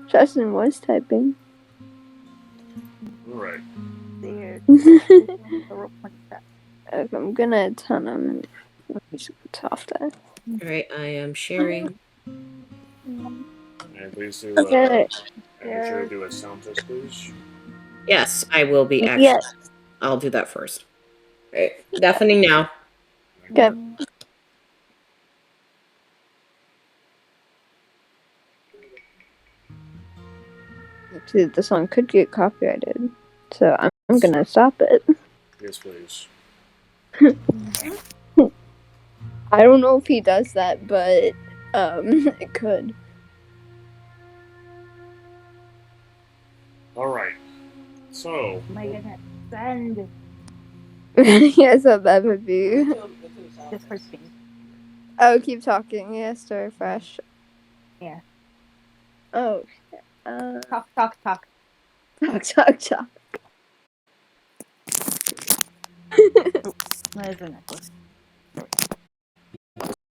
Justin was typing. Alright. There. Okay, I'm gonna tell him. Off that. Alright, I am sharing. And please do, Okay. and make sure to do a sound test, please. Yes, I will be actually. Yes. I'll do that first. Right. Deafening now. Okay. Dude, the song could get copyrighted, so I'm gonna stop it. Yes, please. I don't know if he does that, but it could. Alright. So. Oh my goodness. Send. Yes, that would be. This hurts me. Oh, keep talking. Yes, to refresh. Yeah. Oh. Talk. Talk. Where's the necklace?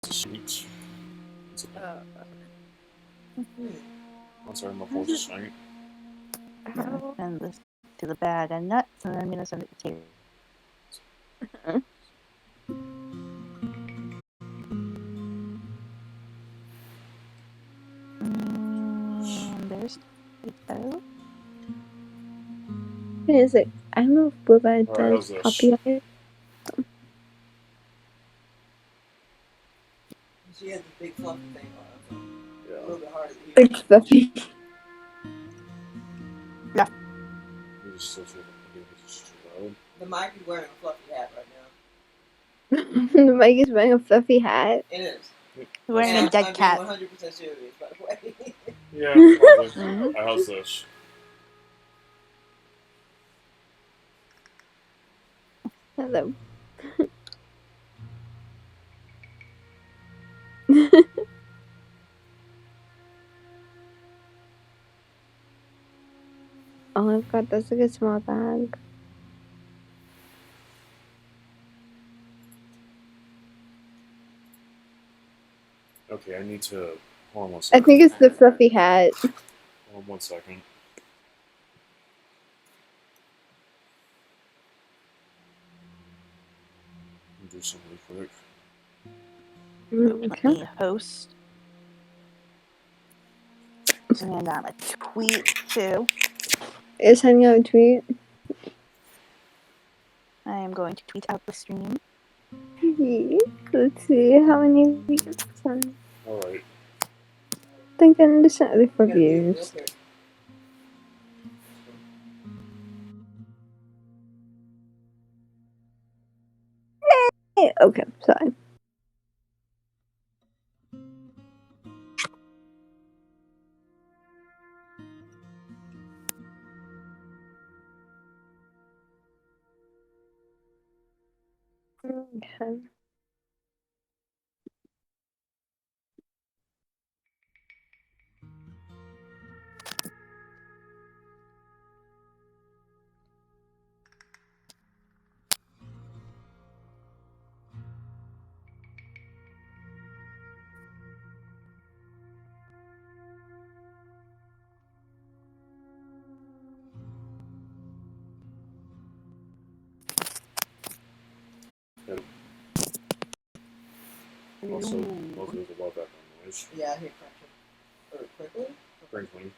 Sweet. I'm sorry, my phone's just hanging. I'm gonna send this to the bag of nuts, and then I'm gonna send it to Taylor. There's Taylor. Is it? I don't know if Booba How's does this? copyright. She has the big fluffy thing on her. Yeah. A little bit harder to hear. Big fluffy. Yeah. You just still feel it's too loud. The mic is wearing a fluffy hat right now. The mic is wearing a fluffy hat. It is. He's wearing And a dead cat. I'm being 100% serious, by the way. Yeah, probably. Mhm. How's this? Hello. Oh my god, that's like a small bag. Okay, I need to. Hold on 1 I second. think it's the fluffy hat. Hold on 1 second. Let me do something really quick. Let me host. And a tweet too. Is sending out a tweet. I am going to tweet out the stream. Let's see how many views. Alright. Think indecently for views. Okay, sorry. Okay. Also, there's a lot of background noise. Yeah, I hear crunching. Or quickly? Crinkling.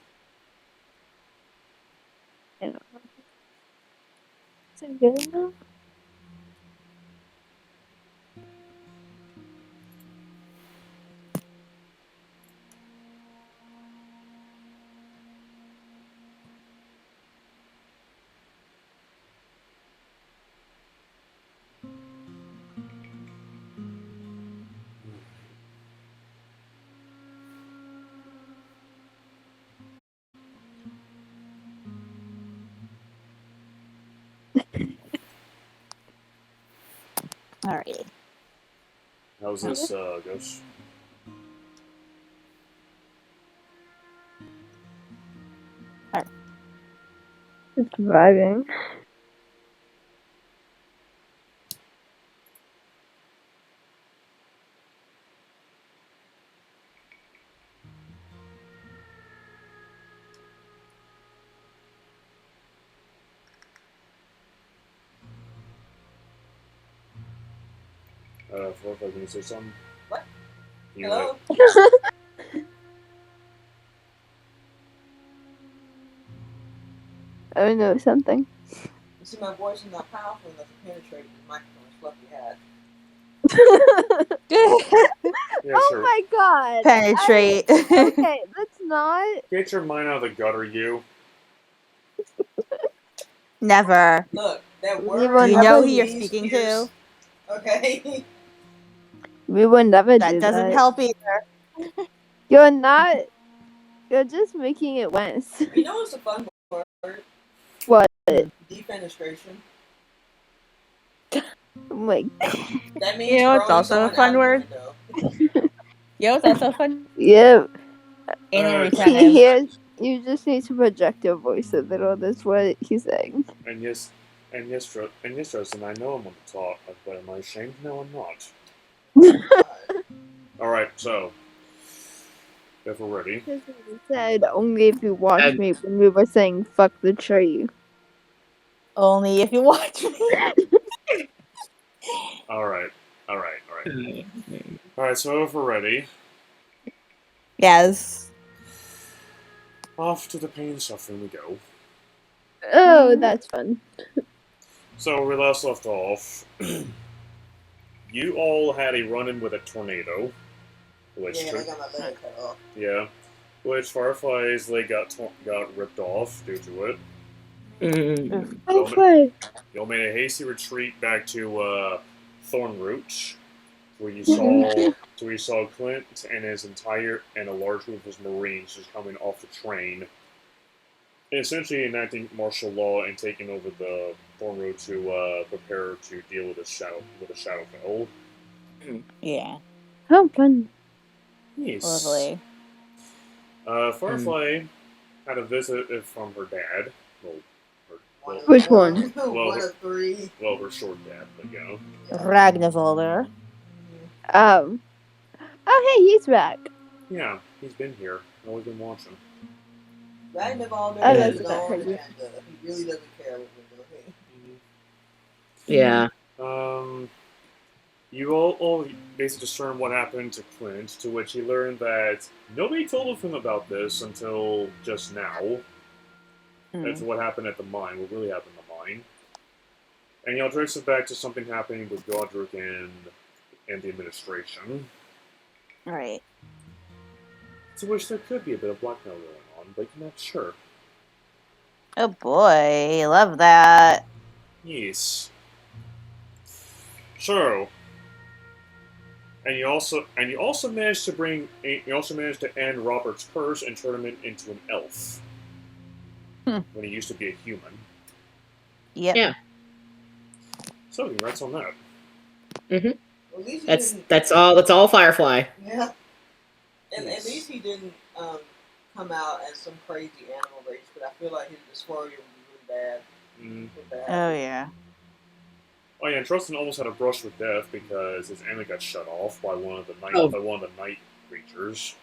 Is it good enough? Alrighty. How's this, Ghost? It's vibing. Florfly, can you say something? What? You Hello? I don't know something. You see, my voice is not powerful enough to penetrate the microphone's fluffy hat. Yeah, Oh sure. my god. Penetrate. Okay, let's not. Get your mind out of the gutter, you. Never. Look, that We word will Do you never know always who you're means speaking fierce. to? Okay? We will never That do doesn't that. help either. You're not. You're just making it worse. You know what's a fun word? What? Defenestration. Oh my god. That means You know what's throwing also a someone fun out word? of the window. You know what's also fun? Yeah. Anal Uh, He retentive. hears. You just need to project your voice a little. That's what he's saying. and yes, Justin, I know I'm on the top, but am I ashamed? No, I'm not. God. Alright, so, if we're ready. Because we said only if you watch And- me when we were saying fuck the tree. Only if you watch me. Alright. Alright, so if we're ready, Yes. off to the pain and suffering we go. Oh, that's fun. So, we last left off. You all had a run-in with a tornado. Which Yeah, I got my leg cut off. yeah. Which Firefly's leg got ripped off due to it. Mm. Okay. Y'all made a hasty retreat back to Thornroot, where you saw Clint and a large group of his Marines just coming off the train, essentially enacting martial law and taking over the Thornroot to prepare to deal with the Shadowfell. Yeah. How fun. Yes. Lovely. Firefly had a visit from her dad. Which one? One of three. Well, her short dad, but yeah. Ragnavalder. Oh, hey, he's back. Yeah, he's been here. I've always been watching. Ragnavalder Oh, has that's his about own her. agenda. He really doesn't care what we're doing. Yeah. You all basically discern what happened to Clint, to which he learned that nobody told him about this until just now. That's what happened at the mine, what really happened at the mine. And y'all trace it back to something happening with Godric and the administration. Right. To which there could be a bit of blackmail going on, but you're not sure. Oh boy, love that. Yes. So, and you also managed to end Robert's curse and turn him into an elf when he used to be a human. Yep. Yeah. So congrats on that. Well, at least he didn't. That's all Firefly. Yeah. And Yes. at least he didn't come out as some crazy animal race, but I feel like his dysphoria would be really bad. Oh yeah. Oh yeah, and Trustin almost had a brush with death because his enemy got shut off by one of the night creatures.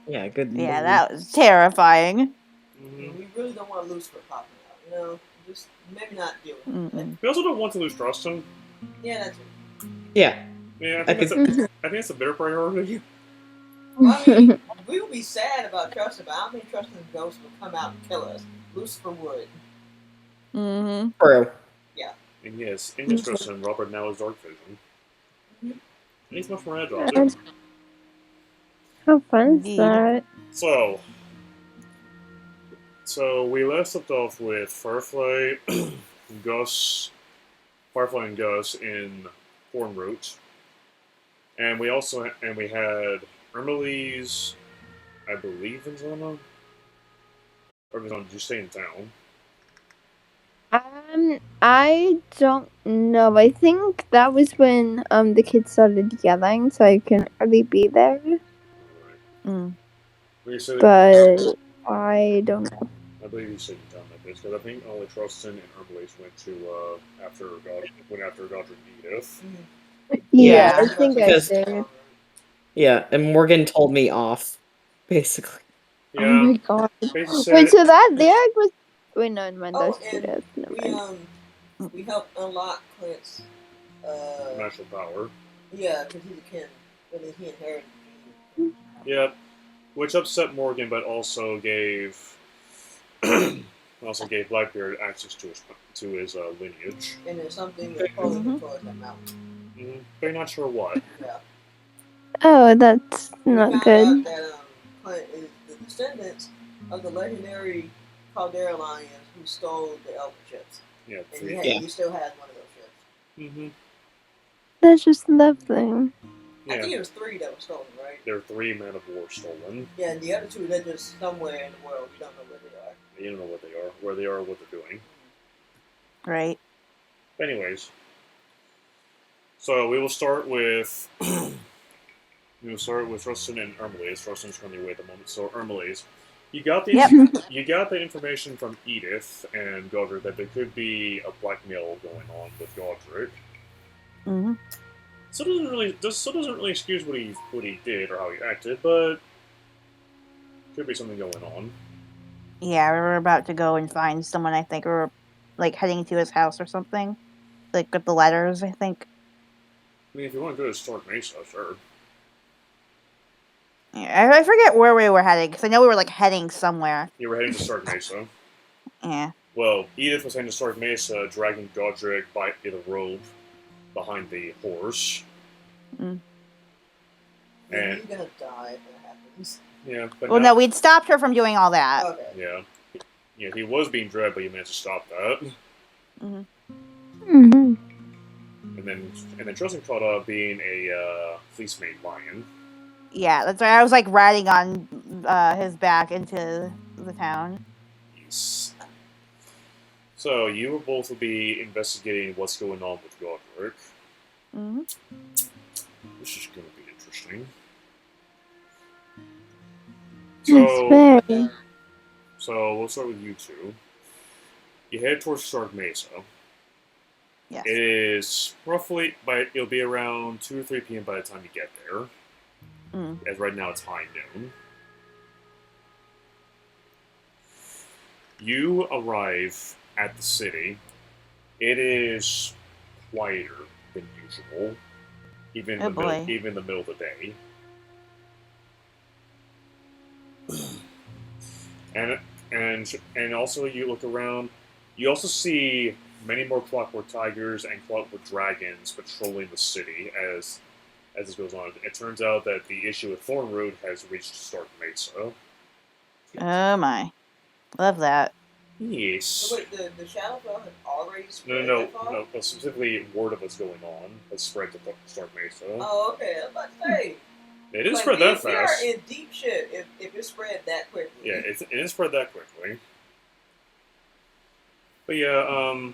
Yeah, good. Yeah, that was terrifying. We really don't want Lucifer popping out, you know? Just maybe not deal with it. We also don't want to lose Trustin. Yeah, that's it. Yeah. Yeah, I think it's a bigger priority. Well, I mean, we would be sad about Trustin, but I don't think Trustin's ghost would come out and kill us. Lucifer would. Mm-hmm. True. Yeah. And yes, in this Trustin, Robert now has dark vision. And he's much more agile too. How fun is Indeed. that? So we last left off with Firefly, Firefly and Gus in Thornroot, and we had Emily's, I believe, in Zona. Or was on? Did you stay in town? I don't know. I think that was when the kids started yelling, so I couldn't really be there. Mm. But I don't know. I believe you said in town that case, because I think only Trustin and Herbalise went to after Godric and Edith. Yeah, Yeah, I think I because- did. Yeah, and Morgan told me off, basically. Oh Yeah, my god. they Wait, said so that there was. Wait, no, never mind. Oh, That's two and deaths. Never mind. we helped unlock Clint's natural power. Yeah, because he's a kin. But then he inherited Yep. Which upset Morgan, but also gave Blackbeard access to his lineage. and there's something that totally controls him out. They're not sure what. Yeah. Oh, that's We not found good. out that Clint is the descendants of the legendary Caldera lions who stole the Elder ships. Yeah, And three. he still has one of those ships. Mm-hmm. That's just lovely. I Yeah, think it was 3 that were stolen, right? there are 3 men of war stolen. Yeah, and the other 2, they're just somewhere in the world. You don't know where they are. You don't know what they are, where they are, what they're doing. Right. Anyways, so we will start with Rustin and Ermelise. Rustin's currently away at the moment. So Ermelise, you got these. Yep. You got the information from Edith and Godric that there could be a blackmail going on with Godric. Mm-hmm. So doesn't really excuse what he did or how he acted, but could be something going on. Yeah, we were about to go and find someone. I think we were like heading to his house or something, like with the letters. I think. I mean, if you want to go to Stark Mesa, sure. Yeah, I forget where we were heading because I know we were like heading somewhere. You were heading to Stark Mesa. Yeah. Well, Edith was heading to Stark Mesa, dragging Godric by the rope behind the horse. Mm. And he's gonna die if that happens. yeah, but Well, no, we'd stopped her from doing all that. Okay. Yeah, he was being dragged, but he managed to stop that. Mm-hmm. Mm-hmm. And then Tristan caught up being a fleece made lion. Yeah, that's right. I was like riding on his back into the town. Yes. So you will both be investigating what's going on with Godric. Mm-hmm. This is going to be interesting. It's very. So we'll start with you two. You head towards Stark Mesa. Yes. It is roughly, but it'll be around 2 or 3 p.m. by the time you get there. Mm. As right now it's high noon. You arrive at the city. It is quieter than usual, even Oh, boy. even in the middle of the day. And also you look around. You also see many more Clockwork Tigers and Clockwork Dragons patrolling the city as this goes on. It turns out that the issue with Thornroot has reached Stark Mesa. Oh my, love that. Yes. So wait, the Shadowfell had already spread No, that far? specifically word of what's going on has spread to Stark Mesa. Oh, okay. I was about to say. It didn't spread that fast. We are in deep shit if it spread that quickly. Yeah, it didn't spread that quickly. But yeah,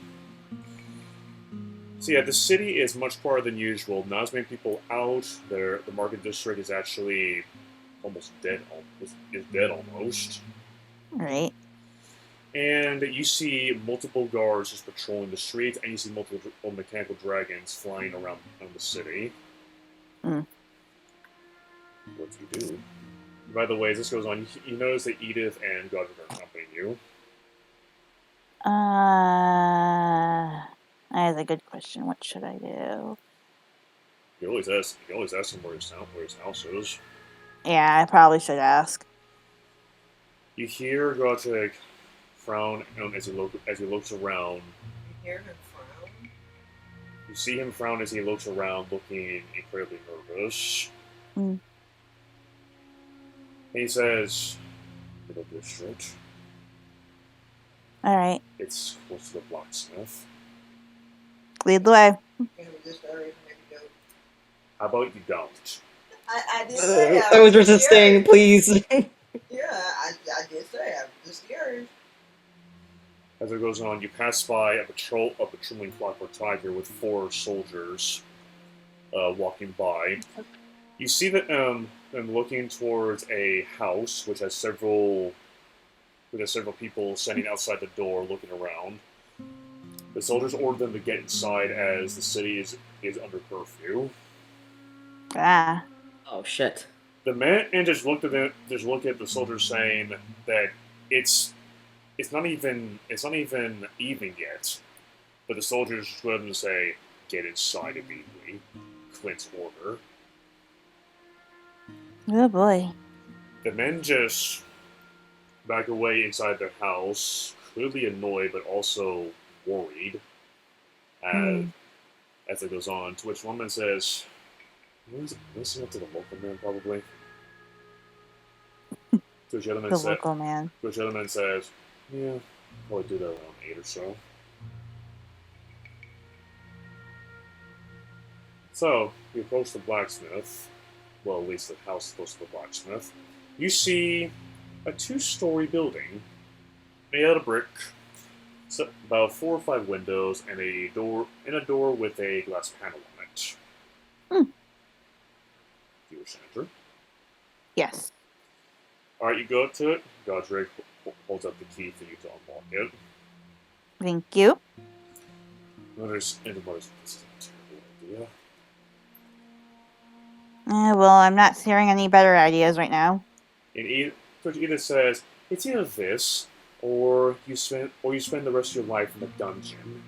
so yeah, the city is much quieter than usual. Not as many people out. The market district is actually almost dead. Is dead almost. Right. And you see multiple guards just patrolling the streets, and you see multiple mechanical dragons flying around the city. Mm. What do you do? By the way, as this goes on, you notice that Edith and Godric are accompanying you. That is a good question. What should I do? You always ask him where his house is. Yeah, I probably should ask. You hear Godric frown as he looks around. You hear him frown? You see him frown as he looks around, looking incredibly nervous. Mm. And he says, "Middle district. All right, It's close to the blacksmith. lead the way. Can we just hurry and make a joke? How about you don't?" I did say I was resisting, please. Yeah, I did say I'm just scared. As it goes on, you pass by a patrolling Clockwork Tiger with 4 soldiers walking by. You see that them looking towards a house which has several people standing outside the door looking around. The soldiers order them to get inside as the city is under curfew. Ah. Oh shit. The man just looked at the soldiers, saying that it's not even evening yet, but the soldiers just go ahead and say, "Get inside immediately." Clint's order. Oh boy. The men just back away inside their house, clearly annoyed but also worried as, as it goes on. To which one man says, listen up to the local man, probably. To which the other man, The local man. to which the other man says, yeah, probably do that around 8 or so. So, you approach the blacksmith. Well, at least the house close to the blacksmith. You see a 2-story building made out of brick, so about 4 or 5 windows, and a door with a glass panel on it. You wish to enter. Yes. Alright, you go up to it. Godric holds up the key for you to unlock it. Thank you. Notice anybody's this is a terrible idea. Well, I'm not hearing any better ideas right now. And either says it's either this or you spend the rest of your life in a dungeon.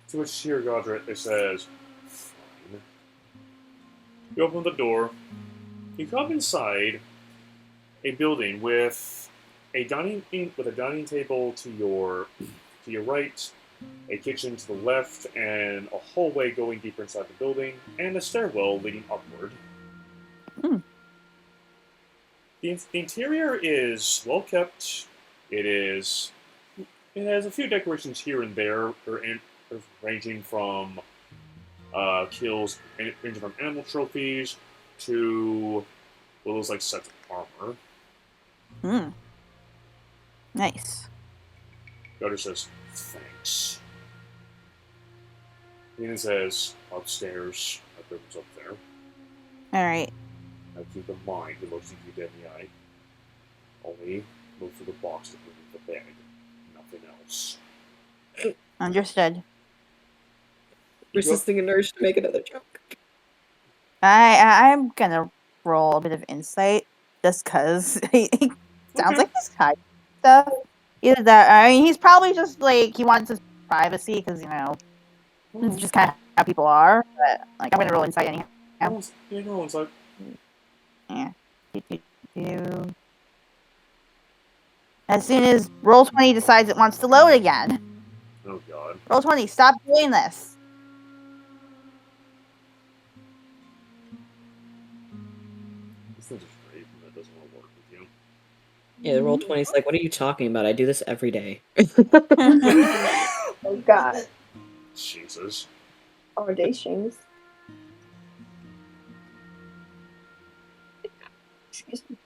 To which here Godric it says, fine. You open the door. You come inside a building with a dining table to your right, a kitchen to the left, and a hallway going deeper inside the building, and a stairwell leading upward. The interior is well kept. It has a few decorations here and there, ranging from kills, ranging from animal trophies to what looks like sets of armor. Nice. Yoda says, thanks. Ian says, upstairs, my bedroom's up there. Alright. Now keep in mind, he looks at you dead in the eye. Only look for the box that beneath the bed. Nothing else. Understood. Resisting an urge to make another joke. I'm gonna roll a bit of insight just because he sounds like he's hiding stuff. Either that, I mean, he's probably just like he wants his privacy because it's just kind of how people are. But like, I'm gonna roll insight anyhow. No one's like, Yeah. As soon as Roll20 decides it wants to load again. oh god. Roll20, stop doing this. This thing's just great, but that doesn't want to work with you. Yeah, the Roll20 is like, what are you talking about? I do this every day. Oh god. Jesus. Audations. Excuse me.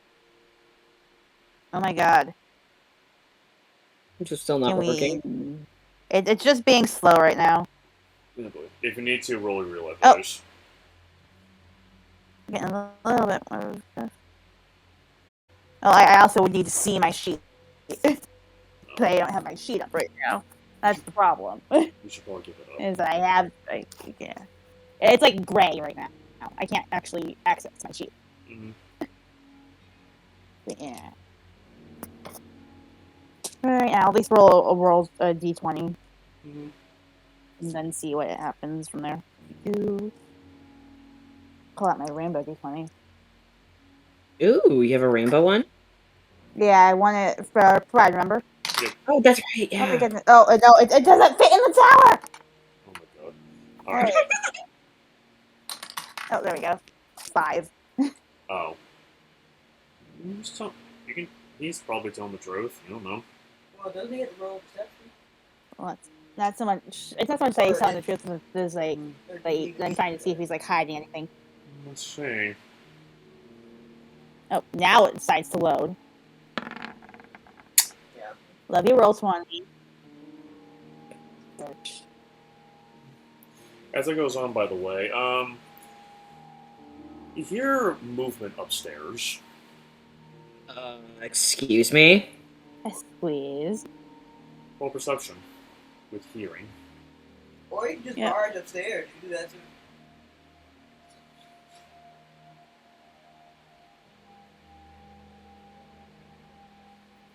Oh my god. Which is still not Can working. It's just being slow right now. If you need to, roll your real life Oh. dice. Getting a little bit more of this. Oh, I also would need to see my sheet. Because I don't have my sheet up right now. That's the problem. You should probably give it up. Is I have, yeah. It's like gray right now. I can't actually access my sheet. Mm-hmm. Yeah. Alright, I'll at least roll a d20. Mm-hmm. And then see what happens from there. Pull out my rainbow d20. Ooh, you have a rainbow one? Yeah, I want it for Pride, remember? Oh, that's right, Oh my yeah. goodness. Oh, no, it doesn't fit in the tower! Oh my god. Alright. Oh, there we go. 5. Oh. He's probably telling the truth. You don't know. Well, doesn't he get to roll perception? Well, it's not so much that he's telling the truth, but there's like I'm trying to see if he's like hiding anything. Let's see. Oh, now it decides to load. Yeah. Love you, Roll20. Search. As it goes on, by the way, you hear movement upstairs. Excuse me? Yes, please. Roll perception with hearing. Or you can just Yeah. barge upstairs. You can do that too.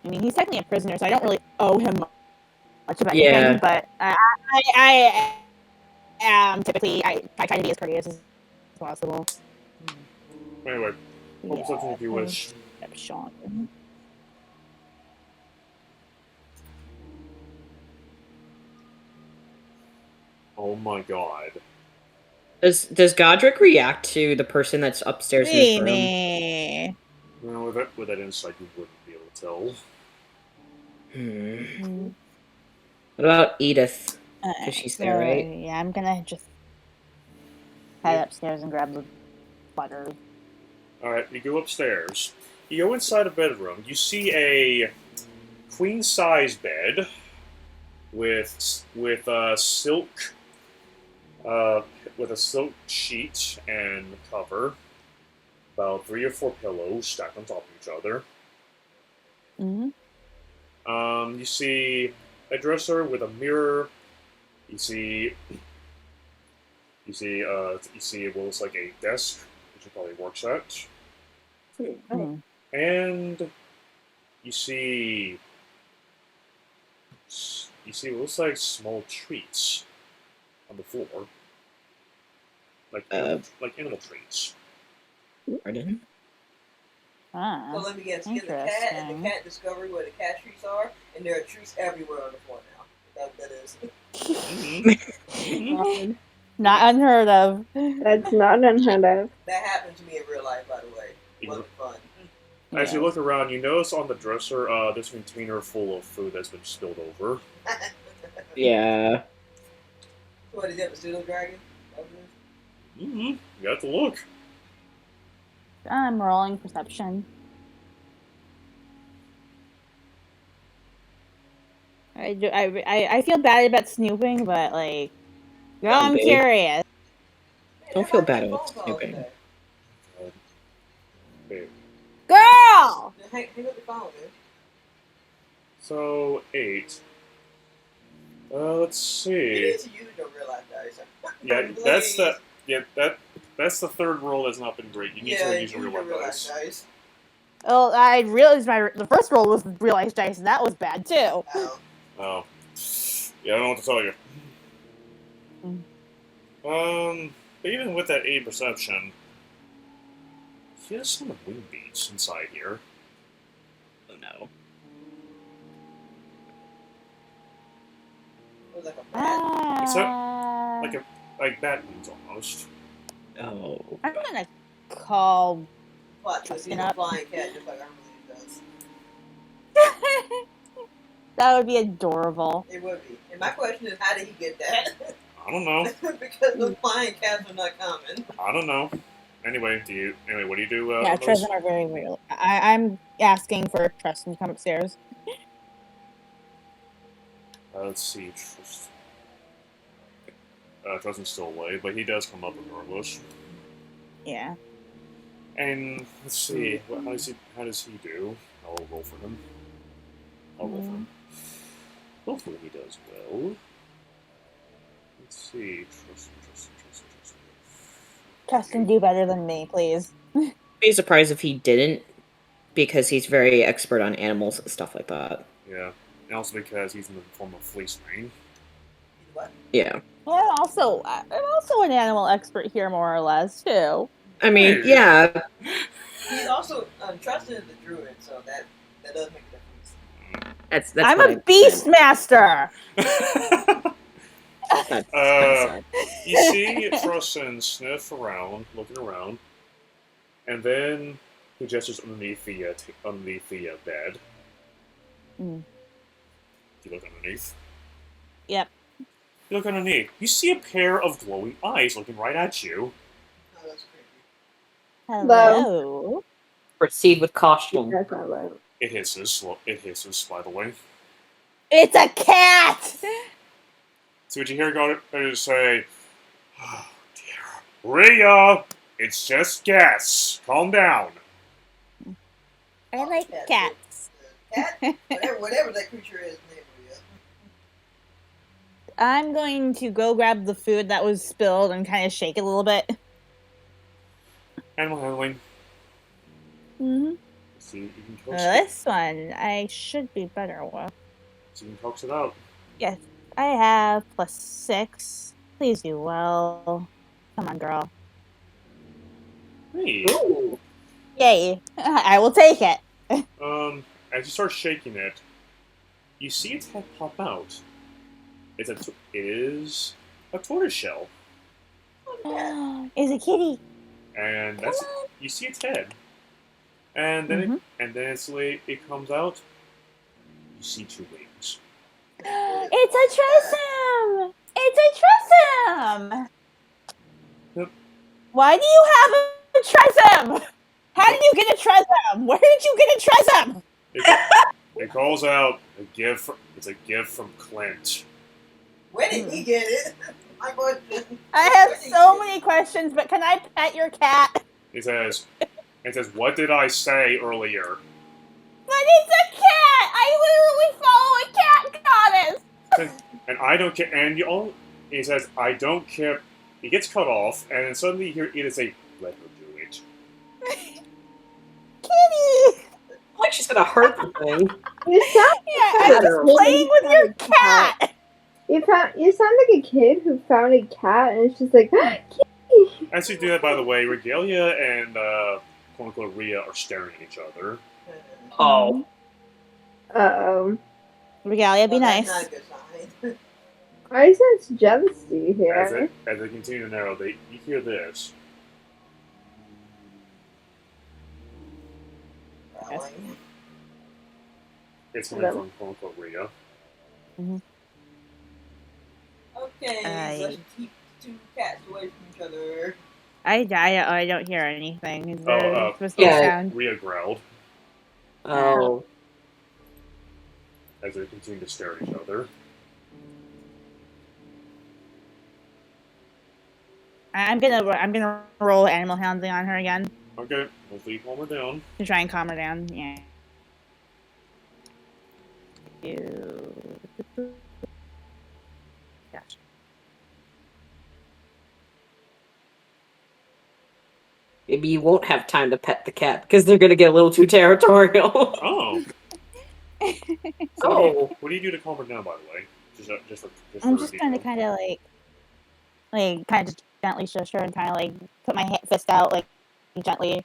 I mean, he's technically a prisoner, so I don't really owe him much of anything. Yeah. But I Typically, I try to be as courteous as possible. Anyway, roll perception if you wish. Perception. Oh my god. Does Godric react to the person that's upstairs in his room? Me. No, with that insight, you wouldn't be able to tell. What about Edith? Alright, Because she's so, there, right? yeah, I'm gonna just head upstairs and grab the butter. Alright, you go upstairs. You go inside a bedroom. You see a queen-size bed with silk with a silk sheet and cover. About 3 or 4 pillows stacked on top of each other. You see a dresser with a mirror. You see what looks like a desk, which he probably works at. And you see what looks like small treats on the floor, like animal treats. Pardon? Ah, So let me guess, get the cat, and the cat discovered where the cat treats are, and there are treats everywhere on the floor now. That's what that is. Not unheard of. That's not unheard of. That happened to me in real life, by the way. It wasn't fun. As you look around, you notice on the dresser there's a container full of food that's been spilled over. Yeah. What is that, the pseudo dragon? You have to look. I'm rolling perception. I feel bad about snooping, but like, I'm curious. Don't feel bad about snooping. Girl! Hang up the phone, man. So 8. Let's see. You need to use your real life dice. That's the third roll that's not been great. You need to use your real life dice. Well, I realized the first roll was realized dice, and that was bad too. Oh. Yeah, I don't know what to tell you. But even with that 8 perception, he has some wing beats inside here. Oh no. Like a bat. It's like bat wings almost. Oh. I'm gonna call. What? Because he's a flying cat, just like Armlene does. That would be adorable. It would be. And my question is, how did he get that? I don't know. Because the flying cats are not common. I don't know. Anyway, what do you do? Yeah, Tristan are very real. I'm asking for Tristan to come upstairs. Let's see. Tristan's still away, but he does come up regardless. Yeah. And let's see. How does he do? I'll roll for him. Hopefully he does well. Let's see. Tristan, do better than me, please. I'd be surprised if he didn't, because he's very expert on animals and stuff like that. Yeah, and also because he's in the form of fleece mane. What? Yeah. Well, I'm also an animal expert here, more or less, too. I mean, yeah. He's also Tristan is the druid, so that does make a difference. That's I'm a beastmaster. You see Tristan sniff around, looking around, and then he gestures underneath the bed. You look underneath. Yep. You look underneath. You see a pair of glowing eyes looking right at you. Oh, that's creepy. Hello. Proceed with caution. That's not right. It hisses, by the way. It's a cat! So what you hear go to say, oh dear. Rhea, it's just gas. Calm down. I like cats. Cat? Whatever that creature is, name Rhea. I'm going to go grab the food that was spilled and kind of shake it a little bit. Animal handling. See, you can coax This one I should be better with. So you can coax it out. Yes, I have +6. Please do well. Come on, girl. Hey, Ooh. Yay. I will take it. as you start shaking it, you see its head pop out. It is a tortoiseshell, Is a kitty. and Come that's on. you see its head, and then Mhm. instantly it comes out. You see two wings. It's a Tressum! It's a Tressum! Yep. Why do you have a Tressum? How did you get a Tressum? Where did you get a Tressum? It calls out a gift. It's a gift from Clint. Where did he get it? My question. I have so many questions, but can I pet your cat? It says, "What did I say earlier?" But it's a cat! I literally follow a cat goddess! And I don't care. And you all, he says, "I don't care." He gets cut off, and then suddenly you hear Edith say, "Let her do it." Kitty! Like she's gonna hurt the thing. You sound Yeah, like I'm a just kid playing who with your found a cat. cat! You sound like a kid who found a cat and it's just like, kitty. As you do that, by the way, Regalia and quote unquote Rhea are staring at each other. Oh. Uh-oh. Regalia, be That's nice. not a good sign. I sense jealousy As here. they continue to narrow, you hear this. Growling. It's coming from quote unquote Rhea. Okay, so let's keep two cats away from each other. I don't hear anything. Is there supposed to be a yeah. sound? Rhea growled Oh. as they continue to stare at each other. I'm gonna roll animal handling on her again Okay, hopefully you calm her down. to try and calm her down. Yeah. Gotcha. Maybe you won't have time to pet the cat because they're gonna get a little too territorial. Oh. Oh. What do you do to calm her down, by the way? Just I'm for just detail. gonna kind of kind of gently shush her and kind of like put my fist out like gently,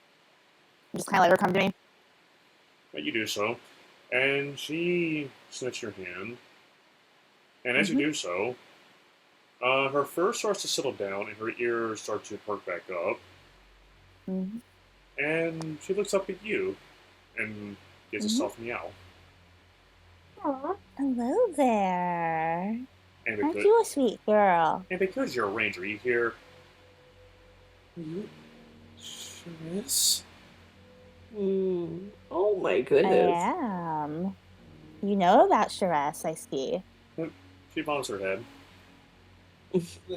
just kind of let her come to me. But you do so, and she sniffs your hand, and as you do so, her fur starts to settle down, and her ears start to perk back up, and she looks up at you, and gives a soft meow. Aww. Hello there. And Aren't you a sweet girl? And because you're a ranger, you hear. Yes. Oh my goodness. I am. You know about Shiraz, I see. She bobs her head.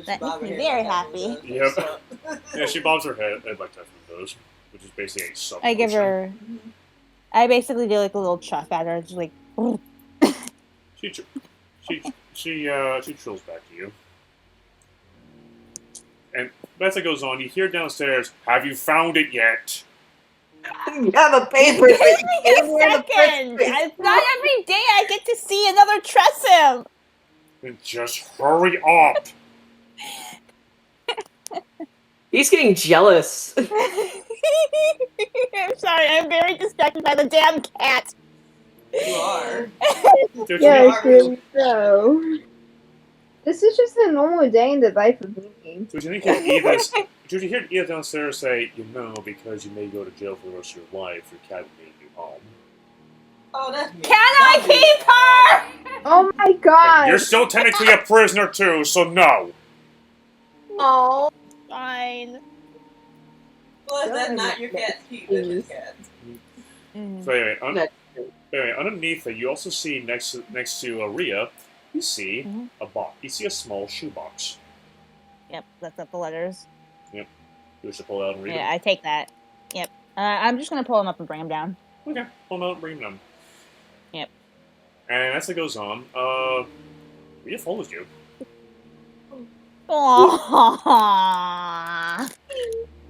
That makes me very happy. Yep. Yeah, she bobs her head like Typhoon does, which is basically a sub. I give her. I basically do like a little chuff at her, just like. She trills back to you. And as it goes on, you hear downstairs, "Have you found it yet?" Yeah, the paper. Give me a second. It's not every day I get to see another Tressum. Then just hurry up. He's getting jealous. I'm sorry, I'm very distracted by the damn cat. You are. Yeah, here we go. This is just a normal day in the life of me. So you hear Edith downstairs say, because you may go to jail for the rest of your life, your cat will need a new home. Oh, that's me. Can I keep her? Oh my god! You're still technically a prisoner too, so no. Oh, fine. Plus, that's not your cat's keep. That's his cat. So anyway, underneath it, you also see next to Rhea, you see a box. You see a small shoebox. Yep, that's up the letters. Yep. You wish to pull it out and read it? Yeah, I take that. Yep. I'm just gonna pull them up and bring them down. Okay, pull them out and bring them down. Yep. And as it goes on, Rhea follows you. Aww.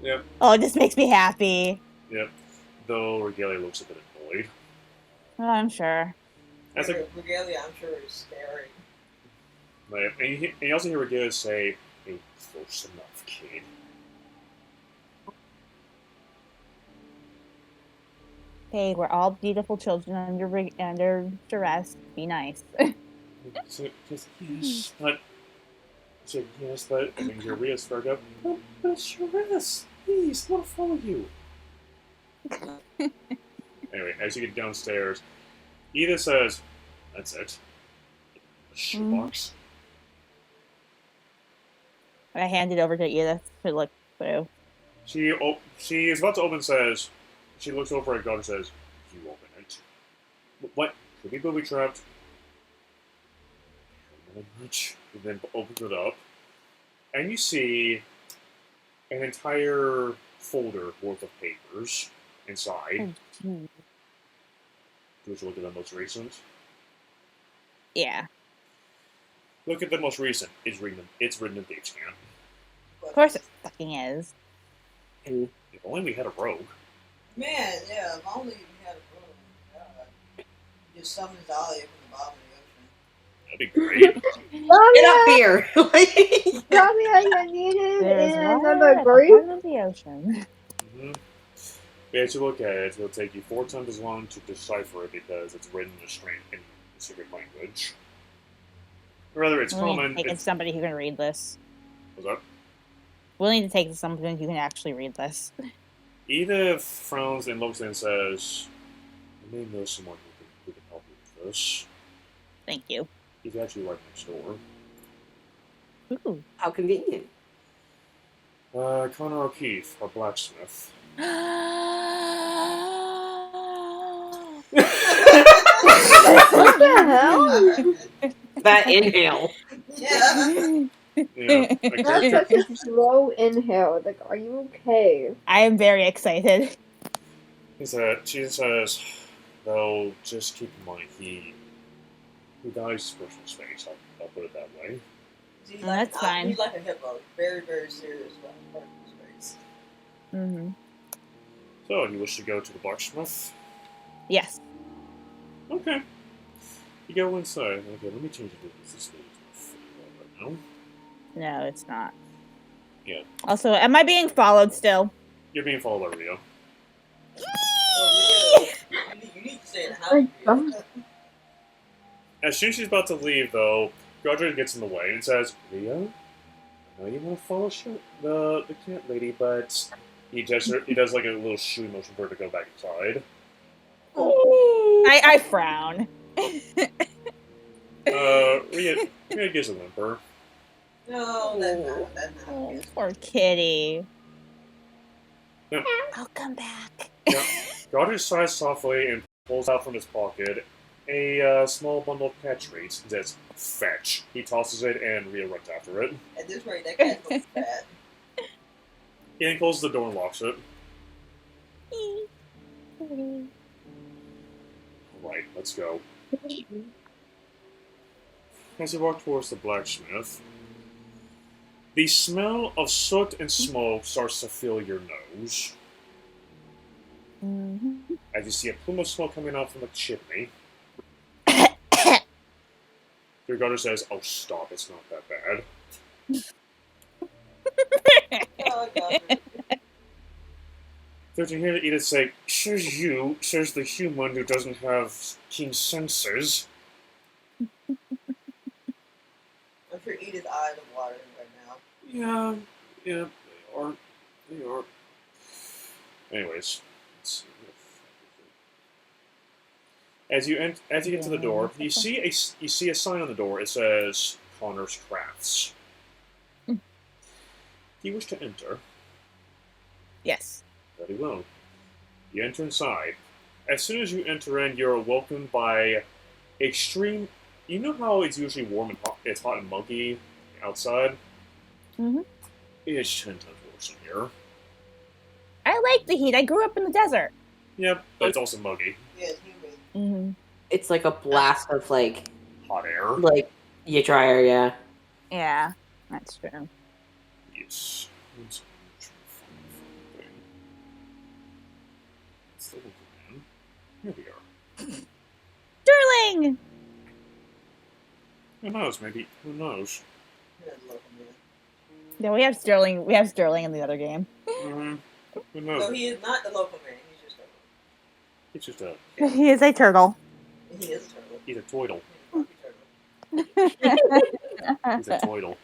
Yep. Oh, this makes me happy. Yep. Though Regalia looks a bit annoyed. Oh, I'm sure. Regalia, I'm sure, is staring. And you also hear Regalia say, Ain't close enough, kid. Hey, we're all beautiful children under duress. Be nice. Yes, but... So, yes, but... And then Rhea spoke up. But it's your rest. Please, I want to follow you. Anyway, as you get downstairs, Edith says, that's it. A shoebox. I hand it over to Edith to look through. She is about to open, says... She looks over at God and says, you open it. What? Could be booby trapped. And then opens it up. And you see an entire folder worth of papers inside. Oh, Would you look at the most recent? yeah. Look at the most recent. It's written in date scan. Of course it fucking is. If only we had a rogue. Man, yeah, if only we had a room. God. Just summons Dahlia from the bottom of the ocean. That'd be great. Get up here! Dahlia, you needed There's in water another at the group. bottom of the ocean. As you look at it, it'll take you 4 times as long to decipher it because it's written in a secret language. Or rather, it's We'll common. need to take somebody who can read this. What's up? We'll need to take somebody who can actually read this. Edith frowns and looks and says, I may know someone who can help you with this. Thank you. He's actually right next door. Ooh. How convenient. Connor O'Keefe, our blacksmith. What the hell? That inhale. Yeah. Yeah, a That's character. such a slow inhale. Like, are you okay? I am very excited. She says, though, just keep in mind, he dies personal space. I'll put it that way. He's Well, that's fine. He's like a hippo. Very, very serious about personal space. Mm-hmm. So, you wish to go to the blacksmith? Yes. Okay. You go inside. Okay, let me change it to this right now. No, it's not. Yeah. Also, am I being followed still? You're being followed by Rio. Oh, yeah. You need to stay in the house. Rio. As soon as she's about to leave, though, Godric gets in the way and says, Rio, I know you want to follow the cat lady, but he does like a little shoo motion for her to go back inside. I frown. Ria gives a whimper. No, that's not. Oh, poor kitty. Yeah. I'll come back. Yeah. Godric sighs softly and pulls out from his pocket a small bundle of cat treats. He says, fetch. He tosses it and Ria runs after it. At this rate, that cat's looks bad. He then closes the door and locks it. Right, let's go. As you walk towards the blacksmith, the smell of soot and smoke starts to fill your nose. Mm-hmm. As you see a plume of smoke coming out from the chimney. Your daughter says, oh, stop, it's not that bad. Oh, God. Don't you hear Edith say, says the human who doesn't have keen senses. I'm sure Edith's eyes are watering right now. Yeah, they are. Anyways, let's see. As you get to the door, you see a sign on the door. It says Connor's Crafts. Do you wish to enter? Yes. Very well. You enter inside. As soon as you enter in, you're welcomed by extreme. You know how it's usually warm and hot. It's hot and muggy outside. Mm-hmm. It's 10 times worse in here. I like the heat. I grew up in the desert. Yep, but it's also muggy. Yeah, it's humid. Mm-hmm. It's like a blast of like Hot air. you dryer, yeah. Yeah, that's true. Yes. Here we are. Sterling! Who knows? Maybe. Who knows? Yeah, look, man. No, we have Sterling. We have Sterling in the other game. Mm-hmm. Who knows? So he is not the local man. He's just a. He's just a. He is a turtle. He is a turtle. He's a toidle. He's a turtle. He's a toidle.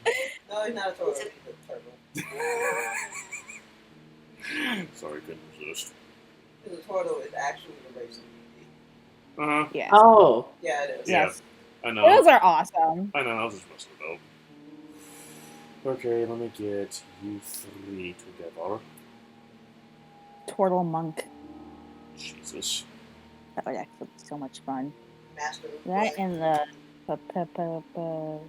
No, he's not a turtle. He's a turtle. Sorry, couldn't resist. Because a turtle is actually the race of the Uh huh. Yes. Oh. Yeah, it is. Yeah. Yes. I know. Turtles are awesome. I know. I was just messing it up. Okay, let me get you three together. Turtle monk. Jesus. That would actually be so much fun. Master of That Blood. and the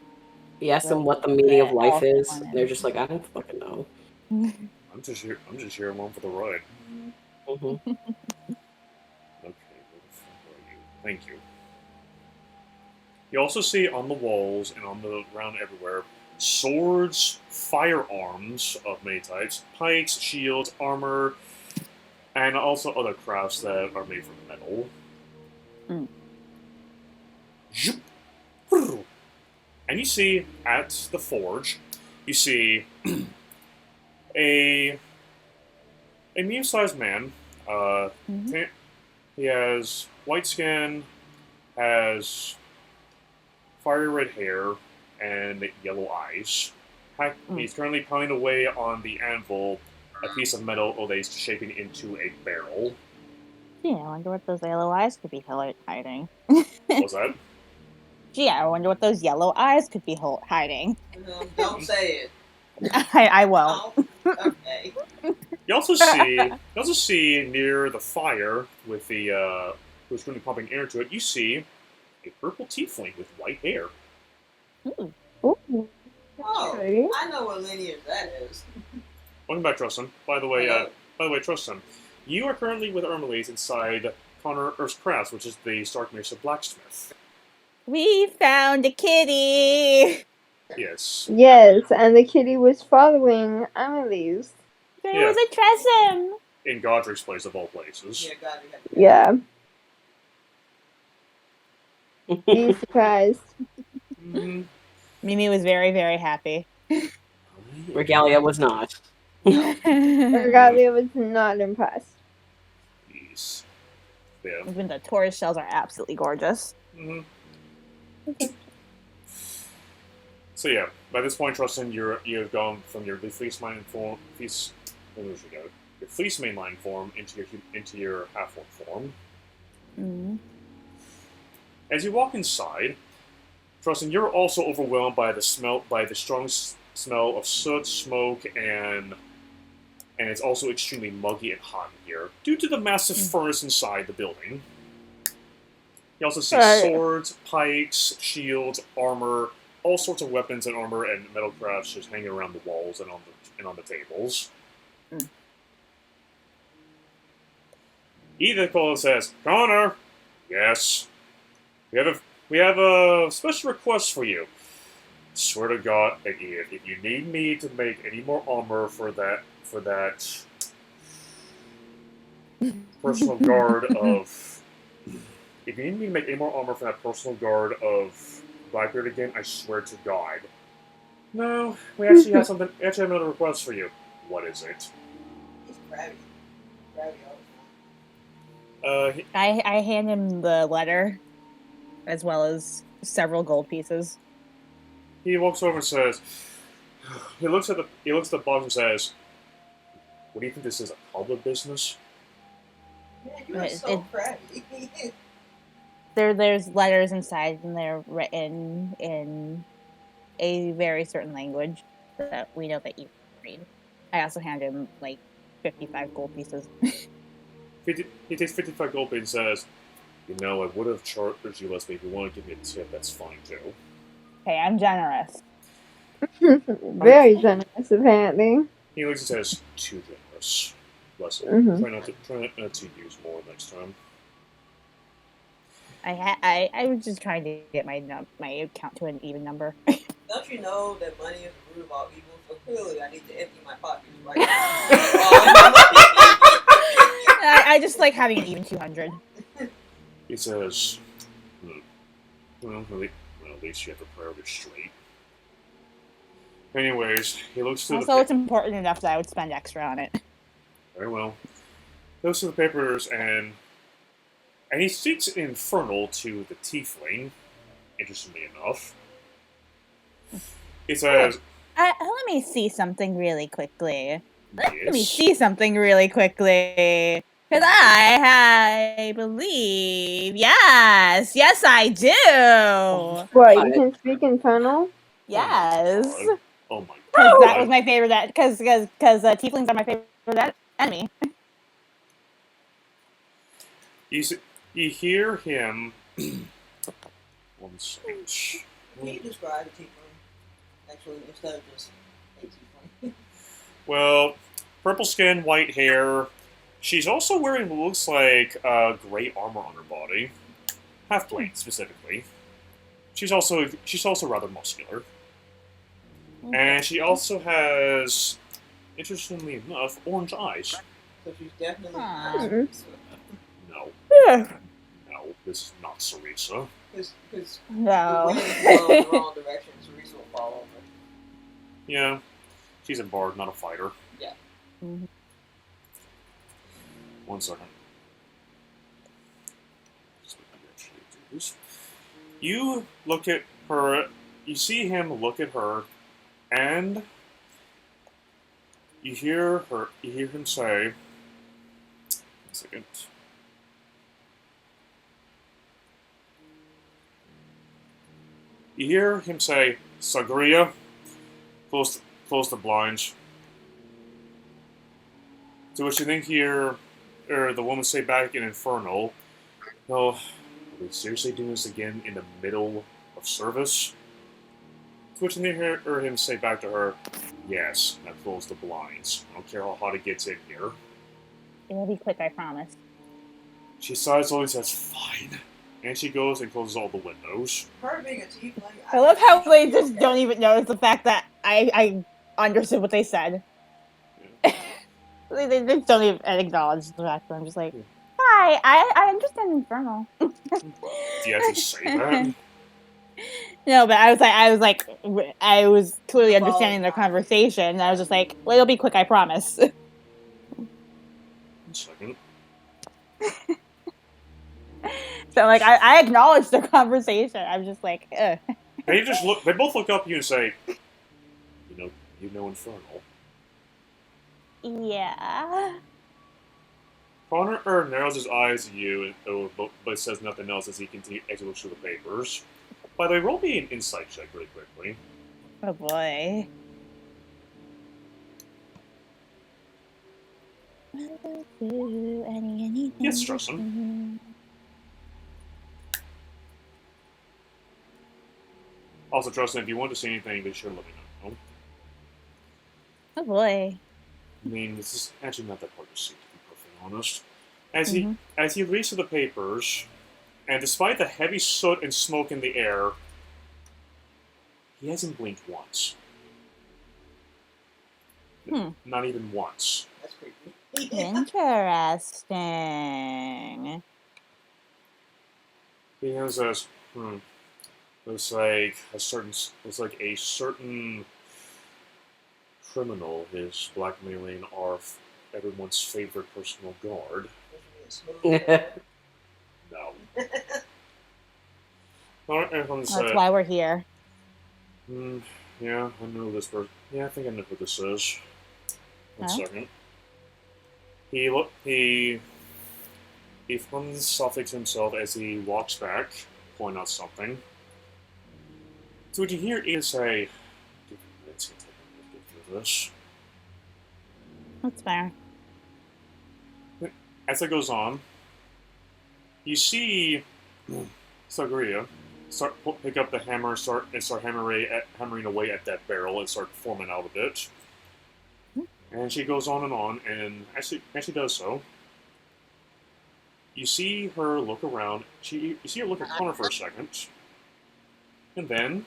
You ask them what the meaning of life also is, wanted. they're just like, I don't fucking know. I'm just here along for the ride. Mm-hmm. Okay, where the fuck are you? Thank you. You also see on the walls and on the ground everywhere swords, firearms of many types, pikes, shields, armor, and also other crafts that are made from metal. Mm. Zoop. And you see at the forge, you see a medium-sized man. Mm-hmm. He has white skin, has fiery red hair, and yellow eyes. He's currently pounding away on the anvil, a piece of metal that is shaping into a barrel. Yeah, I wonder what those yellow eyes could be hiding. What's that? Gee, I wonder what those yellow eyes could be hiding. Don't say it. I won't. Oh, okay. You also see near the fire with the who's going to be pumping air into it. You see a purple tiefling with white hair. Ooh. Ooh. Oh, Okay. I know what lineage that is. Welcome back, Trustin. By the way, Hello. Trustin, you are currently with Ermelise inside Connor Earth's Crafts, which is the Stark Mesa blacksmith. We found a kitty. Yes. Yes, and the kitty was following Amelie's. There Yeah. was a Tressum. In Godric's place of all places. Yeah, God, we have to Yeah. Be surprised. Mm-hmm. Mimi was very, very happy. Regalia was not. Regalia was not impressed. Jeez. Yeah. Even the tortoise shells are absolutely gorgeous. Mm-hmm. So yeah, by this point, Trustin, you have gone from your fleece mainline form, your fleece mainline form into your half-orc form. Mm. As you walk inside, Trustin, you're also overwhelmed by the strong smell of soot, smoke, and it's also extremely muggy and hot in here due to the massive furnace inside the building. You also see swords, pikes, shields, armor, all sorts of weapons and armor and metal crafts just hanging around the walls and on the tables. Mm. Edith says, "Connor, yes, we have a special request for you. Swear to God, Edith, if you need me to make any more armor for that personal guard of." If you need me to make any more armor for that personal guard of Blackbeard again, I swear to God. No, we actually have something. We actually have another request for you. What is it? He's crabby. Crabby all the time. I hand him the letter, as well as several gold pieces. He walks over and says, he looks at the box and says, "What do you think this is? A public business?" Man, you are so crabby. There's letters inside, and they're written in a very certain language that we know that you read. I also hand him like 55 gold pieces. He takes 55 gold and says, "You know, I would have charged you less, but if you want to give me a tip, that's fine too." Hey, I'm generous. Very generous, apparently. He looks and says, "Too generous. Listen, Mhm. try not to use more next time." I was just trying to get my account to an even number. Don't you know that money is the root of all evil? So clearly, I need to empty my pockets right now. I just like having an even 200. He says, well, at least you have the priority straight. Anyways, he looks through Also, it's important enough that I would spend extra on it. Very well. Goes through the papers and he speaks infernal to the tiefling. Interestingly enough, he says, Let me see something really quickly. Let me "Yes." see something really quickly. Because I believe, yes, I do. What, you can speak infernal? Yes. Oh my Because god. that was my favorite. Because tieflings are my favorite enemy. You hear him. One second. Can you describe a tiefling? Actually, instead of just a tiefling. Well, purple skin, white hair. She's also wearing what looks like gray armor on her body, half plate specifically. She's also rather muscular, and she also has, interestingly enough, orange eyes. So she's definitely Aw. No, Yeah. no, this is not Sarisa. because the No. wind is blowing in the wrong direction. Teresa will fall over. Yeah, she's a bard, not a fighter. Yeah. Mhm. 1 second. You look at her. You see him look at her, and you hear her. You hear him say, 1 second. You hear him say, "Sagria, close the blinds." To which you then hear, the woman say back in Infernal, "No, are we seriously doing this again in the middle of service?" To which you then hear him say back to her, "Yes, now close the blinds. I don't care how hot it gets in here." It will be quick, I promise. She sighs slowly and says, "Fine." And she goes and closes all the windows. Her being a tiefling. I love how they just don't even notice the fact that I understood what they said. They just don't even acknowledge the fact that I'm just like, hi, I understand Infernal. Do you have to say that? No, but I was clearly understanding their conversation. And I was just like, well, it'll be quick, I promise. 1 second. So like I acknowledged their conversation. I'm just like, ugh. They just look. They both look up at you and say, "You know Infernal." Yeah. Connor narrows his eyes at you, but says nothing else as he looks through the papers. By the way, roll me an insight check really quickly. Oh boy. Yes, Justin. Also, Justin, if you want to say anything, be sure to let me know. Oh boy. I mean, this is actually not that hard to see, to be perfectly honest. As he reads through the papers, and despite the heavy soot and smoke in the air, he hasn't blinked once. Not even once. That's creepy. Interesting. He has this. Looks like a certain criminal is blackmailing everyone's favorite personal guard. No. That's why we're here. Yeah, I know this person. Yeah, I think I know who this is. One second. He hums softly to himself as he walks back, pulling out something. So what you hear is say, "Give me a minute to get through this." That's fair. As it goes on, you see Sagria pick up the hammer, start hammering away at that barrel and start forming out of it. And she goes on, and as she does so, you see her look around. You see her look at Connor for a second, and then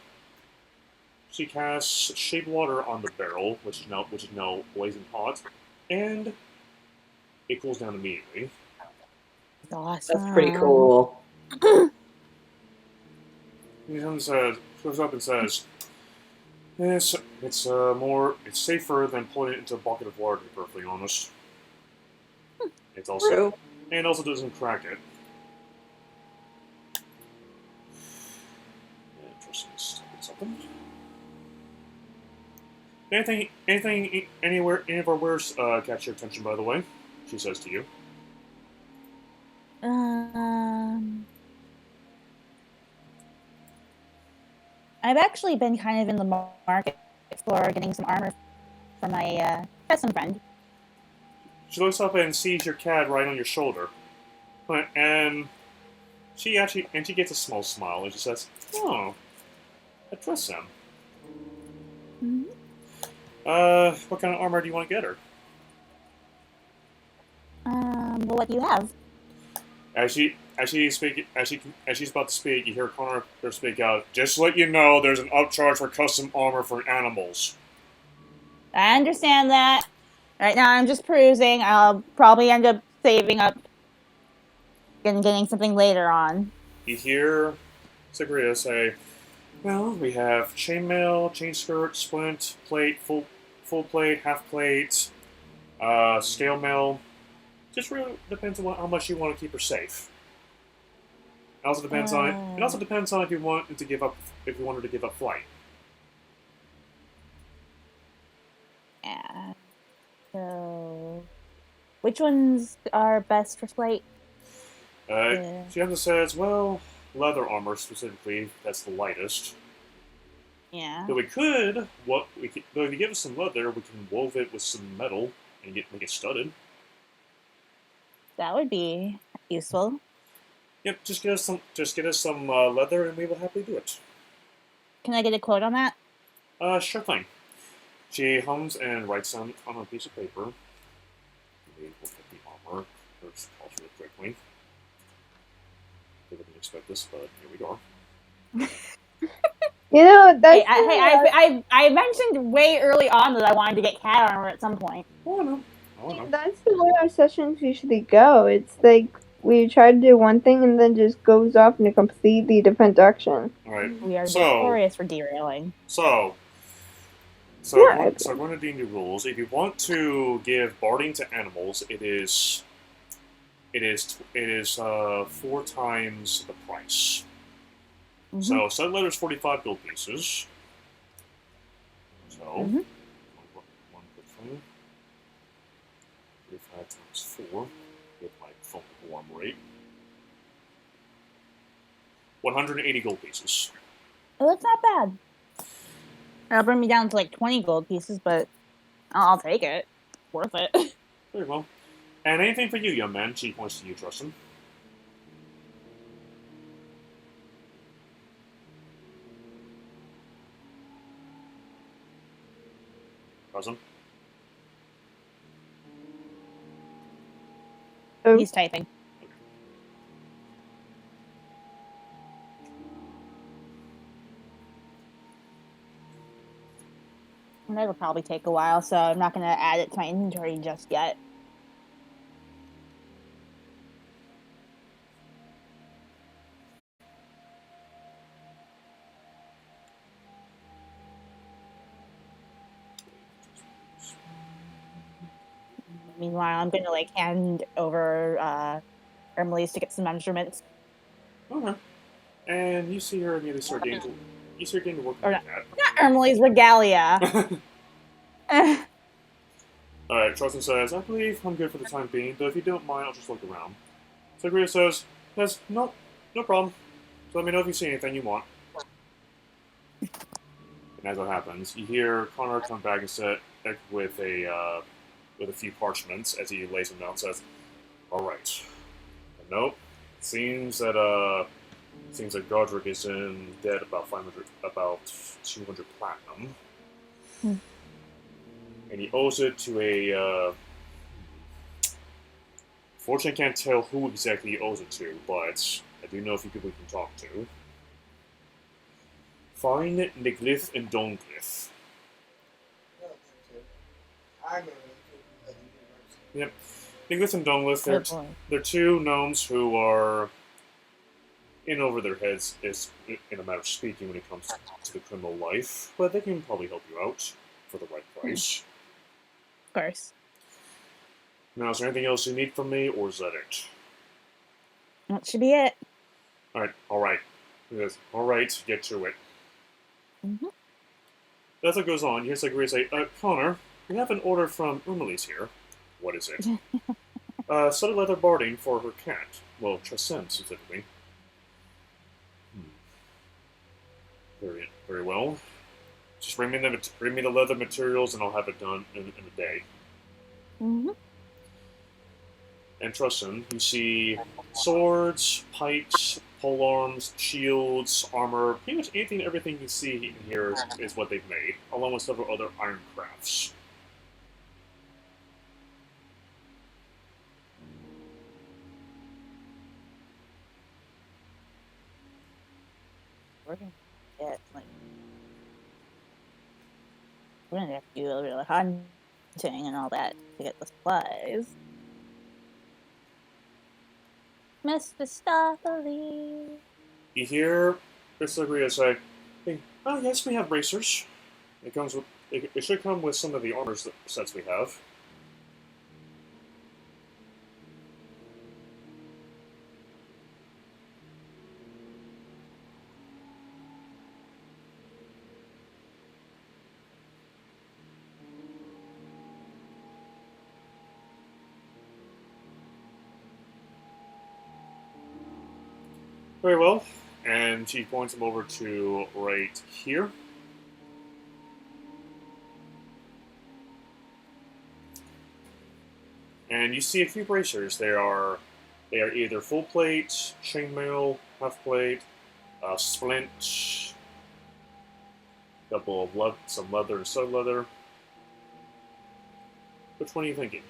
she casts shade water on the barrel, which is now blazing hot, and it cools down immediately. Awesome. That's pretty cool. He comes up and says, It's safer than putting it into a bucket of water, to be perfectly honest. It's also True. and also doesn't crack it. Interesting something. Any of our wares catch your attention, by the way? She says to you. I've actually been kind of in the market for getting some armor for my custom friend. She looks up and sees your cat right on your shoulder, and she gets a small smile and she says, "Oh, I trust him. Mm-hmm. What kind of armor do you want to get her?" Well, what do you have? As she's about to speak, you hear Connor speak out. Just to let you know, there's an upcharge for custom armor for animals. I understand that. Right now, I'm just perusing. I'll probably end up saving up and getting something later on. You hear Sigria say, "Well, we have chainmail, chain skirt, splint, plate, full plate, half plate, scale mail. Just really depends on how much you want to keep her safe. It also depends on if you wanted to give up flight." Yeah. So, which ones are best for flight? She also says, "Well, leather armor specifically, that's the lightest. Yeah. Though though if you give us some leather, we can wove it with some metal and make it studded. That would be useful. Yep, just get us some leather, and we will happily do it." Can I get a quote on that? Sure thing. She hums and writes on a piece of paper. We look at the armor. First, calls really quickly. Didn't expect this, but here we go. You know, that's I mentioned way early on that I wanted to get cat armor at some point. Oh no. Oh no. that's the way our sessions usually go. It's like we try to do one thing and then just goes off in a completely different direction. All right. We are So notorious for derailing. Yeah. Going to D&D rules. If you want to give barding to animals, it is 4 times the price. Mhm. So set letters 45 gold pieces. So Mhm. one quick thing. 45 times 4 with my phone warm rate. 180 gold pieces. Oh, that's not bad. That'll bring me down to like 20 gold pieces, but I'll take it. Worth it. Very well. And anything for you, young man. She points to you, Tristan. Cousin. He's typing. And that'll probably take a while, so I'm not going to add it to my inventory just yet. Meanwhile, I'm going to like hand over Emily's to get some measurements. Okay. And you see her immediately start getting to work on the cat. Not Emily's regalia. Alright, Tristan says, "I believe I'm good for the time being, though if you don't mind, I'll just look around." Sagria says, "No problem. So let me know if you see anything you want." And as that happens, you hear Connor come back and sit with a few parchments as he lays them down and says, "Alright. Nope. Seems that Godric is in debt about 200 platinum. And he owes it to a fortunately, I can't tell who exactly he owes it to, but I do know a few people we can talk to. Find Niglith and Donglith." I remember the Yep. Niglith and Donglith, they're two gnomes who are in over their heads is in a matter of speaking when it comes to the criminal life, but they can probably help you out for the right price. Of course. Now, is there anything else you need from me, or is that it? That should be it. All right. Yes, all right, get to it. Mm-hmm. As it goes on, yes, I agree. Say, Connor, we have an order from Emily's here. What is it? Studded leather barding for her cat. Well, Tristan specifically. Very, very well. Just bring me the leather materials, and I'll have it done in a day. Mm-hmm. And Tristan, you see swords, pikes, polearms, shields, armor, pretty much anything, everything you see in here is what they've made, along with several other iron crafts. We're gonna get like we're gonna have to do a little bit of hunting and all that to get the supplies. Mr. Stopperly. You hear basically as I think, oh yes, we have bracers. It should come with some of the armor sets we have. Very well. And she points him over to right here. And you see a few bracers. They are either full plate, chainmail, half plate, splint, couple of some leather and stud leather. Which one are you thinking?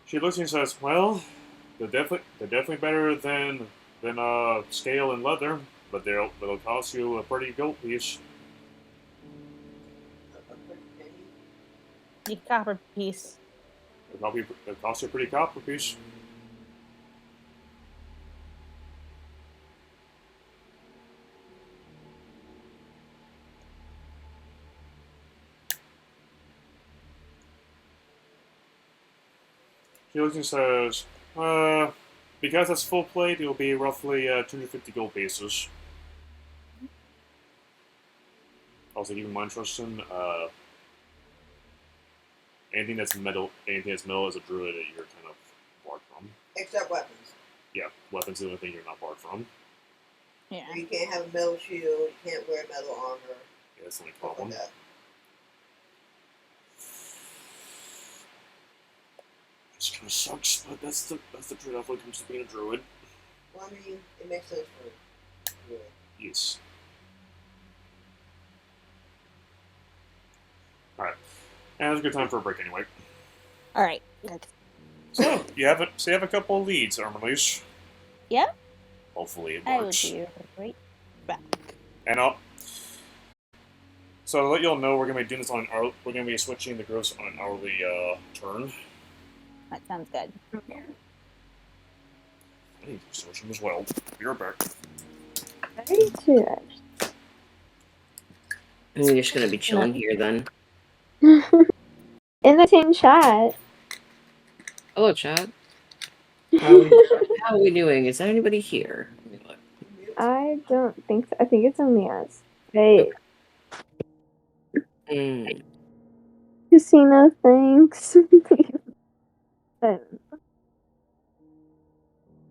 She looks and says, "Well, they're definitely better than scale and leather, but they'll cost you a pretty gold piece. The copper piece. They'll cost you a pretty copper piece." She looks and says, because it's full plate, it'll be roughly 250 gold pieces. Also, keep in mind, Tristan, anything that's metal as a druid that you're kind of barred from. Except weapons. Yeah, weapons is the only thing you're not barred from. Yeah. You can't have a metal shield, you can't wear metal armor. Yeah, that's the only Stuff like problem. that. This kind of sucks, but that's the trade-off when it comes to being a druid. Well, I mean, it makes sense for you. Yes. Alright. And it's a good time for a break anyway. All right. So, you have a couple of leads, Armalees. Yeah. Hopefully it I would works. be right back. And so to let y'all know, we're gonna be doing this we're gonna be switching the gross on an hourly turn. That sounds good. I need to switch them as well. Be right back. Very too. We're just gonna be chilling here then. In the same chat. Hello, chat. How are we doing? Is there anybody here? I don't think so. I think it's only us. Wait. Casino, thanks.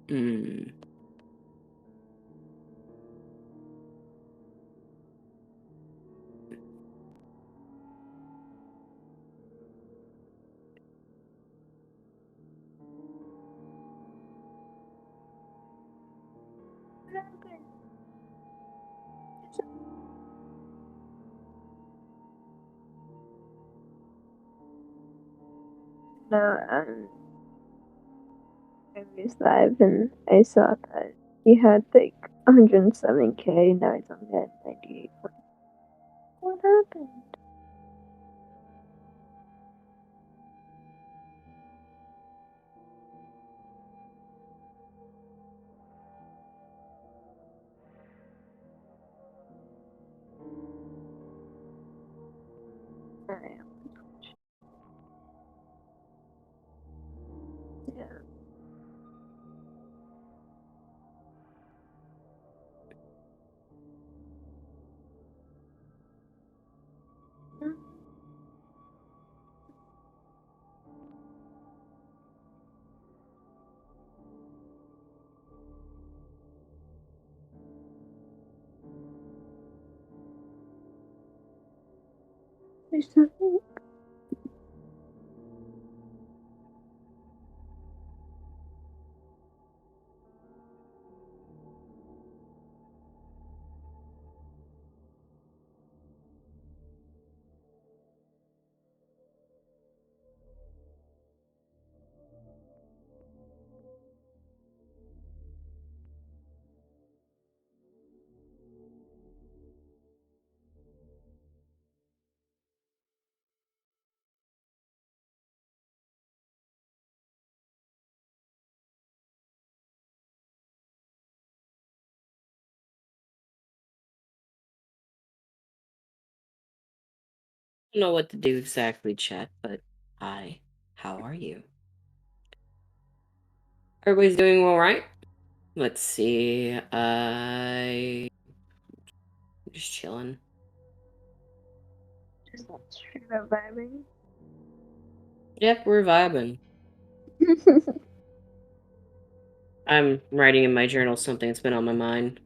Mm. No, I was live and I saw that he had like 107K. Now he's only at 98. What happened? Alright. Yeah. There's something. I don't know what to do exactly, chat, but hi. How are you? Everybody's doing all right? Let's see. Just chilling. Just straight up vibing. Yep, we're vibing. I'm writing in my journal something that's been on my mind.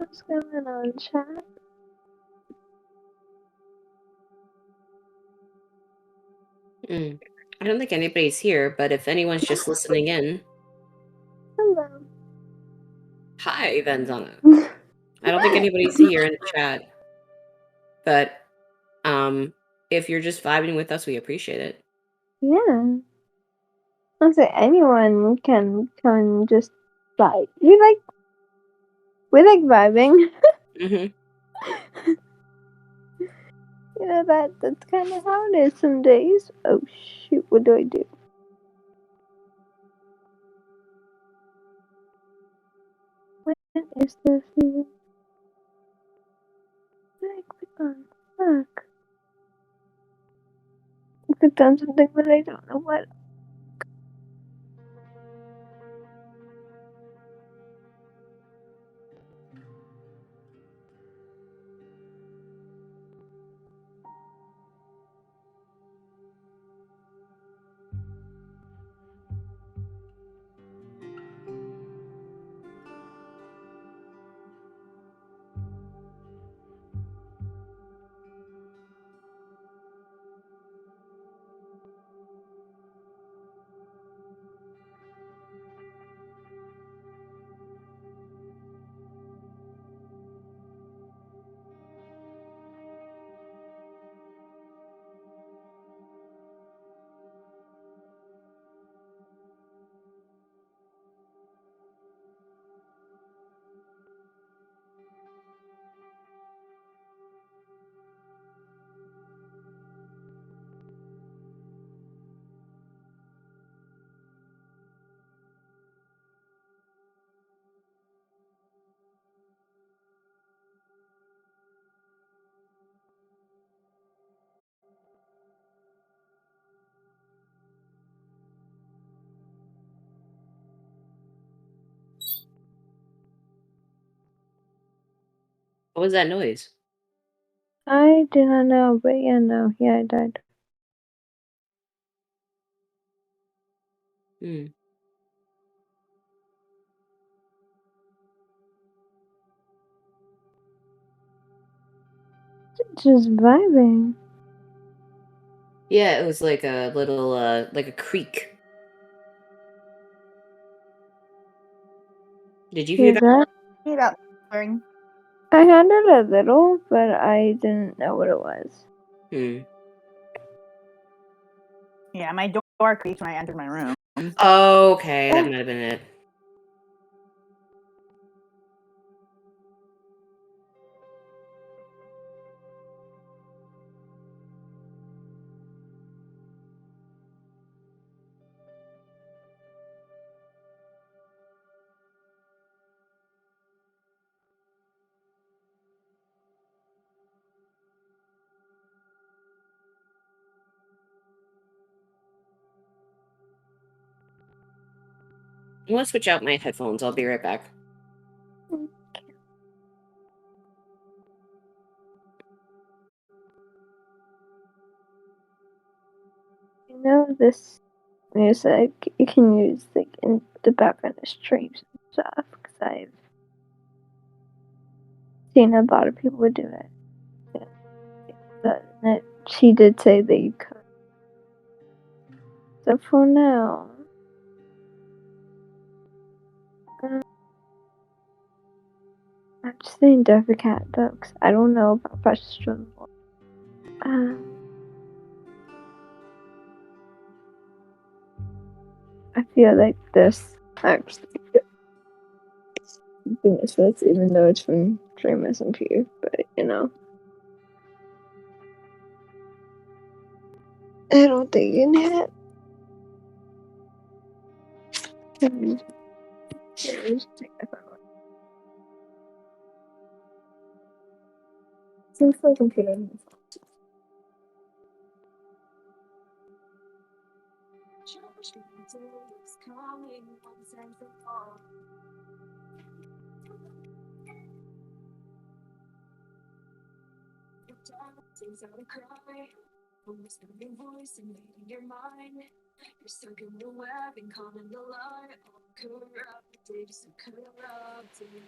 What's going on, chat? I don't think anybody's here, but if anyone's just listening in, Hello. hi, Vanzana. I don't think anybody's here in the chat, but if you're just vibing with us, we appreciate it. Yeah. I'll say anyone can come and just vibe. We like vibing. Mm-hmm. You know that's kind of how it is some days. Oh shoot! What do I do? What is this even? What did I click on? Fuck! I clicked on something, but I don't know what. What was that noise? I do not know, but yeah, no, yeah, I died. Hmm. Just vibing. Yeah, it was like a little, like a creak. Did you hear Hear that? that? About swearing. I heard it a little, but I didn't know what it was. Hmm. Yeah, my door creaked when I entered my room. Okay, that might have been it. I'm gonna switch out my headphones. I'll be right back. You know this music you can use like in the background of streams and stuff because I've seen a lot of people would do it. Yeah. That she did say that you could. So for now, I'm just saying Doja Cat though, because I don't know about Precious Struggle. I feel like this actually famous this, even though it's from Dream SMP, but you know. I don't think you can hit. Seems like computer.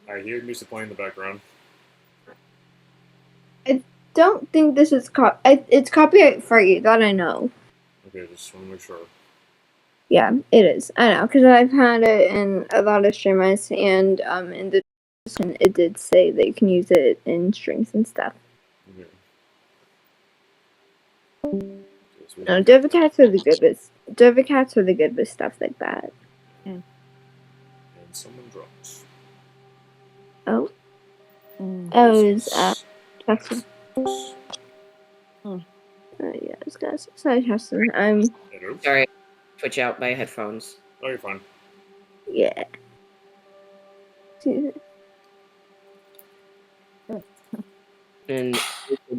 I hear music playing in the background. I don't think this is it's copyright free. That I know. Okay, just want to make sure. Yeah, it is. I know because I've had it in a lot of streamers, and in the description it did say that you can use it in strings and stuff. Okay. No, Dover cats are the good with stuff like that. And someone drops. Oh. Mm. Oh, it was Justin. Yeah, it's guys. Sorry, Justin. Hello? Sorry, switch out my headphones. Oh, you're fine. Yeah. And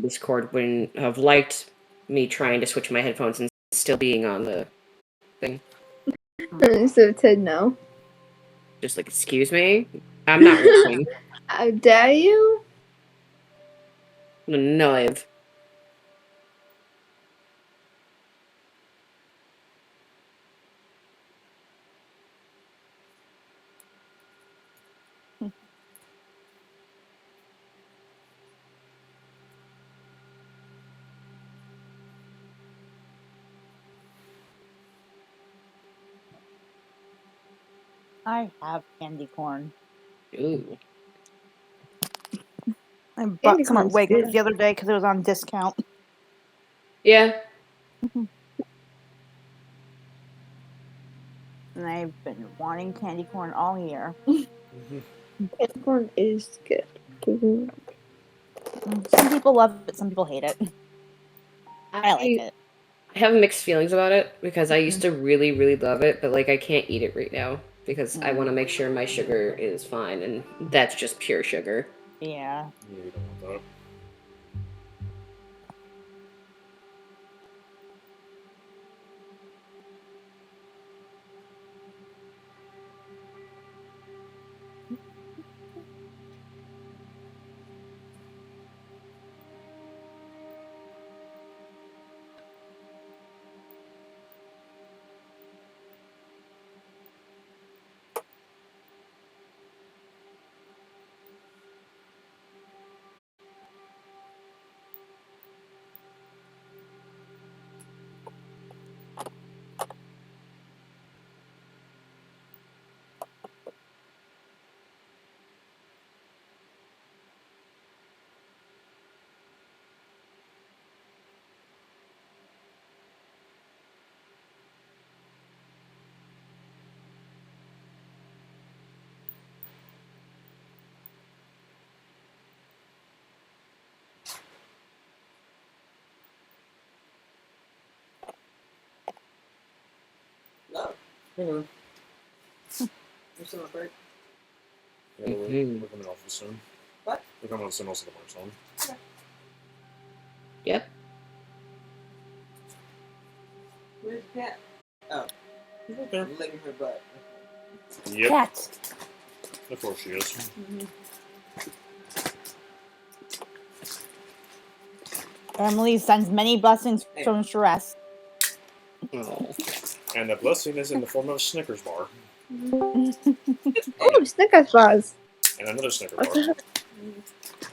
Discord wouldn't have liked me trying to switch my headphones and still being on the thing. So it said no. Just like, excuse me? I'm not listening. How dare you? No, I've. I have candy corn. Ooh. I bought Candy some at corn's Wegmans good. the other day because it was on discount. Yeah. And I've been wanting candy corn all year. Candy corn is good. Some people love it, some people hate it. I like it. I have mixed feelings about it because I used to really, really love it, but like I can't eat it right now because I want to make sure my sugar is fine, and that's just pure sugar. Yeah. Yeah, you don't want that. No. Okay. You're still on break? Yeah, we're coming off this soon. What? We're coming on soon, also the march on. Okay. Yep. Where's the cat? Oh. He's right there. Licking her butt. Yep. Cat. Of course she is. Emily sends many blessings from Shress. Oh. And the blessing is in the form of a Snickers bar. Oh, Snickers bars. And another Snicker What's bar. that?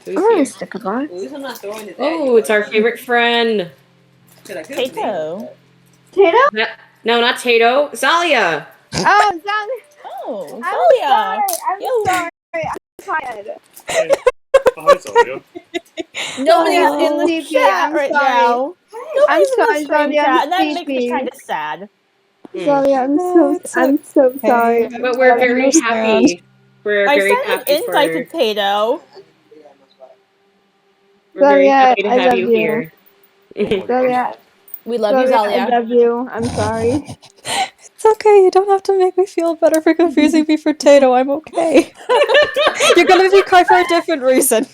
Who's I want a here? Snicker bar. At least I'm not throwing it at Oh, you. it's our favorite friend. Tato. Tato? No, not Tato. Zalia. Oh, Zombie. Oh, I'm Zalia. sorry. I'm tired. Hey. Oh, hi, Zalia. Nobody's in the Sleepy. chat I'm right sorry. now. I'm Nobody's in the sorry, stream Zombie. chat, I'm and that makes me sleepy. kind of sad. Zombie, I'm so Hey, sorry. But we're I very understand. happy. We're I very sent an happy invite to for. Tato. We're very Zalia, happy to I have love you you. here. Oh my god. Zalia, We love you, I Zalia. love you. I'm sorry. It's okay, you don't have to make me feel better for confusing me for Tato, I'm okay. You're gonna make me cry for a different reason.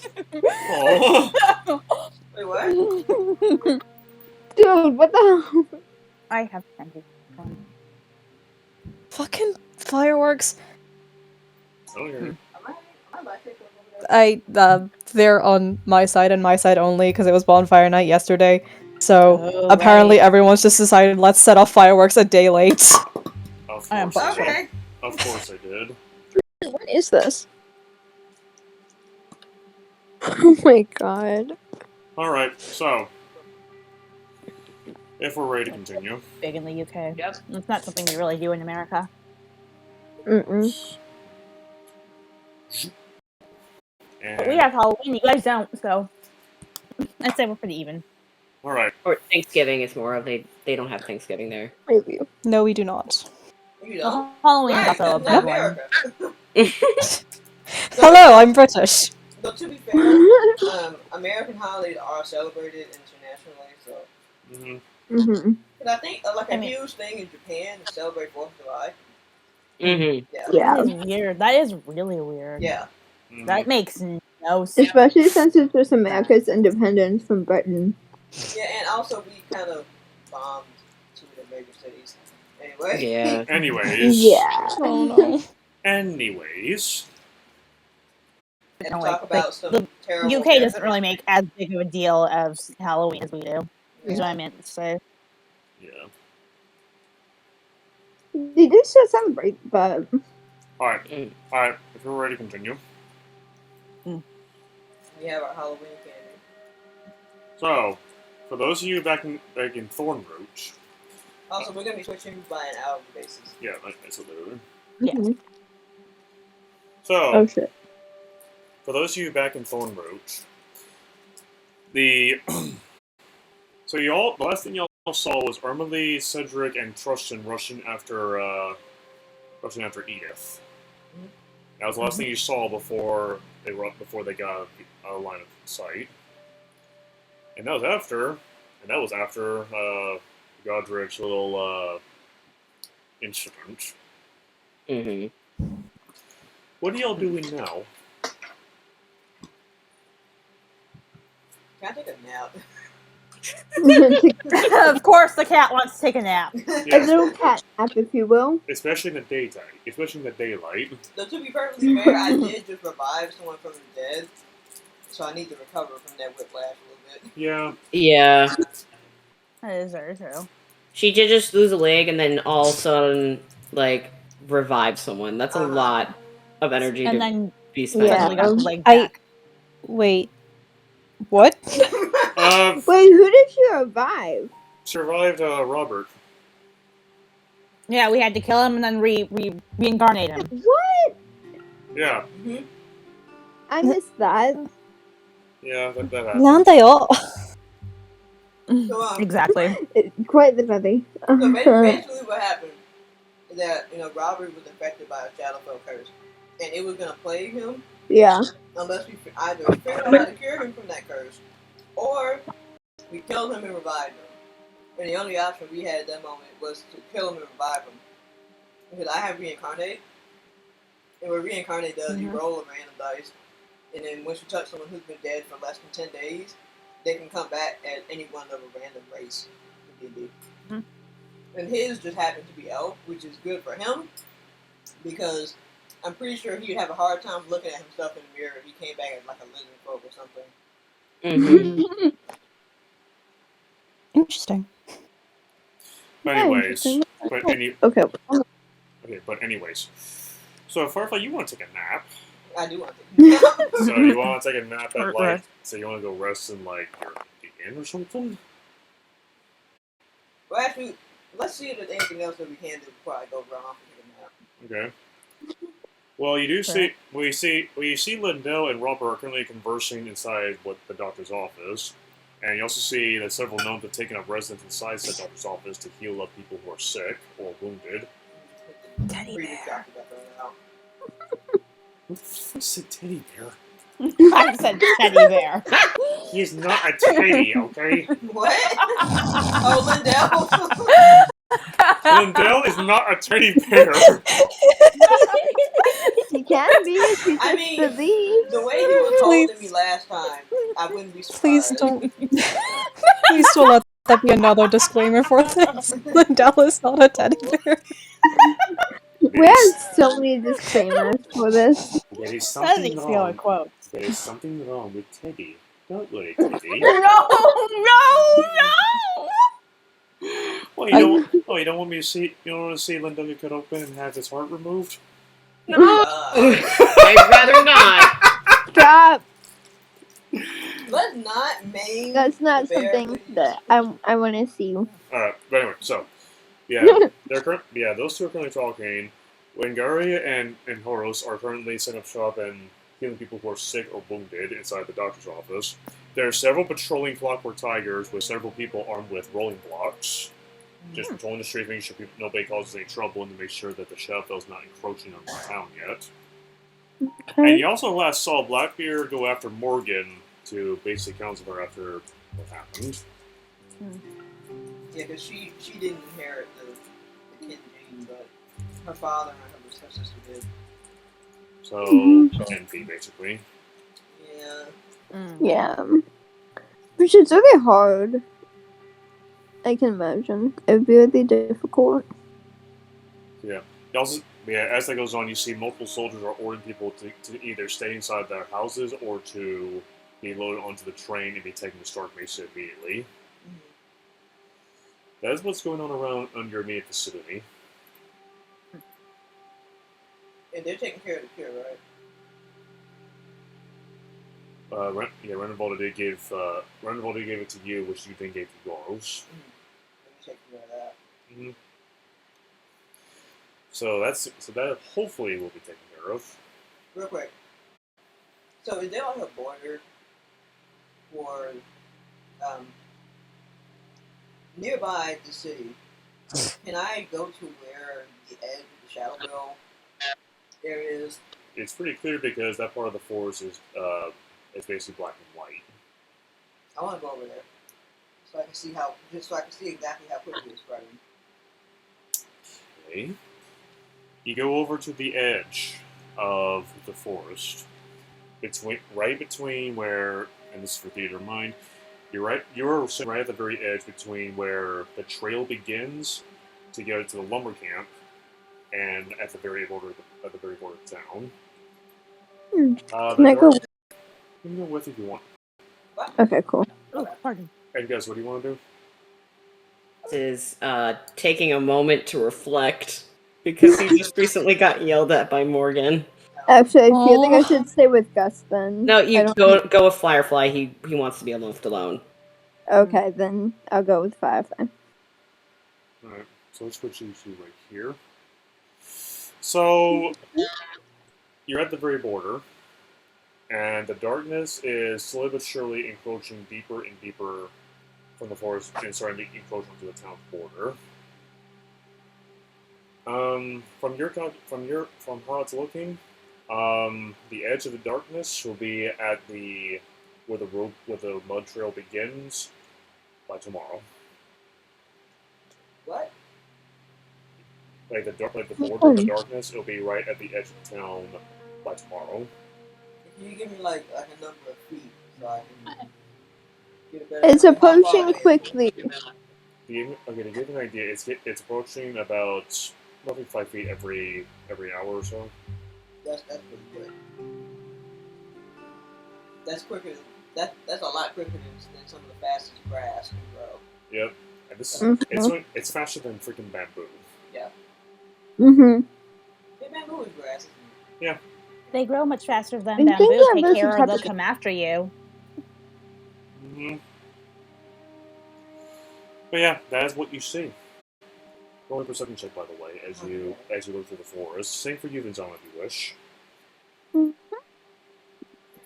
Aw. Wait, what? Dude, what the hell? I have candy. Fucking fireworks. Oh, yeah. They're on my side and my side only, because it was bonfire night yesterday. So Oh, apparently right. everyone's just decided let's set off fireworks a day late. Of I am course, they did. Okay. Of course, they did. What is this? Oh my god. All right, so if we're ready to continue, Big in the UK. Yep. It's not something we really do in America. Mm-mm. But we and have Halloween, you guys don't, so I'd say we're pretty even. all right, Or Thanksgiving is more of they don't have Thanksgiving there. Maybe. No, we do not. You know? Well, Halloween is Right, also a that's big one. America. Hello, I'm British. But to be fair, American holidays are celebrated internationally, so. mhm. Mm-hmm. Because I think like a I mean- huge thing in Japan is celebrate 4th of July. Mm-hmm. Yeah. Yeah. That is weird. That is really weird. Yeah. Mhm. That makes no sense. Especially since it's just America's independence from Britain. Yeah, and also we kind of bombed two of the major cities. Anyway. Yeah. Anyways, Yeah. Oh no. anyways, And No, talk like, about some the terrible UK doesn't really make as big of a deal as Halloween as we do. Is what I meant to say. yeah. They do still celebrate, but All right, Mm. all right. If we're ready to continue, We have our Halloween candy. so for those of you back in Thornroach, Also, we're gonna be switching by an album basis. yeah, that's what they're doing. Yeah. Mhm. So Oh shit. for those of you back in Thornroach, the so the last thing y'all saw was Ermalie, Cedric, and Trustin rushing after Edith. Mhm. That was the last thing you saw before they got out of line of sight. And that was after Godric's little incident. Mm-hmm. What are y'all doing now? Can I take a nap? Of course, the cat wants to take a nap. A Yes, little cat nap, if you will. especially in the daytime, especially in the daylight. So to be perfectly fair, I did just revive someone from the dead, so I need to recover from that whiplash a little bit. Yeah, Yeah. That is very true. She did just lose a leg and then all of a sudden, like, revive someone. That's a Uh-huh. lot of energy And to then be spent. Yeah. suddenly got the leg I- back. Wait. What? Wait, who did she revive? survived Robert. Yeah, we had to kill him and then reincarnate him. What? Yeah, Mhm. I missed that. yeah, that happened. なんだよ. So, Exactly. Quite literally. So basically, what happened is that Robert was infected by a Shadowfell curse, and it was gonna plague him Yeah. unless we either figured out how to cure him from that curse, or we killed him and revived him. And the only option we had at that moment was to kill him and revive him, because I have reincarnate, and what reincarnate does, you roll a random dice, and then once you touch someone who's been dead for less than 10 days, they can come back as anyone of a random race in D&D. Mhm. And his just happened to be elf, which is good for him, because I'm pretty sure he'd have a hard time looking at himself in the mirror if he came back as like a lizard folk or something. Mm-hmm. Interesting. But Yeah, anyways, interesting. Okay. but anyways, so Firefly, you want to take a nap? I do want to. So you want to take a nap at Short like? rest. So you want to go rest in like the inn or something? Well, actually, let's see if there's anything else that we can do before I go run off and take a nap. Okay. Well, you do Okay. you see Lindell and Robert are currently conversing inside what the doctor's office, and you also see that several gnomes have taken up residence inside the doctor's office to heal up people who are sick or wounded. Teddy Previous bear. doctor got thrown out. What the fuck is a teddy bear? I said teddy bear. He is not a teddy, okay? What? Oh, Lindell. Lindell is not a teddy bear. He can be if you I just mean, believe. the way he was Please. holding me last time, I wouldn't be surprised. Please don't. Please don't let that be another disclaimer for this. Lindell is not a teddy bear. We have so many disclaimers for this. There is That something needs to go in wrong. quotes. There is something wrong with Teddy. Not really, Kitty. No! You don't want me to see? You don't want to see Linda cut open and have his heart removed? No! God. I'd rather not. Stop. Let's not maim That's not the bear, something please. that I want to see. All right, but anyway, so yeah, those two are currently talking. Wengaria and Horus are currently setting up shop and healing people who are sick or wounded inside the doctor's office. There are several patrolling Clockwork Tigers with several people armed with rolling blocks, just patrolling the streets, making sure nobody causes any trouble, and to make sure that the Shadowfell's not encroaching on the town yet. Okay. And you also last saw Blackbeard go after Morgan to basically counsel her after what happened. Yeah, because she didn't inherit the kid gene, but her father and her sister did. So, envy, basically. Yeah. Yeah. Which is really hard. I can imagine. It'd be really difficult. Yeah. Also, yeah, as that goes on, you see multiple soldiers are ordering people to either stay inside their houses or to be loaded onto the train and be taken to Stark Mesa immediately. That is what's going on around under immediate vicinity. And they're taking care of the cure, right? Renenvalda did give it to you, which you then gave to Goros. They're taking care of that. Mm-hmm. So that hopefully will be taken care of. Real quick. So is there like a border for nearby the city? Can I go to where the edge of the Shadowfell area is? It's pretty clear because that part of the forest is basically black and white. I want to go over there so I can see exactly how quickly it's spreading. Okay. You go over to the edge of the forest, right between where, and this is for theater of mind, you're sitting right at the very edge between where the trail begins to go to the lumber camp, and at the very border of the town. Can I go? You can go with if you want. Okay, cool. Oh, pardon. And guys, what do you want to do? Is taking a moment to reflect because he just recently got yelled at by Morgan. Actually, I feel like I should stay with Gus then. No, you go with Firefly. He wants to be left alone. Okay, then I'll go with Firefly. Alright, so let's switch you to right here. So, you're at the very border, and the darkness is slowly but surely encroaching deeper and deeper from the forest and starting to encroach onto the town's border. From how it's looking, the edge of the darkness will be at where the mud trail begins by tomorrow. What? Like the border of the darkness, it'll be right at the edge of the town by tomorrow. Can you give me like a number of feet so I can get a better It's idea how far approaching away it is? quickly. To give you an idea, it's approaching about roughly 5 feet every hour or so. That's pretty quick. That's quicker. That's a lot quicker than some of the fastest grass can grow. Yep, and it's faster than freaking bamboo. Yeah. Mm-hmm. Hey, bamboo is grass, isn't it? Yeah. They grow much faster than I think bamboo. that Take was care the or type they'll of- come after you. Mm-hmm. But yeah, that is what you see. Roll a perception check, by the way, as you look through the forest. Same for you, Vinzon, if you wish. If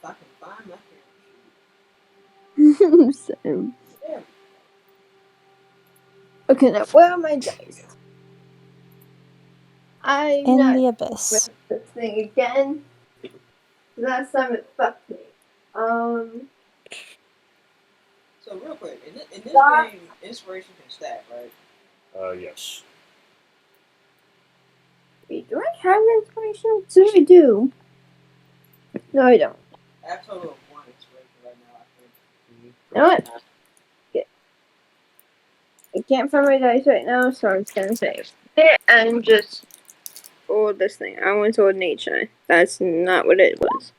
I can find my camera. Same. Yeah. Okay, now where are my dice? I'm In not the abyss. with this thing again. Last time it fucked me. So real quick, in this Stop. game, inspiration can stack, right? Yes. Wait, do I have inspiration? So I do. No, I don't. I have a total of 1 inspiration right now, I think. You know what? Okay. I can't find my dice right now, so I'm just gonna say it and just this thing. I went to nature. That's not what it was.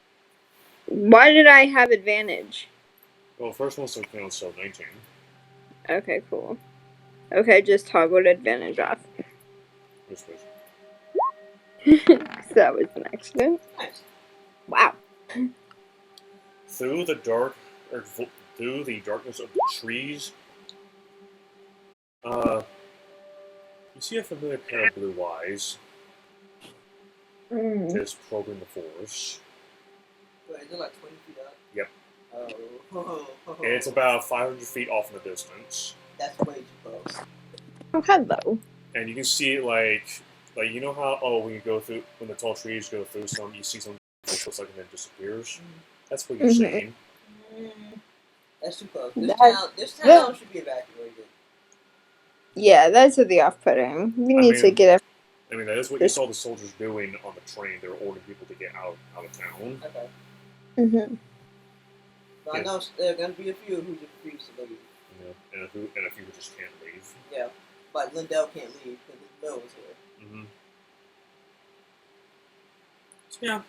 Why did I have advantage? Well, first one still counts, so 19. Okay, cool. Okay, just toggled advantage off. Yes, please. So that was an accident. Nice. Wow. Through the through the darkness of the trees, you see a familiar pair of blue eyes just probing the forest. Wait, is it like 20 feet up? Yep. Oh. And it's about 500 feet off in the distance. That's way too close. Oh, hello. And you can see like you know how when you go through when the tall trees go through some, you see some for a second and then disappears. That's what you're seeing. That's too close. That- This town should be evacuated. Yeah, that's the off-putting. We need to mean- get I mean, that is what you saw the soldiers doing on the train. They were ordering people to get out of town. Okay. Mm-hmm. But I know there are going to be a few who just refuse to leave. Yeah, and a few who just can't leave. Yeah. Like Lindell can't leave because his mill is here. Mm-hmm. So, yeah.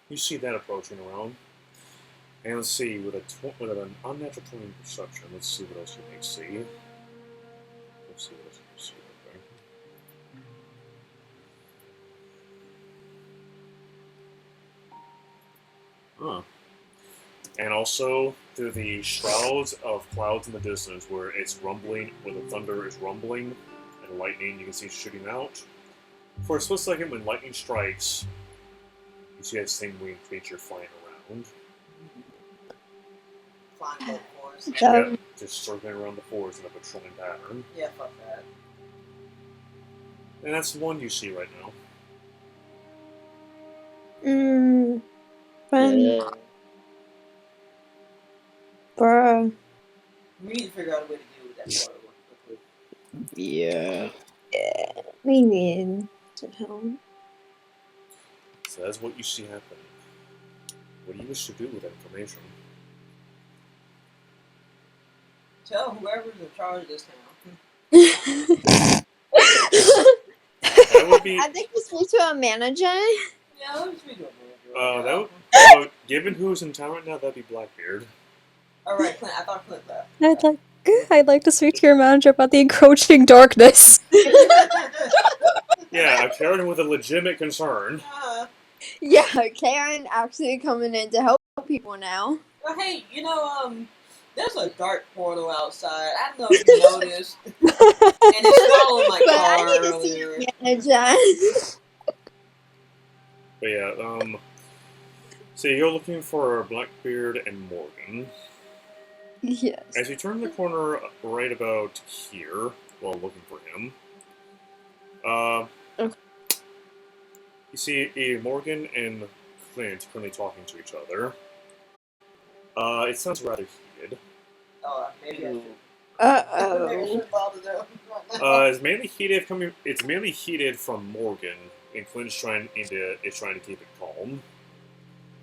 You see that approaching around. And let's see, with an unnatural 20 perception, let's see what else you may see. Let's see what else you may see. Okay. Huh. And also through the shrouds of clouds in the distance, where it's rumbling, where the thunder is rumbling, and lightning you can see shooting out. For a split second, when lightning strikes, you see that same winged creature flying around. Flying above the forest. Yep, just circling around the forest in a patrolling pattern. Yeah, fuck that. And that's the one you see right now. Fun. Bruh. We need to figure out a way to deal with that water quickly. Yeah. Yeah, we need some help. So that's what you see happening. What do you wish to do with that information? Tell whoever's in charge of this town. That would be. I think we speak to a manager. Yeah, let me speak to a manager. That would. Given who's in town right now, that'd be Blackbeard. Alright, Clint. I thought Clint left. I'd like to speak to your manager about the encroaching darkness. Yeah, a Karen with a legitimate concern. Yeah, Karen actually coming in to help people now. Well, hey, there's a dark portal outside. I don't know if you noticed. And it swallowed my But car I need to see earlier. your manager. But yeah, so you're looking for Blackbeard and Morgan. Yes. As you turn the corner right about here, while looking for him, you see Morgan and Clint currently talking to each other. It sounds rather heated. Oh, maybe I should. Maybe I Uh-oh. shouldn't bother them right now. It's mainly heated from Morgan, and Clint's trying to keep it calm.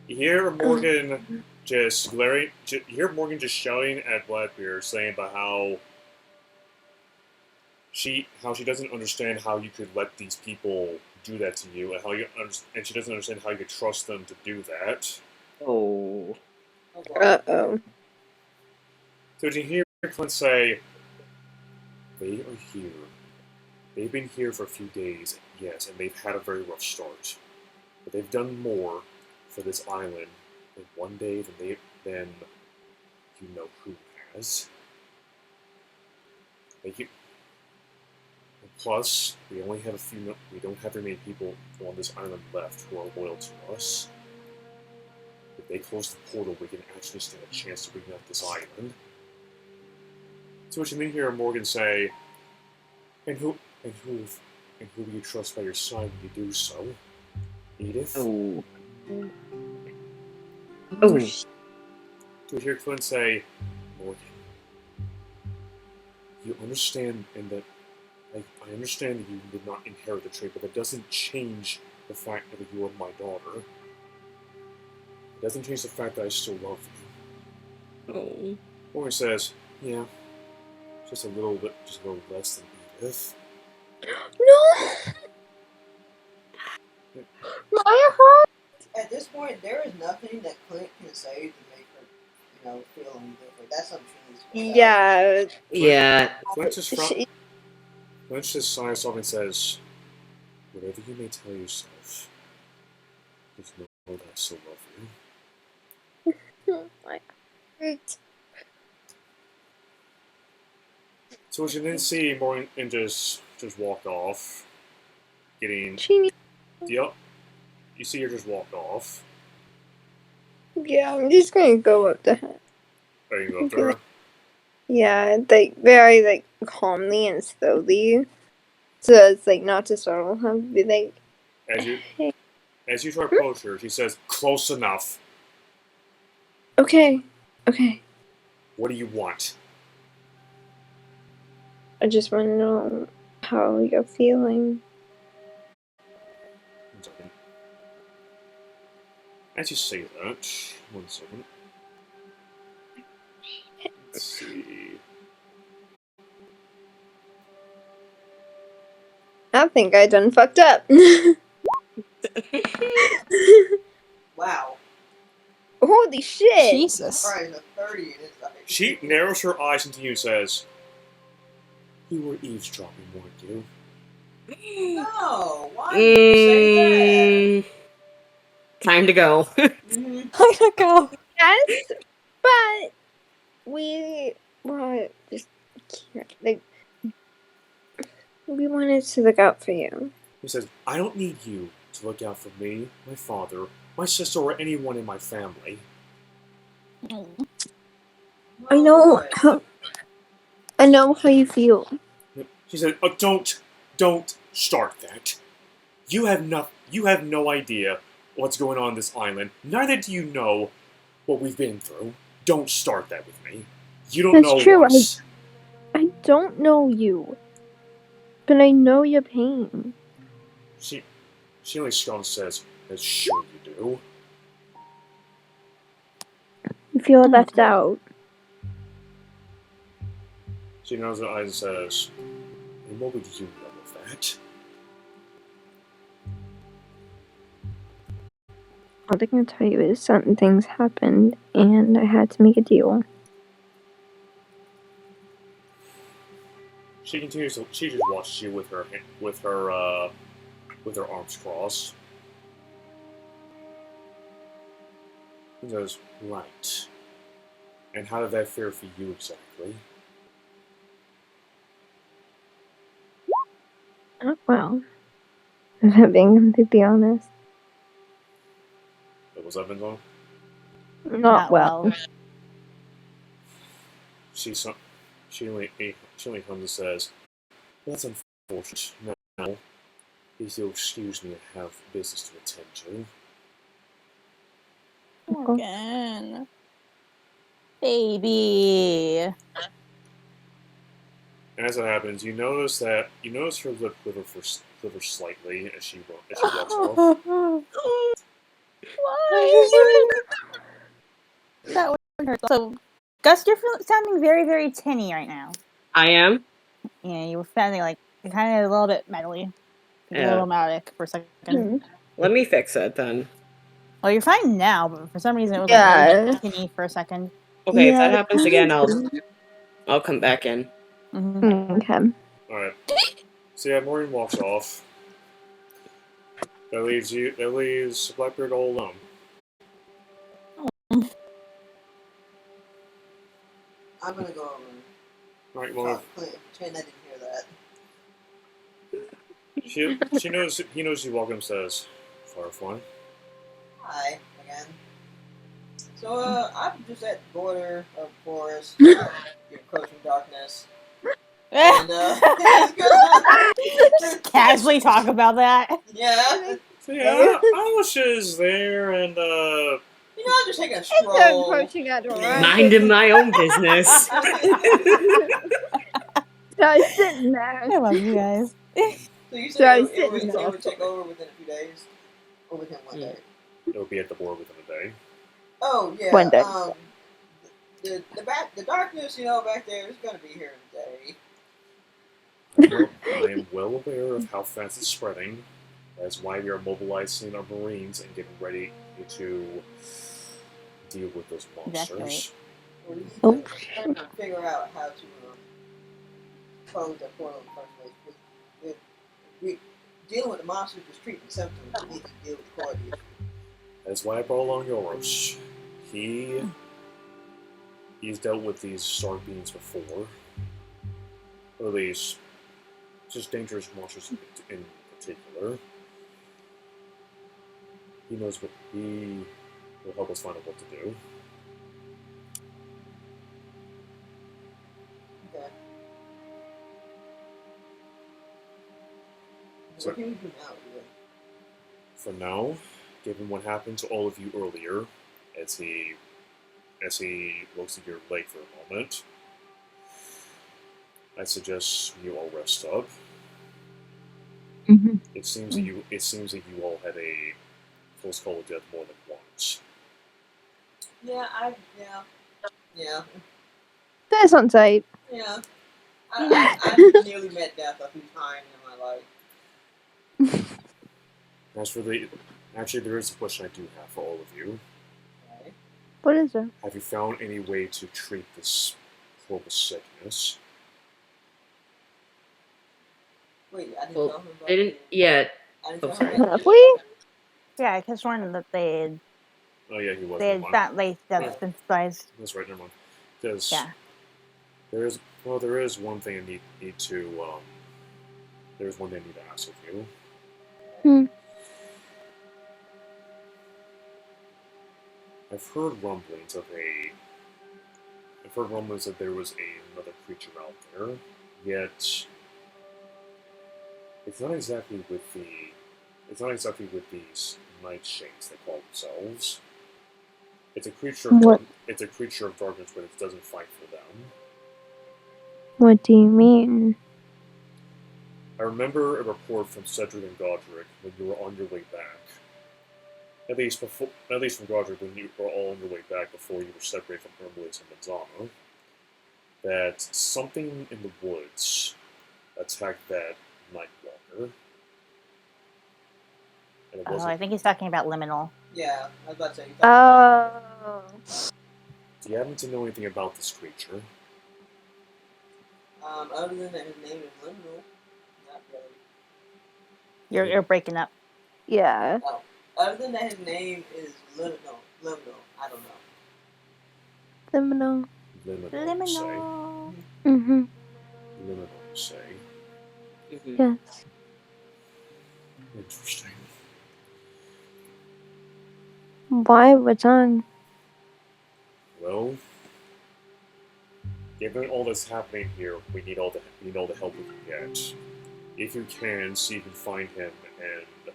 You hear Morgan just glaring. You hear Morgan just shouting at Blackbeard, saying about how she doesn't understand how you could let these people do that to you, and she doesn't understand how you could trust them to do that. Oh. Uh-oh. So you hear Clint say, "They are here. They've been here for a few days, yes, and they've had a very rough start. But they've done more for this island in one day than you know who has. Thank you. And plus, we don't have very many people on this island left who are loyal to us. If they close the portal, we can actually stand a chance to bring out this island." So what you then hear Morgan say, and who will you trust by your side when you do so? Edith? Oh. Oh. To hear Clint say, "Morgan, you understand, and that I understand that you did not inherit the trait, but that doesn't change the fact that you are my daughter. It doesn't change the fact that I still love you." Oh. Morgan says, "Yeah, just a little less than Edith." No! My heart! At this point, there is nothing that Clint can say to make her feel any different. That's something she needs to find out. Yeah. Yeah. Flint just She, sighs off and says, "Whatever you may tell yourself, just know that I still love you." my heart. So what you then see Morgan and just walk off, getting She needs. yep. You see her just walk off. Yeah, I'm just gonna go up to her. Are you go up to her? Yeah, like very like calmly and slowly. So it's like not to startle him, be like, As you try to approach her, she says, "Close enough. okay. What do you want?" I just want to know how you're feeling. One second. As you say that, one second. Let's see. I think I done fucked up. Wow. Holy shit! Jesus. Probably a 30 in inside. She narrows her eyes into you and says, "You were eavesdropping, weren't you?" No, why did you say that? Time to go. Mm-hmm. I gotta go. Yes, but we were just like we wanted to look out for you. He says, "I don't need you to look out for me, my father, my sister, or anyone in my family." I know how you feel. She said, "Oh, don't start that. You have no idea what's going on this island. Neither do you know what we've been through. Don't start that with me. You don't That's know true. us." I don't know you, but I know your pain. She only strong says, "As sure you do." You feel left out. She narrows her eyes and says, "And what would you know of that?" All I can tell you is certain things happened, and I had to make a deal. She continues to. She just watches you with her arms crossed. He goes, "Right. And how did that fare for you exactly?" Not well. If I'm being completely honest. Was that been on? Not well. She only comes and says, "That's unfortunate. Now, if you'll excuse me, I have business to attend to." Morgan. Baby. And as it happens, you notice her lip quiver slightly as she walks off. Why? That would hurt. So, Gus, you're sounding very, very tinny right now. I am. Yeah, you were sounding like kind of a little bit metally. A little melodic for a second. Let me fix it then. Well, you're fine now, but for some reason it was like really tinny for a second. Okay, if that happens again, I'll come back in. Mm-hmm. Okay. Alright. So yeah, Maureen walks off. That leaves Blackbeard all alone. I'm gonna go over Alright, and well, talk to Clint and pretend I didn't hear that. he knows you welcome, says, "Firefly." Hi, again. So, I'm just at the border of the forest, the encroaching darkness. And, Just casually talk about that. yeah. So yeah, I was just there and, You know, I'm just taking a stroll. Minding my own business. So I was sitting there. I love you guys. So you So I said was it would sitting take over within a few days? Or within one day? it'll be at the board within a day. Oh, yeah. One day. The darkness, back there is going to be here in a day. Well, I am well aware of how fast it's spreading. That's why we are mobilizing our Marines and getting ready to deal with those monsters. Exactly. We need Oh, to figure out how to close that portal in the first place. Because if we dealing with the monsters is treating symptoms, we need to deal with the core issue. That's why I brought along Yoros. He's dealt with these star beings before. Or at least, just dangerous monsters in particular. He knows what he will help us find out what to do. Okay. So, what can we do now? Really? for now, given what happened to all of you earlier, as he looks at your leg for a moment, I suggest you all rest up. Mm-hmm. It seems that you all had a close call of death more than once. Yeah. That's on site. Yeah. I've nearly met death a few times in my life. As for actually, there is a question I do have for all of you. Okay. What is it? Have you found any way to treat this horrible sickness? Wait, I didn't Well, tell him about they didn't yet. I didn't Oh, tell him sorry. about Have we? Yeah, I just learned that Oh yeah, he was. they Never had mind. found that's Yeah. been spliced. That's right. Never mind. Because Yeah. there is one thing I need to there's one thing I need to ask of you. Hmm. I've heard rumblings that there was another creature out there, yet it's not exactly with these nightshades they call themselves. It's a creature of What? It's a creature of darkness, but it doesn't fight for them. What do you mean? I remember a report from Cedric and Godric when you were on your way back. At least from Godric when you were all on your way back before you were separated from Hercules and Manzano, that something in the woods attacked that Nightwalker. And it Oh, wasn't. I think he's talking about liminal. Yeah, I was about to say. Oh. Do you happen to know anything about this creature? Other than that, his name is Liminal. Not really. You're breaking up. Yeah. Oh, other than that, his name is Liminal. I don't know. Liminal. Liminal, you say. Liminal. Mm-hmm. Liminal, you say. Mm-hmm. Yes. Interesting. Why? What's on? Well, given all that's happening here, we need all the help we can get. If you can, see if you can find him and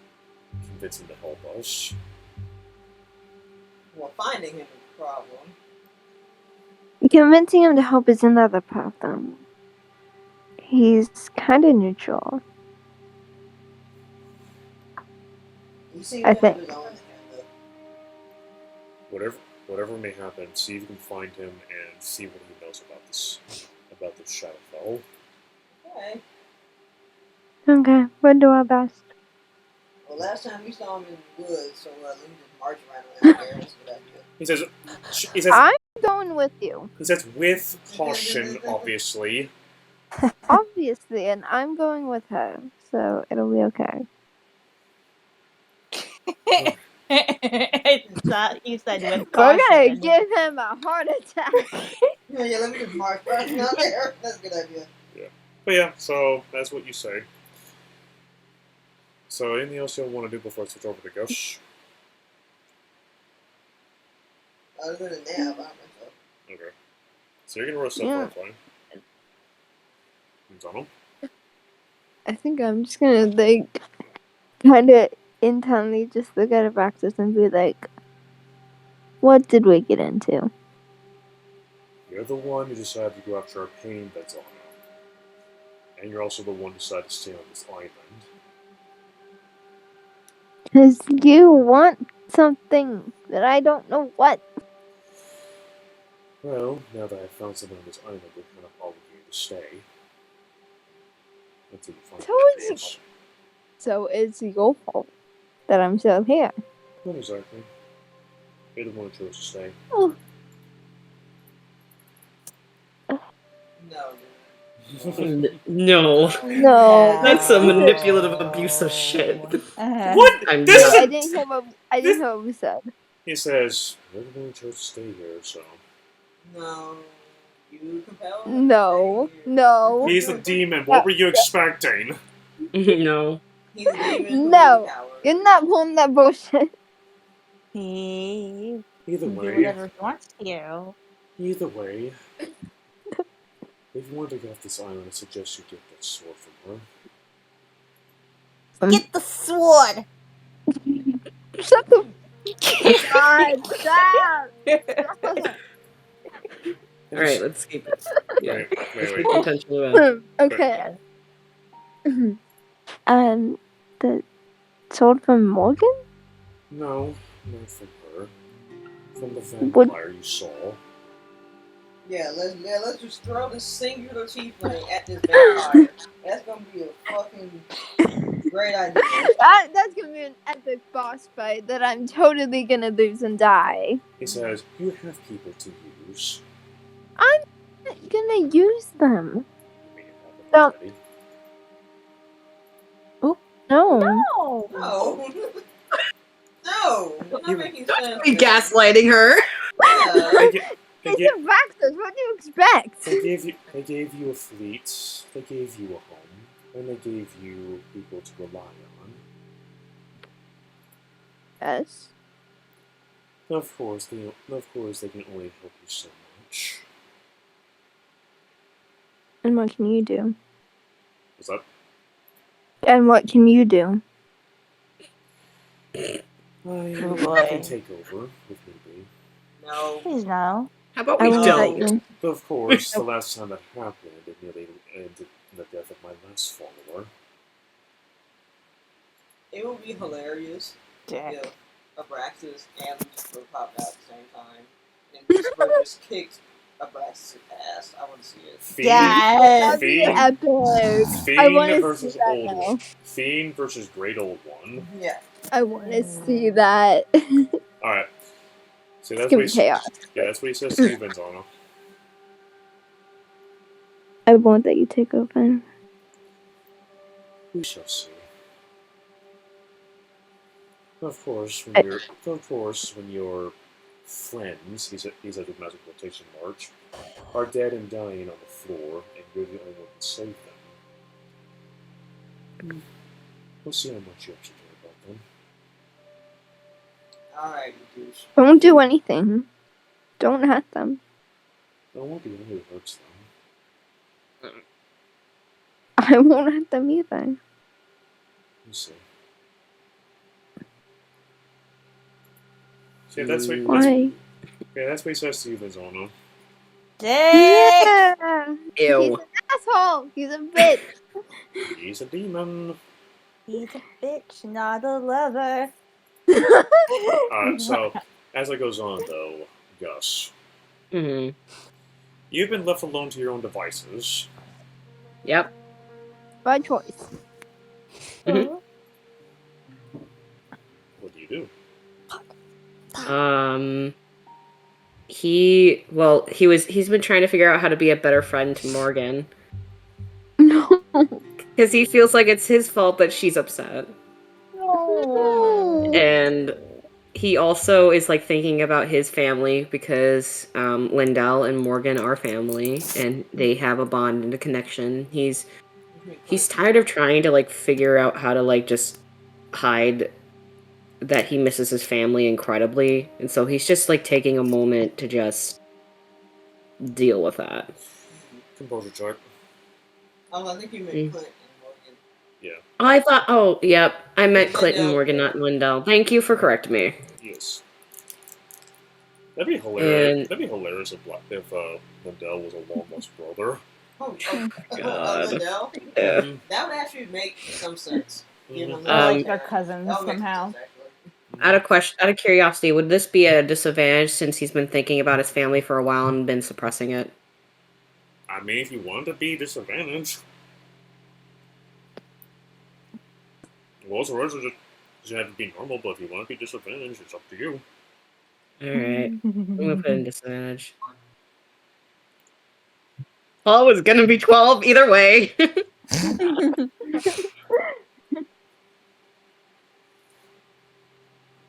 convince him to help us. Well, finding him is the problem. Convincing him to help is another problem. He's kind of neutral. He seems I to have think. his own agenda. Whatever may happen, see if you can find him and see what he knows about this Shadowfell. Okay. Okay, we'll do our best. Well, last time we saw him in the woods, so let me just march around out there. That's a good idea. He says I'm going with you. He says with caution, obviously. Obviously, and I'm going with her, so it'll be okay. I thought you said with We're gonna caution. give him a heart attack. Yeah, let me just march around out there. That's a good idea. Yeah. But yeah, so that's what you say. So anything else you'll want to do before I switch over to Gush? Other than that, I don't think so. Okay. So you're gonna rest up Yeah. for a time. Donald? I think I'm just gonna like kind of intently just look at Abraxas and be like, "What did we get into?" You're the one who decided to go after our pain that's on him. And you're also the one who decided to stay on this island. Because you want something that I don't know what. Well, now that I've found something on this island, we're kind of obligated to stay. Until you find So something it's- else. So it's your fault that I'm still here. Not exactly. You're the one who chose to stay. Oh. No. No. That's some manipulative, abusive shit. What? I'm This not. is I didn't hear what was said. He says, we're going to stay here, so. No. You compel him No. to stay here. No. He's a demon. What were you expecting? No. He's a demon who is a No. coward. You're not pulling that bullshit. He Either can do way, whatever he wants to. either way. If you want to get off this island, I suggest you get that sword from her. Get the sword! Shut the God, stop. All right, let's keep it. Yeah, Wait, let's wait, keep wait. potential around. Okay. The sword from Morgan? No, not from her. From the What? vampire you saw. Yeah, let's just throw this singular tiefling at this vampire. That's gonna be a fucking great idea. That's gonna be an epic boss fight that I'm totally gonna lose and die. He says, you have people to use. I'm not gonna use them. You may have it Stop. already. No. No! No. No, you're not making sense. Be man. gaslighting her. Yeah. They It's gave, a Raxus. What do you expect? they gave you a fleet, they gave you a home, and they gave you people to rely on. Yes. Of course, they can only help you so much. And what can you do? What's that? And what can you do? I boy. can take over if need be. No. Please no. How about I we won't let don't? you. But of course, the last time that happened, it nearly ended in the death of my last follower. It would be hilarious Dick. if Abraxas and Lucifer popped out at the same time, and Lucifer just kicked Abraxas' ass. I want to see it. Fiend, Yes! That'd be Fiend, epic. I Fiend want to see versus that old now. one. Fiend versus Great Old One. Yeah. I want to see that. It's All right. So that's gonna what be chaos. that's what he says to you, Venzano. I want that you take over. We shall see. Of course, when your friends, he's a domestic quotation marks, are dead and dying on the floor, and you're the only one to save them. We'll see how much you actually care about them. Alright, you douche. Don't do anything. Don't hurt them. I won't be the one who hurts them. I won't hurt them either. We'll see. So yeah, that's what Why? that's what he says to you, Venzano. Dick! Yeah. He's Ew. an asshole. He's a bitch. He's a demon. He's a bitch, not a lover. So as it goes on, though, Gus, Mm-hmm. you've been left alone to your own devices. Yep. By choice. Mhm. What do you do? He's been trying to figure out how to be a better friend to Morgan. No. Because he feels like it's his fault that she's upset. No. And he also is like thinking about his family because Lindell and Morgan are family and they have a bond and a connection. He's tired of trying to like figure out how to like just hide that he misses his family incredibly, and so he's just like taking a moment to just deal with that. Composure check. Oh, I think you meant Clint and Morgan. Yeah. I thought, oh, yep, I meant Yeah, Clinton Lindell, Morgan, yeah. not Lindell. Thank you for correcting me. Yes. That'd be hilarious. And- That'd be hilarious if Lindell was a long lost brother. God. Lindell? Yeah. That would actually make some sense. You know, Like that they're cousins that would make somehow. sense, actually. Out of curiosity, would this be a disadvantage since he's been thinking about his family for a while and been suppressing it? I mean, if you wanted to be disadvantaged, well, it's doesn't have to be normal. But if you want to be disadvantaged, it's up to you. Alright. I'm gonna put in disadvantage. Paul was gonna be 12 either way.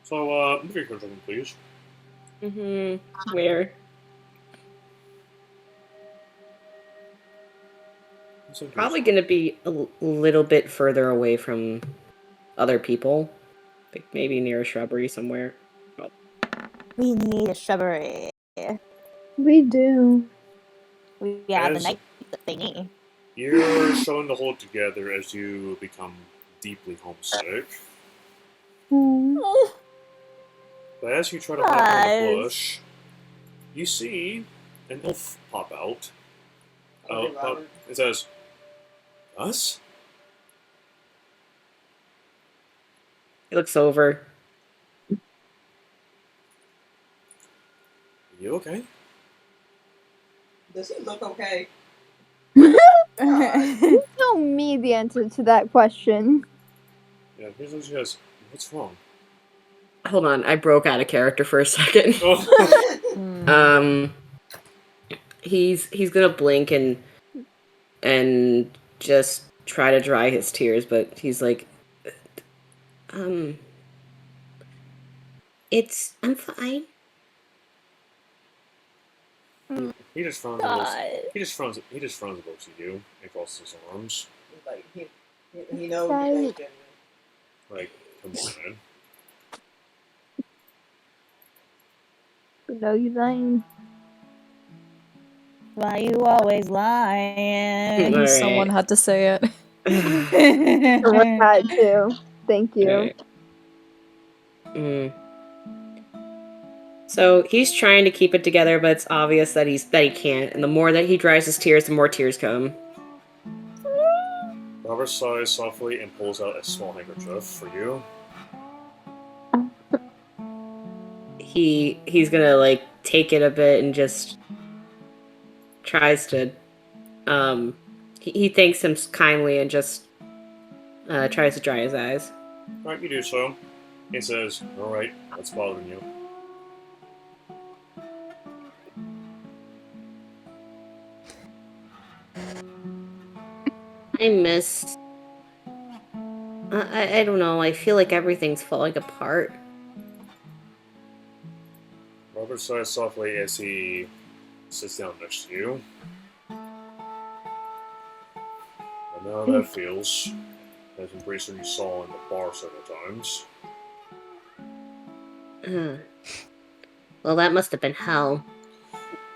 So, movie control, please. Where? Probably gonna be a little bit further away from other people. Like maybe near a shrubbery somewhere. Oh. We need a shrubbery. We do. We have the As- night thingy. You're showing to hold together as you become deeply homesick. Oh. But as you try to hide in the Guys. bush, you see an elf pop out. Okay, Robert. It says, "Us?" He looks over. You okay? Does he look okay? You tell me the answer to that question. Yeah, here's what she says. What's wrong? Hold on, I broke out of character for a second. Oh. He's gonna blink and just try to dry his tears, but he's like, I'm fine. He just frowns. He just frowns. He just frowns and looks at you and crosses his arms. Like he knows Right. the thing. Like, come on, man. No, you lying. Why you always lying? Alright. Someone had to say it. Someone had to. Thank you. Alright. So he's trying to keep it together, but it's obvious that he can't. And the more that he dries his tears, the more tears come. Robert sighs softly and pulls out a small handkerchief for you. He's gonna like take it a bit and just tries to he thanks him kindly and just tries to dry his eyes. Alright, you do so. He says, "Alright, what's bothering you?" I miss I don't know, I feel like everything's falling apart. Robert sighs softly as he sits down next to you. And how that feels, as embracing you saw in the bar several times. Well, that must have been hell.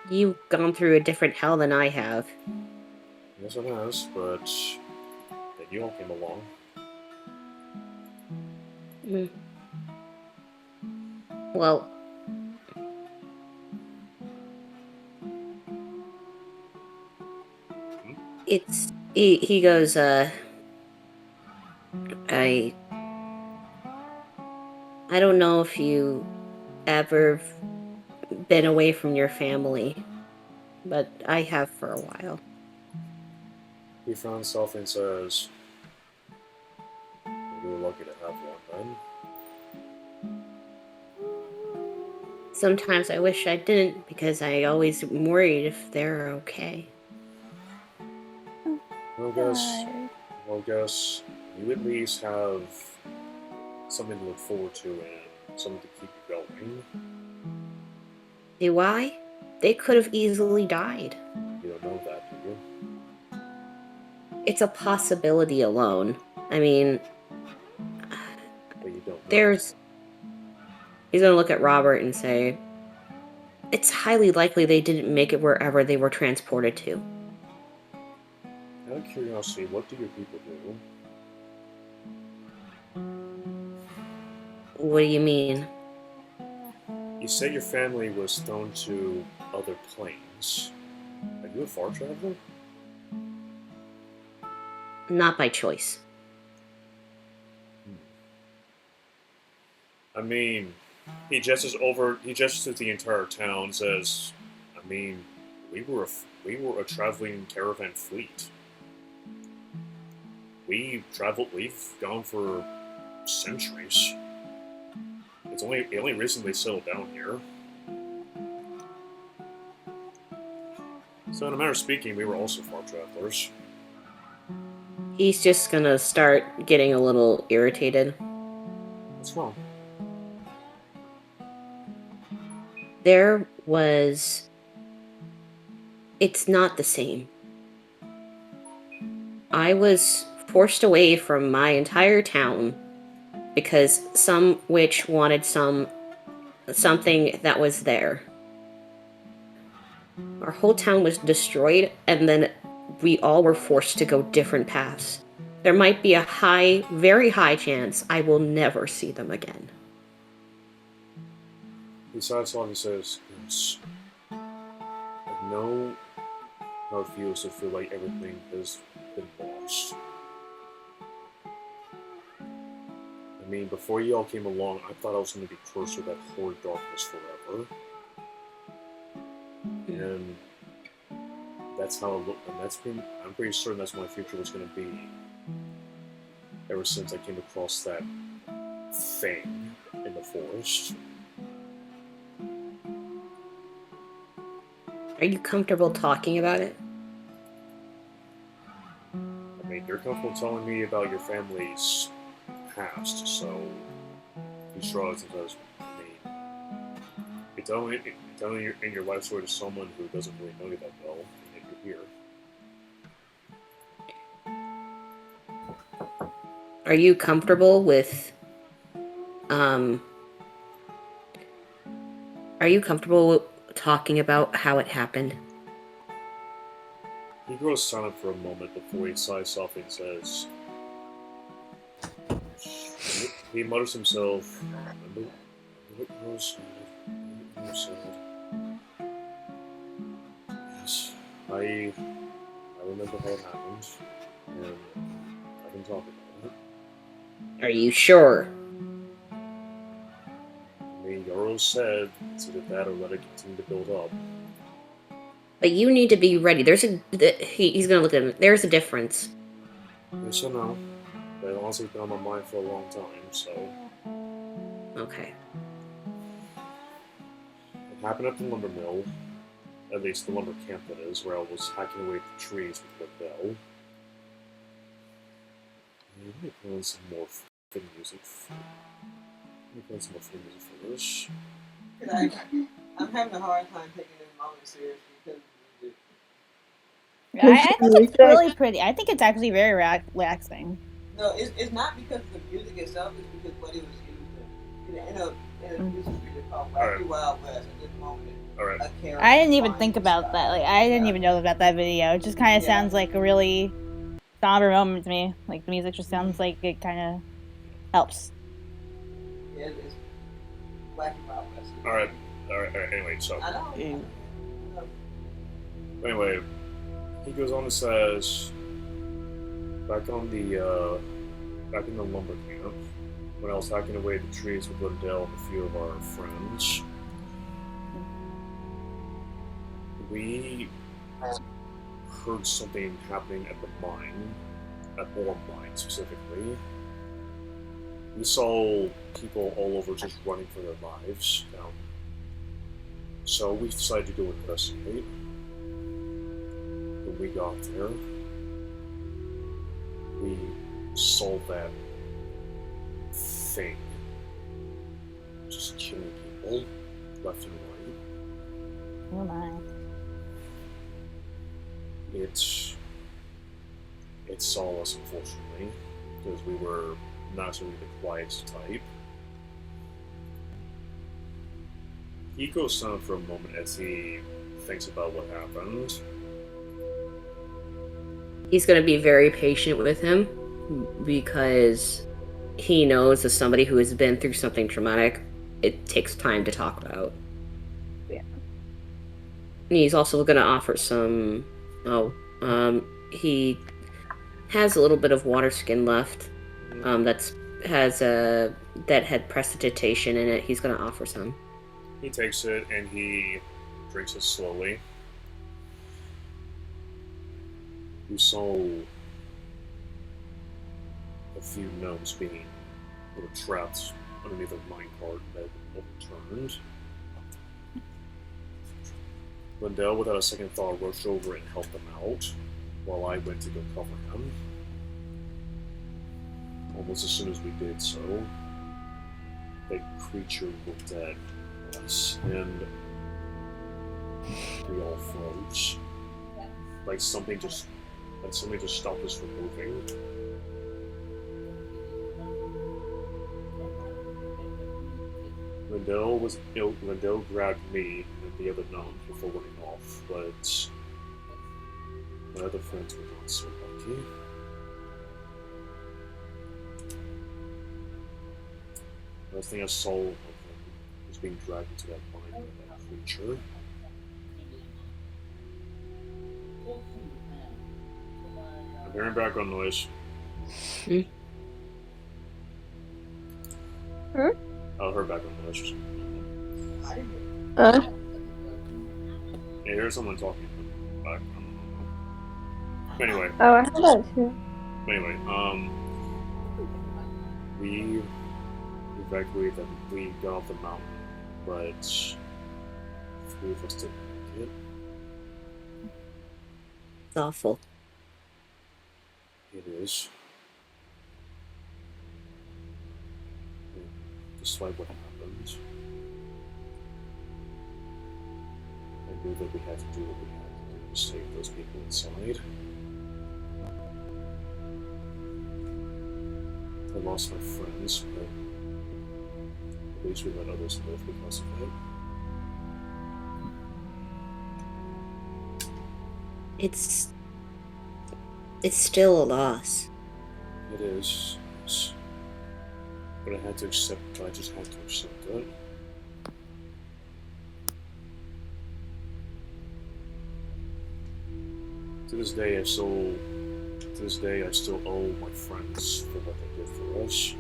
You've gone through a different hell than I have. Yes, it has, but then you all came along. Well, he goes, I don't know if you ever been away from your family, but I have for a while. He frowns softly and says, "You were lucky to have one then." Sometimes I wish I didn't, because I always am worried if they're okay. Well, guess you at least have something to look forward to and something to keep you going. Do I? They could have easily died. You don't know that, do you? It's a possibility alone. I mean, But you don't know. He's gonna look at Robert and say, it's highly likely they didn't make it wherever they were transported to. Out of curiosity, what do your people do? What do you mean? You say your family was thrown to other planes. Are you a far traveler? Not by choice. I mean, he gestures to the entire town and says, I mean, we were a traveling caravan fleet. We've gone for centuries. It only recently settled down here. So, in a manner of speaking, we were also far travelers. He's just gonna start getting a little irritated. What's wrong? It's not the same. I was forced away from my entire town because some witch wanted something that was there. Our whole town was destroyed, and then we all were forced to go different paths. There might be a very high chance I will never see them again. Besides all he says, yes. I know how it feels to feel like everything has been lost. I mean, before y'all came along, I thought I was going to be cursed with that horrid darkness forever. And that's how it looked, and I'm pretty certain that's what my future was going to be. Ever since I came across that thing in the forest. Are you comfortable talking about it? I mean, you're comfortable telling me about your family's past, so he shrugs and says, I mean, you're telling in your life story to someone who doesn't really know you that well, and yet you're here. Are you comfortable with talking about how it happened? He grows silent for a moment before he sighs softly and says, he mutters himself, remember what was said? Yes, I remember how it happened, and I can talk about it. Are you sure? I mean, Yarrow said it's either that or let it continue to build up. But you need to be ready. He's gonna look at him. There's a difference. Yes, I know. But honestly, it's been on my mind for a long time, so. Okay. It happened at the lumber mill. At least the lumber camp, that is, where I was hacking away at the trees with the bell. Let me put on some more fun music. Let me put on some more fun music for this. I'm having a hard time taking this moment seriously because I think it's really pretty. I think it's actually very relaxing. no, it's not because of the music itself. It's because what it was used in a music video called Wacky Wild West. At this moment, Alright. I didn't even think about that. Like, I didn't even know about that video. It just kind of sounds like a really somber moment to me. Like, the music just sounds like it kind of helps. Yeah, it is Wacky Wild West. Alright, anyway, so. I know. Anyway, he goes on and says, back in the lumber camp, when I was hacking away the trees with Lindell and a few of our friends, we heard something happening at the mine, at Orm Mine specifically. We saw people all over just running for their lives. So we decided to go investigate. When we got there, we saw that thing just killing people left and right. Oh my. It saw us, unfortunately, because we were not really the quiet type. He goes silent for a moment as he thinks about what happened. He's gonna be very patient with him because he knows, as somebody who has been through something traumatic, it takes time to talk about. Yeah. And he's also gonna offer some. He has a little bit of water skin left. That had prestidigitation in it. He's gonna offer some. He takes it and he drinks it slowly. We saw a few gnomes being trapped underneath a minecart that overturned. Lindell, without a second thought, rushed over and helped them out, while I went to go cover him. Almost as soon as we did so, that creature looked at us, and we all froze. Like something just stopped us from moving. Lindell grabbed me and the other gnome before running off, but my other friends were not so lucky. The last thing I saw of them was being dragged into that mine by that creature. I'm hearing background noise. Hmm? Oh, her background noise. I didn't hear. Yeah, here's someone talking in the background. Anyway, Oh, I heard that too. anyway, we evacuated them. We got off the mountain, but 3 of us didn't make it. It's awful. It is. Despite what happened, I knew that we had to do what we had to do to save those people inside. I lost my friends, but at least we let others live because of it. It's still a loss. It is. Yes. But I had to accept. I just had to accept it. To this day, I still owe my friends for what they did for us.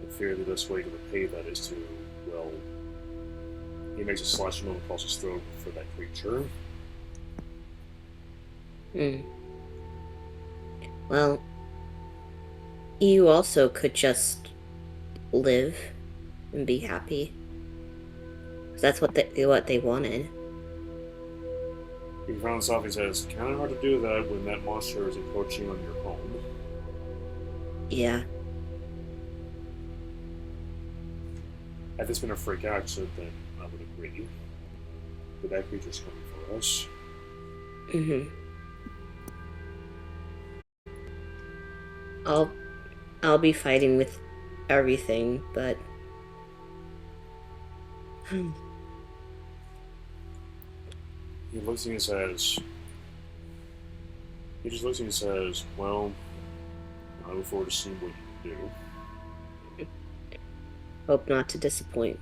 I fear the best way to repay that is to, well, he makes a slashing moan across his throat for that creature. Well, you also could just live and be happy. That's what they wanted. He frowns off and says, "Kind of hard to do that when that monster is encroaching on your home." Yeah. Had this been a freak accident, then I would agree. But that creature's coming for us. I'll be fighting with everything, but He looks at me and says, he just looks at me and says, "Well, I look forward to seeing what you do." hope not to disappoint.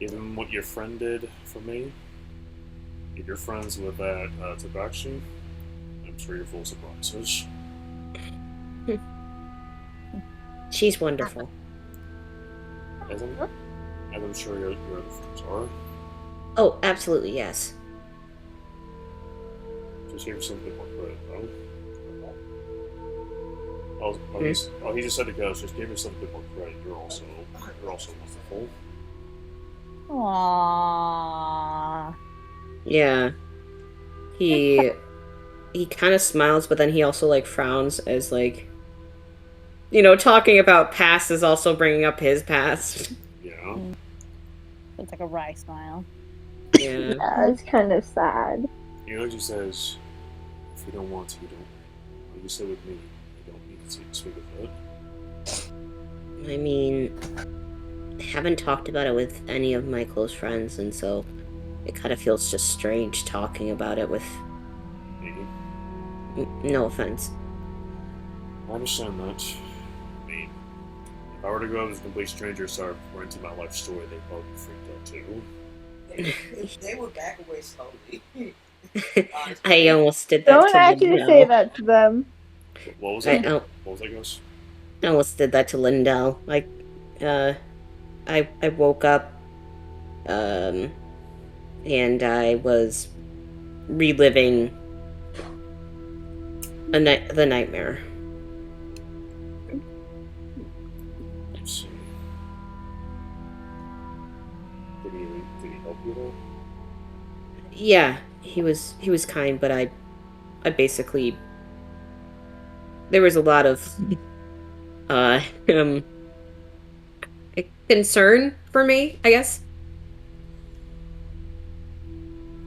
Given what your friend did for me, if you're friends with that Tabaxi, I'm sure you're full of surprises. She's wonderful. As I'm sure your other friends are. Oh, absolutely, yes. Just give yourself a bit more credit, though. He just said to go, so just give yourself a bit more credit. You're also wonderful. Aww. Yeah. He kind of smiles, but then he also like frowns as like, talking about past is also bringing up his past. Yeah. It's like a wry smile. Yeah. Yeah, it's kind of sad. He looks and says, "If you don't want to, you don't. Well, you stay with me. You don't need to speak with it." I mean, I haven't talked about it with any of my close friends, and so it kind of feels just strange talking about it with... No offense. I understand that. I mean, if I were to go up as a complete stranger and start into my life story, they'd probably be freaked out too. They would back away slowly. I almost did that Don't to actually Lindell. say that to them. What was that? What was that, Ghost? I almost did that to Lindell. Like, I woke up, and I was reliving the nightmare. Let's see. Yeah, he was kind, but I basically there was a lot of uh um concern for me, I guess.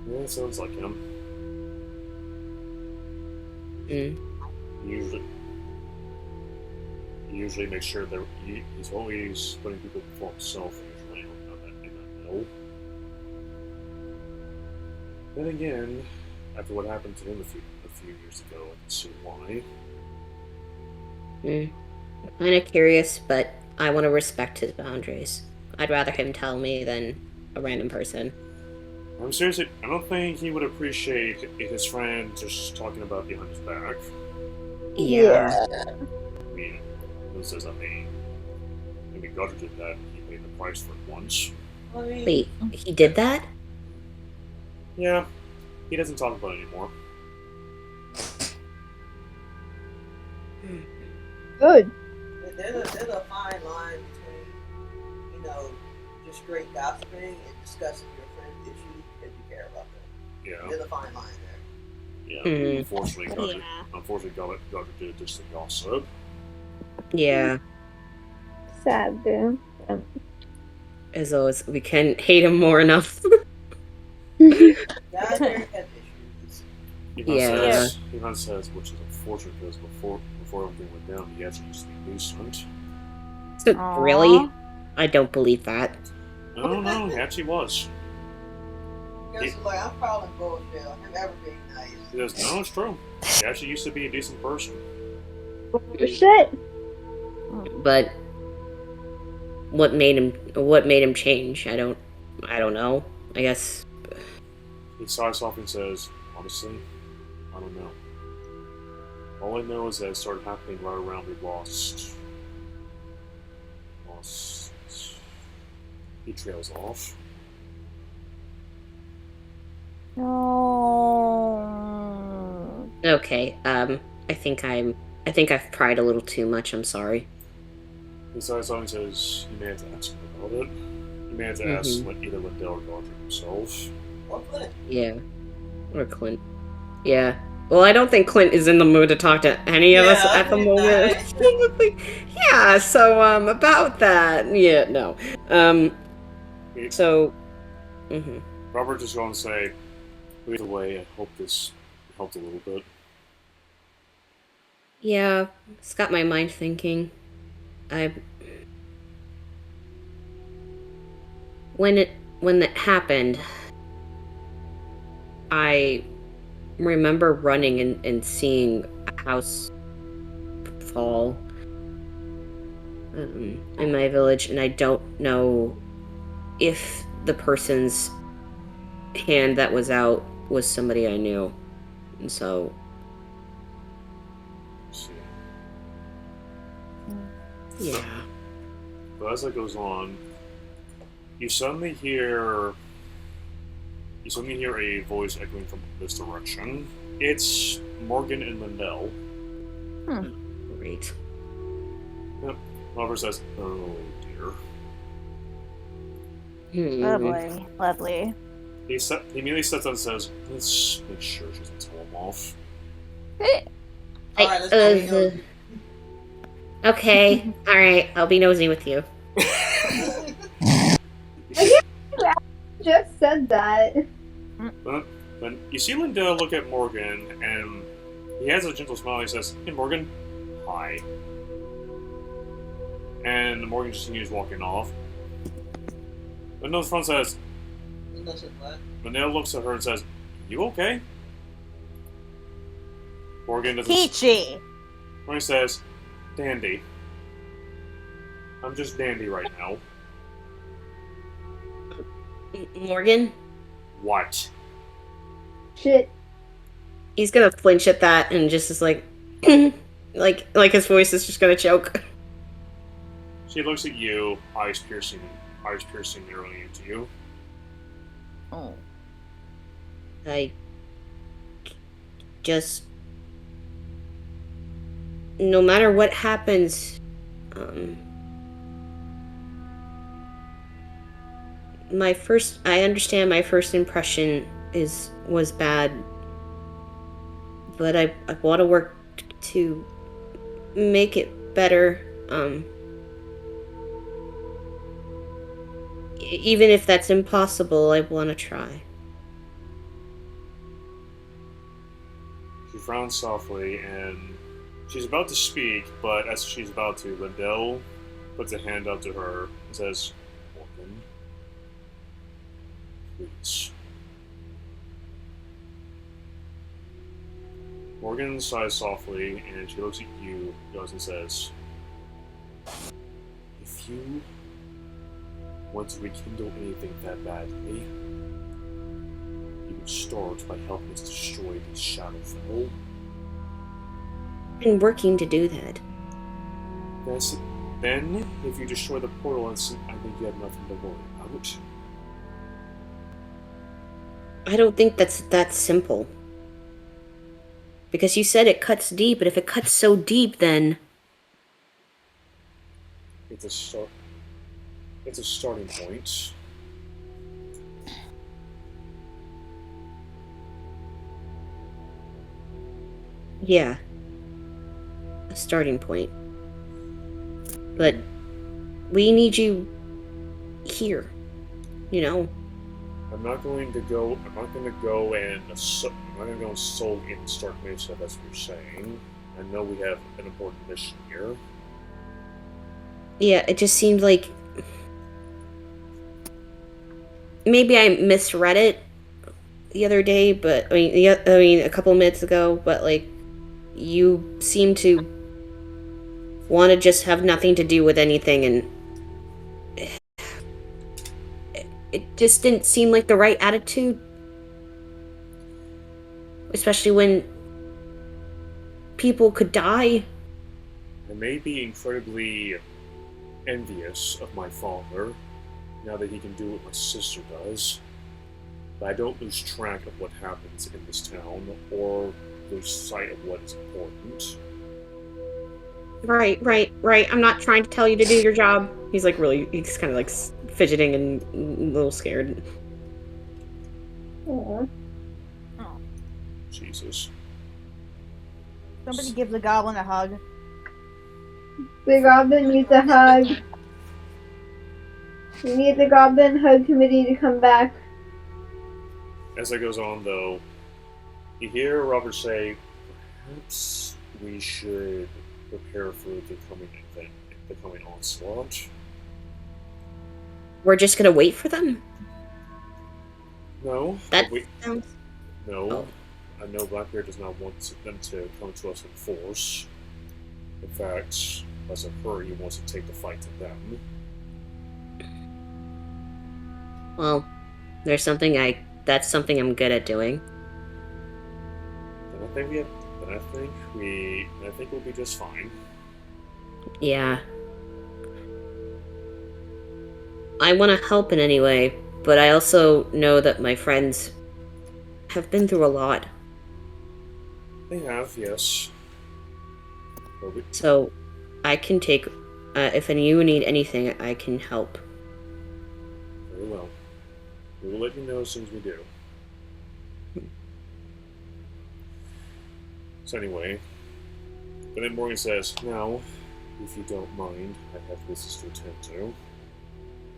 Yeah, it sounds like him. Mm. He usually, he usually makes sure that he's always putting people before himself, usually, in that mill. Then again, after what happened to him a few years ago, I can see why. Mm. Kind of curious, but I want to respect his boundaries. I'd rather him tell me than a random person. I'm seriously, I don't think he would appreciate if his friend just talking about behind his back. Yeah. I mean, who says I mean? Maybe Godfrey did that. He paid the price for it once. I mean, Wait, he did that? Yeah, he doesn't talk about it anymore. Good. there's a fine line between, just straight gossiping and discussing your friend's issues because you care about them. Yeah, There's a fine line there. yeah. Hmm. Unfortunately, Godfrey did just the gossip. Yeah. Sad, dude. As always, we can't hate him more enough. Guys here have issues. Yeah. Ivan says, which is unfortunate because before everything went down, he actually used to be decent. So, Aw. really? I don't believe that. No, he actually was. Because like, I'm calling bullshit on him ever being nice. He goes, no, it's true. He actually used to be a decent person. Shit. But what made him change? I don't know. I guess He sighs off and says, honestly, I don't know. All I know is that it started happening right around we lost. He trails off. No. okay. I think I've pried a little too much. I'm sorry. He sighs off and says, you may have to ask him about it. You may have to ask either Lindell or Godfrey himself. Or Clint. Yeah. Or Clint. Yeah. Well, I don't think Clint is in the mood to talk to any of us at the he's moment. Yeah, so about that. Yeah, no. So Robert just going to say, either way, I hope this helped a little bit. yeah, it's got my mind thinking. When that happened, I remember running and seeing a house fall in my village, and I don't know if the person's hand that was out was somebody I knew. And so, Let's see. yeah. But as it goes on, you suddenly hear a voice echoing from this direction. It's Morgan and Lindell. Great. Yep. Robert says, "Oh dear." Lovely. He immediately sets up and says, "Let's make sure she doesn't tell him off." Alright, let's go be nosy. Okay. All right. I'll be nosy with you. Just said that. When you see Lindell look at Morgan, and he has a gentle smile, he says, "Hey, Morgan." "Hi." And Morgan just continues walking off. Lindell's front says, Lindell looks at her and says, "You okay?" Morgan doesn't. Peachy. Morgan says, "Dandy. I'm just dandy right now." Morgan? What? Shit. He's gonna flinch at that and just is like, like his voice is just gonna choke. She looks at you, eyes piercing narrowly into you. Oh. I just, no matter what happens, I understand my first impression was bad, but I want to work to make it better. Even if that's impossible, I want to try. She frowns softly, and she's about to speak, but as she's about to, Lindell puts a hand up to her and says, Morgan, please. Morgan sighs softly, and she looks at you, goes and says, if you want to rekindle anything that badly, you can start by helping us destroy the Shadowfell. I've been working to do that. Then, if you destroy the portal instant, I think you have nothing to worry about. I don't think that's that simple. Because you said it cuts deep, but if it cuts so deep, then It's a start. It's a starting point. yeah, a starting point. But we need you here. You know. I'm not going to go and I'm not going to go and soul in Stark Mesa. That's what you're saying. I know we have an important mission here. Yeah, it just seemed like maybe I misread it the other day, but I mean a couple minutes ago, but like you seem to want to just have nothing to do with anything, and it just didn't seem like the right attitude, especially when people could die. I may be incredibly envious of my father now that he can do what my sister does, but I don't lose track of what happens in this town or lose sight of what is important. Right. I'm not trying to tell you to do your job. He's kind of like fidgeting and a little scared. Aw. Jesus. Somebody give the goblin a hug. The goblin needs a hug. We need the goblin hug committee to come back. As that goes on, though, you hear Robert say, perhaps we should prepare for the coming onslaught. We're just gonna wait for them? No, That we, sounds... no. Oh. I know Blackbeard does not want them to come to us in force. In fact, as a hurry, he wants to take the fight to them. Well, that's something I'm good at doing. And I think we'll be just fine. Yeah. I want to help in any way, but I also know that my friends have been through a lot. They have, yes. So, I can take... if you need anything, I can help. Very well. We will let you know as soon as we do. So anyway, but then Morgan says, now, if you don't mind, I have business to attend to.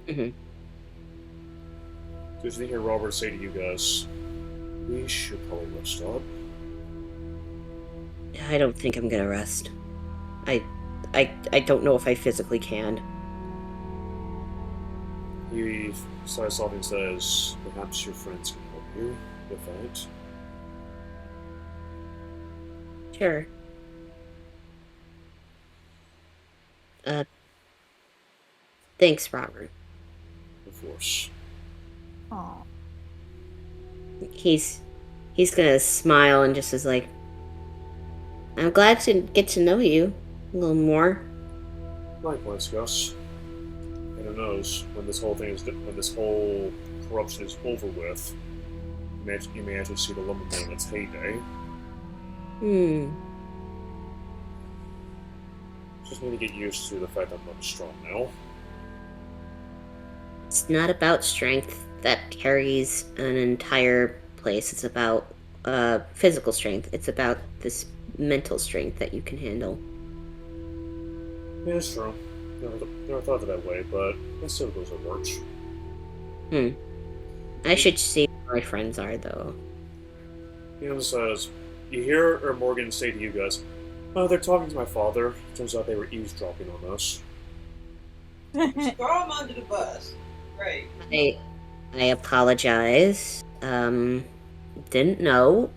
Mm-hmm. Just to hear Robert say to you guys, we should probably rest up. I don't think I'm gonna rest. I don't know if I physically can. He sighs off and says, perhaps your friends can help you with that. Sure. Thanks, Robert. Of course. Aw. He's gonna smile and just is like, I'm glad to get to know you a little more. Likewise, Gus. And who knows, when this whole corruption is over with, you may actually see the Lumberman in its heyday. Just need to get used to the fact that I'm not strong now. It's not about strength that carries an entire place. It's about physical strength. It's about this mental strength that you can handle. Yeah, it's true. Never thought of it that way, but it still goes at work. I should see where my friends are, though. Says, you hear Morgan say to you guys, "Oh, they're talking to my father." Turns out they were eavesdropping on us. Throw him under the bus. Great. I apologize. Didn't know.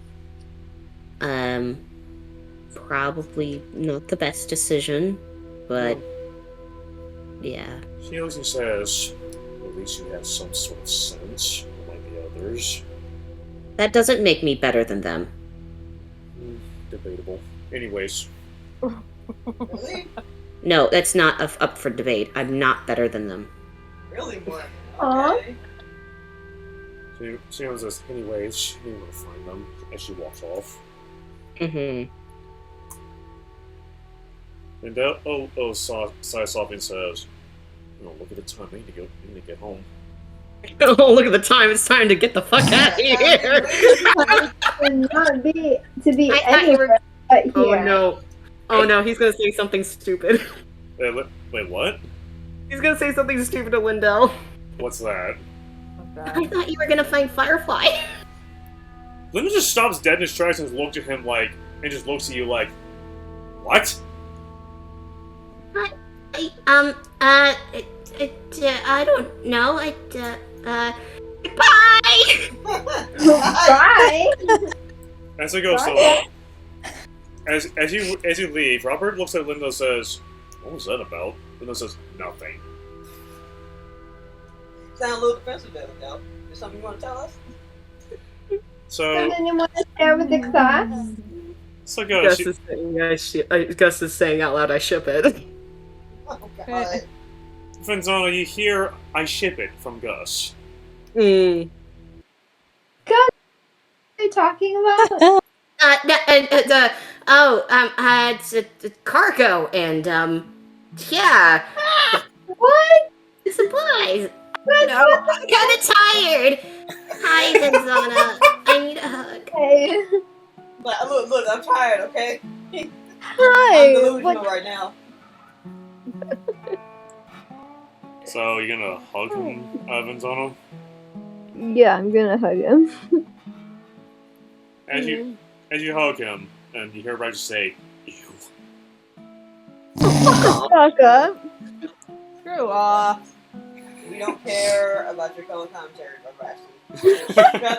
Probably not the best decision, but yeah. She looks and says, "At least you have some sort of sense, unlike the others." That doesn't make me better than them. Debatable. Anyways. Really? No, that's not up for debate. I'm not better than them. Really, Morgan? Aw. Okay. She says, anyways, you will find them as she walks off. Mm-hmm. And sighs off and says, look at the time. I need to get home. Oh, look at the time. It's time to get the fuck out of here. Not be to be I thought you were- anywhere but here. Oh no. Oh no, he's gonna say something stupid. Wait, what? He's gonna say something stupid to Lindell. What's that? I thought you were gonna find Firefly. Linda just stops dead in his tracks and looks at him like, and just looks at you like, what? I don't know. Bye! Bye. As it goes, so, as you leave, Robert looks at Linda and says, "What was that about?" Linda says, "Nothing." Sound a little defensive there, though. Is something you want to tell us? So, Something you want to share with the class? so Gus is saying out loud, "I ship it." Oh, God. Fenzano, you hear "I ship it" from Gus. Mm. What are you talking about? It's cargo and yeah, What? supplies. No, I'm kind of tired. Hi, Vinzana. I need a hug. Hey. But look, I'm tired, okay? Hi. I'm delusional What? right now. So, you gonna hug him, Vinzano? Yeah, I'm gonna hug him. As you hug him, and you hear Roger say, "Ew." Fuck up. Screw off. We don't care about your color commentary, Braxton. Shut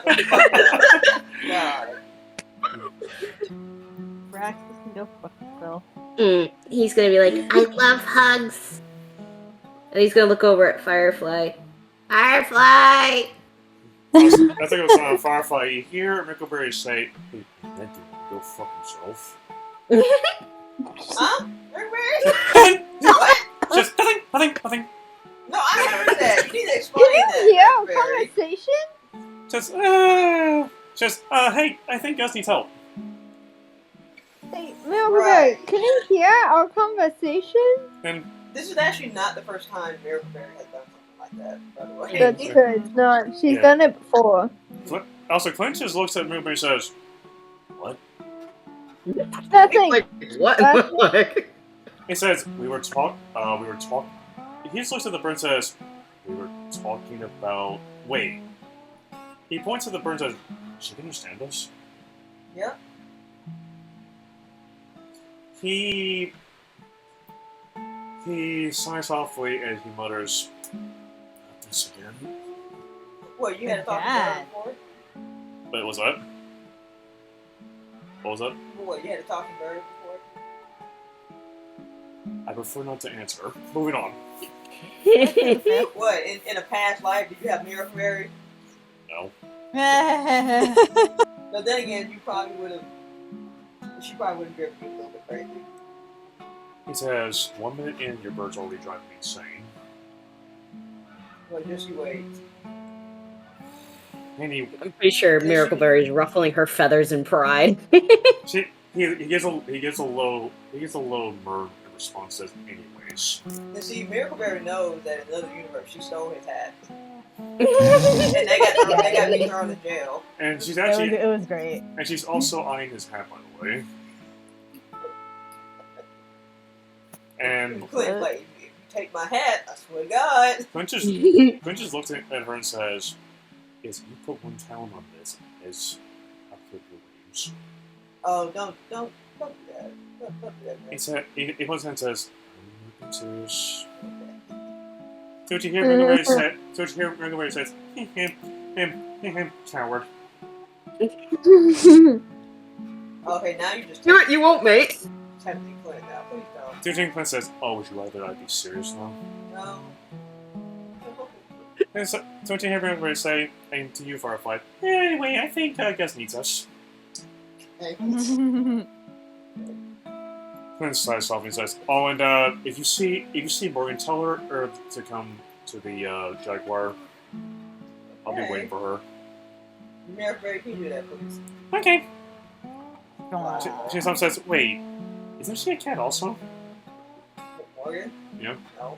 the fuck up. God. Braxton can go fuck himself. He's gonna be like, "I love hugs," and he's gonna look over at Firefly. Firefly. I think it was on Firefly. You hear Mickleberry say, "Hey, that dude can go fuck himself." Huh? Where? What? Just nothing. No, I haven't heard that. You need to explain that. Yeah, Barry. conversation? Hey, I think Gus needs help. Hey, Milberg, Right. can you hear our conversation? And This is actually not the first time Miracle Berry has done something like that, by the way. That's good. No, she's Yeah. done it before. also, Clint just looks at Mickleberry and says, "What?" Nothing. Like what? Like, He says, we were talking. He just looks at the bird and says, "We were talking about." Wait. He points at the bird and says, "She can understand us." Yep. He sighs softly and he mutters, "Not this again." What, you had to talk to God. Bird before? Wait, what's that? What was that? What, you had to talk to Bird before? I prefer not to answer. Moving on. What, in a past life, did you have Miracle Berry? No. But then again, she probably would have driven you a little bit crazy. He says, 1 minute in, your bird's already driving me insane. Well, just you wait. And he I'm pretty sure Miracleberry is ruffling her feathers in pride. he gets a low murmur in response. Says, "Anyways." And see, Miracle Berry knows that in another universe, she stole his hat. And they got me thrown in jail. And she's actually, it was great. and she's also eyeing his hat, by the way. And Clint, like, if you take my hat, I swear to God. Clint just looks at her and says, "If you put one talent on this, is I flip your names." Oh, don't do that. Don't do that, man. He looks and says, "I'm serious." So what you hear Ringaway said? So what you hear Ringaway says, him, coward. Okay, now you just Do it, you won't, mate. tempting Clint now. Please don't. So what you hear Clint says, "Oh, would you rather I be serious now?" No. And so what you hear Ringaway say, and to you, Firefly, anyway, I think Gus needs us. Hey. Clint sighs softly and says, "Oh, and if you see Morgan, tell her to come to the Jaguar. I'll be waiting for her." Never can you do that, please. Okay. Aw. She says, "Wait, isn't she a cat also?" Morgan? Yeah. No.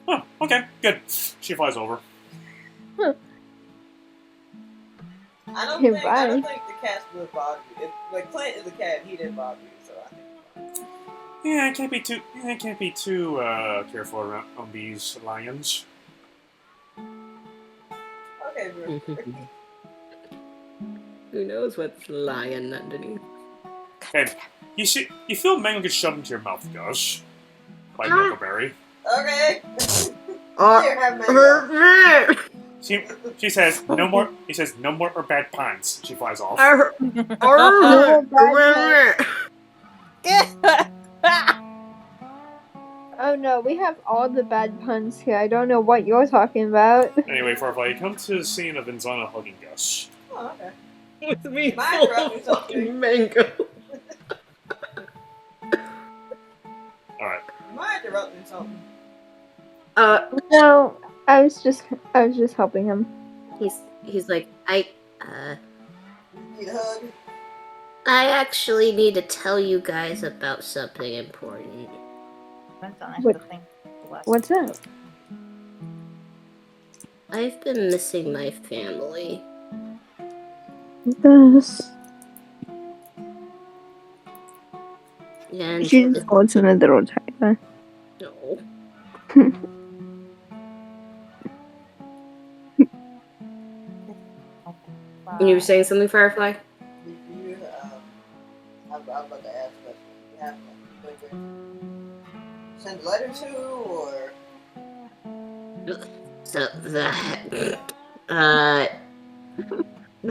Oh, okay, good. She flies over. I don't Hey, think the cats would bother you. If like Clint is a cat, he didn't bother you, so I think. Yeah, I can't be too careful around on these lions. Okay, Who knows what's lying underneath? And you feel mango get shoved into your mouth, Gus, by Milkberry. okay. Oh, Here, have mango. She says no more. He says no more or bad puns. She flies off. Oh no, we have all the bad puns here. I don't know what you're talking about. Anyway, Firefly, you come to the scene of Inzana hugging Gus. Oh, okay. With me Mine full dropped me of something. fucking mango. Alright. You might interrupt me something. No, I was just helping him. He's like, Need a hug? I actually need to tell you guys about something important. What's that? I've been missing my family. Yes. And She just wants another old tiger. no. You were saying something, Firefly? Do you, I'm about to ask, but you have like, send a letter to, or? So the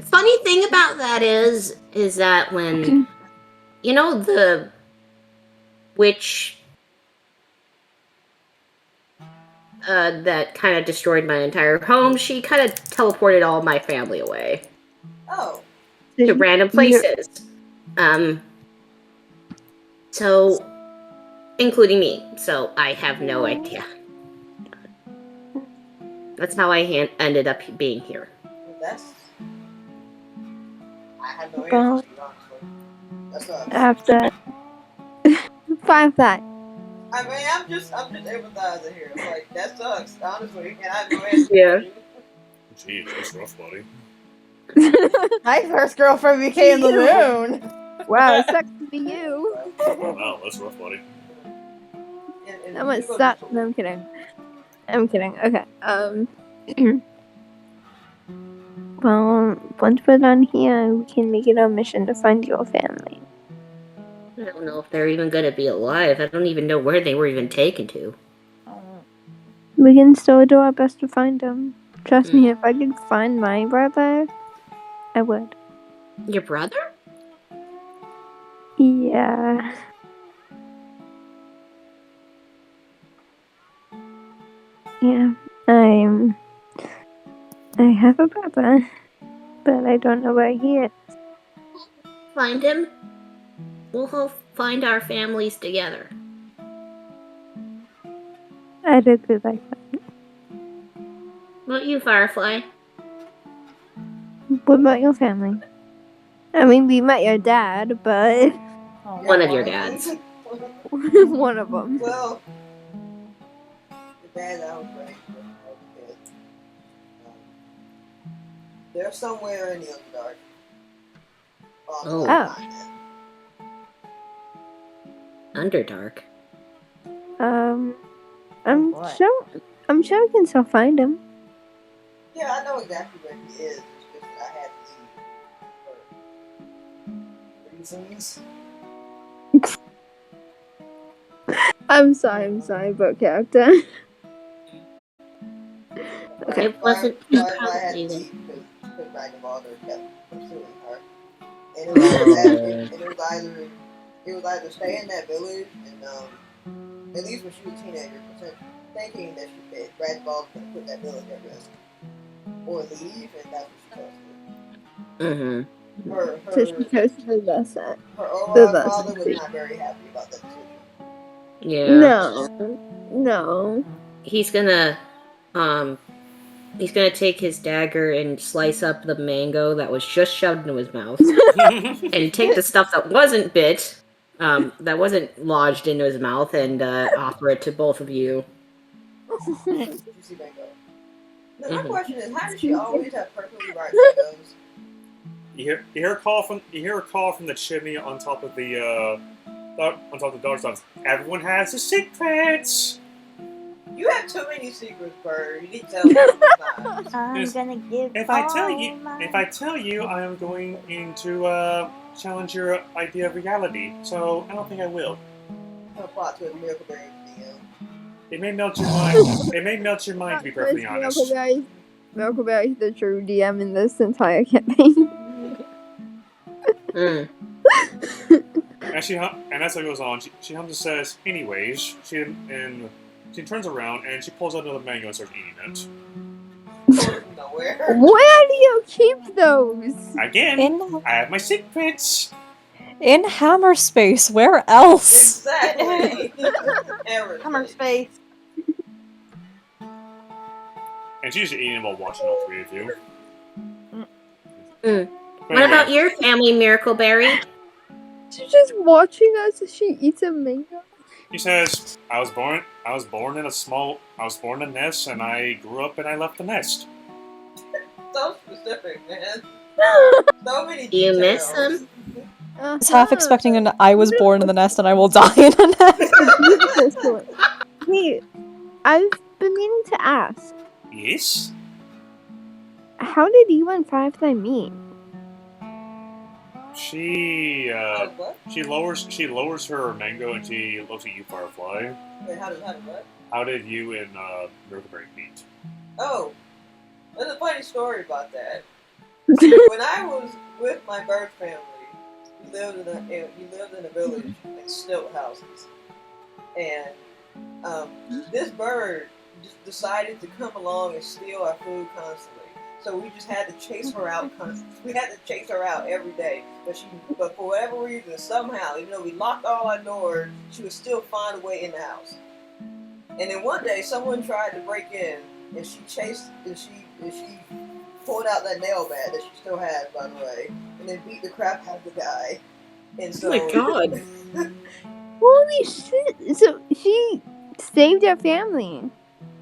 funny thing about that is that when you know the witch that kind of destroyed my entire home, she kind of teleported all my family away Oh. to random places. So including me. So I have no idea. That's how I ended up being here. That's. I have no Well, answer, honestly. That's not. After Firefly. I mean, I'm just empathizing here. Like, that sucks, honestly, and I have no answer. Yeah. Jeez, that's rough, buddy. My first girlfriend became the moon. Wow, it sucks to be you. Wow, that's rough, buddy. And I'm gonna you go stop. to- No, I'm kidding. I'm kidding. Okay. Well, once we're done here, we can make it our mission to find your family. I don't know if they're even gonna be alive. I don't even know where they were even taken to. We can still do our best to find them. Trust me, if I could find my brother, I would. Your brother? Yeah. Yeah. I have a brother, but I don't know where he is. Find him. We'll find our families together. I did do like that. What about you, Firefly? What about your family? I mean, we met your dad, but One of your dads. one of them. Well, the dad I was raised with, They're somewhere in the Underdark. Oh. Underdark. I'm boy. sure we can still find him. Yeah, I know exactly where he is. It's just that I had to leave for reasons. I'm sorry, book character. Okay. It wasn't Why I had to complicated. leave because Ragnvalder kept pursuing her. And it was either stay in that village and at least when she was a teenager, thinking that Ragnvalder could put that village at risk. Or leave, and that's what she chose to do. So she chose to do this. Her overall father was not very happy about that decision. Yeah. No. He's gonna take his dagger and slice up the mango that was just shoved into his mouth. And take the stuff that wasn't bit, that wasn't lodged into his mouth, and offer it to both of you. Juicy mango. My question is, how does she always have perfectly ripe mangoes? You hear a call from the chimney on top of the dog stops. Everyone has their secrets. You have too many secrets, Bird. You need to tell me sometimes. I'm gonna give If I tell you, I am going to challenge your idea of reality. So I don't think I will. Her plot to a Miracle Berry DM. It may melt your mind. It may melt your mind, to be perfectly honest. Miracle Berry's the true DM in this entire campaign. Mm. And as it goes on, she hums and says, "Anyways," she turns around and she pulls out another mango and starts eating it. Nowhere. Where do you keep those? Again, I have my secrets. In Hammer Space, where else? Exactly. Hammer space. And she's eating while watching all three of you. What about your family, Miracle Berry? She's just watching us as she eats a mango. He says, I was born in a nest, and I grew up and I left the nest. So specific, man. So many Do you details. miss him? I was half expecting an I was born in the nest and I will die in a nest. Hey, I've been meaning to ask. Yes? How did you and Firefly meet? She lowers her mango and she looks at you, Firefly. Wait, how did what? How did you and Miracle meet? Oh, there's a funny story about that. When I was with my bird family, we lived in a village in stilt houses, and this bird just decided to come along and steal our food constantly. So we just had to chase her out constantly. We had to chase her out every day. But for whatever reason, somehow, even though we locked all our doors, she would still find a way in the house. And then one day, someone tried to break in, and she pulled out that nail bat that she still has, by the way, and then beat the crap out of the guy. And so, Oh my god. Holy shit! So she saved her family.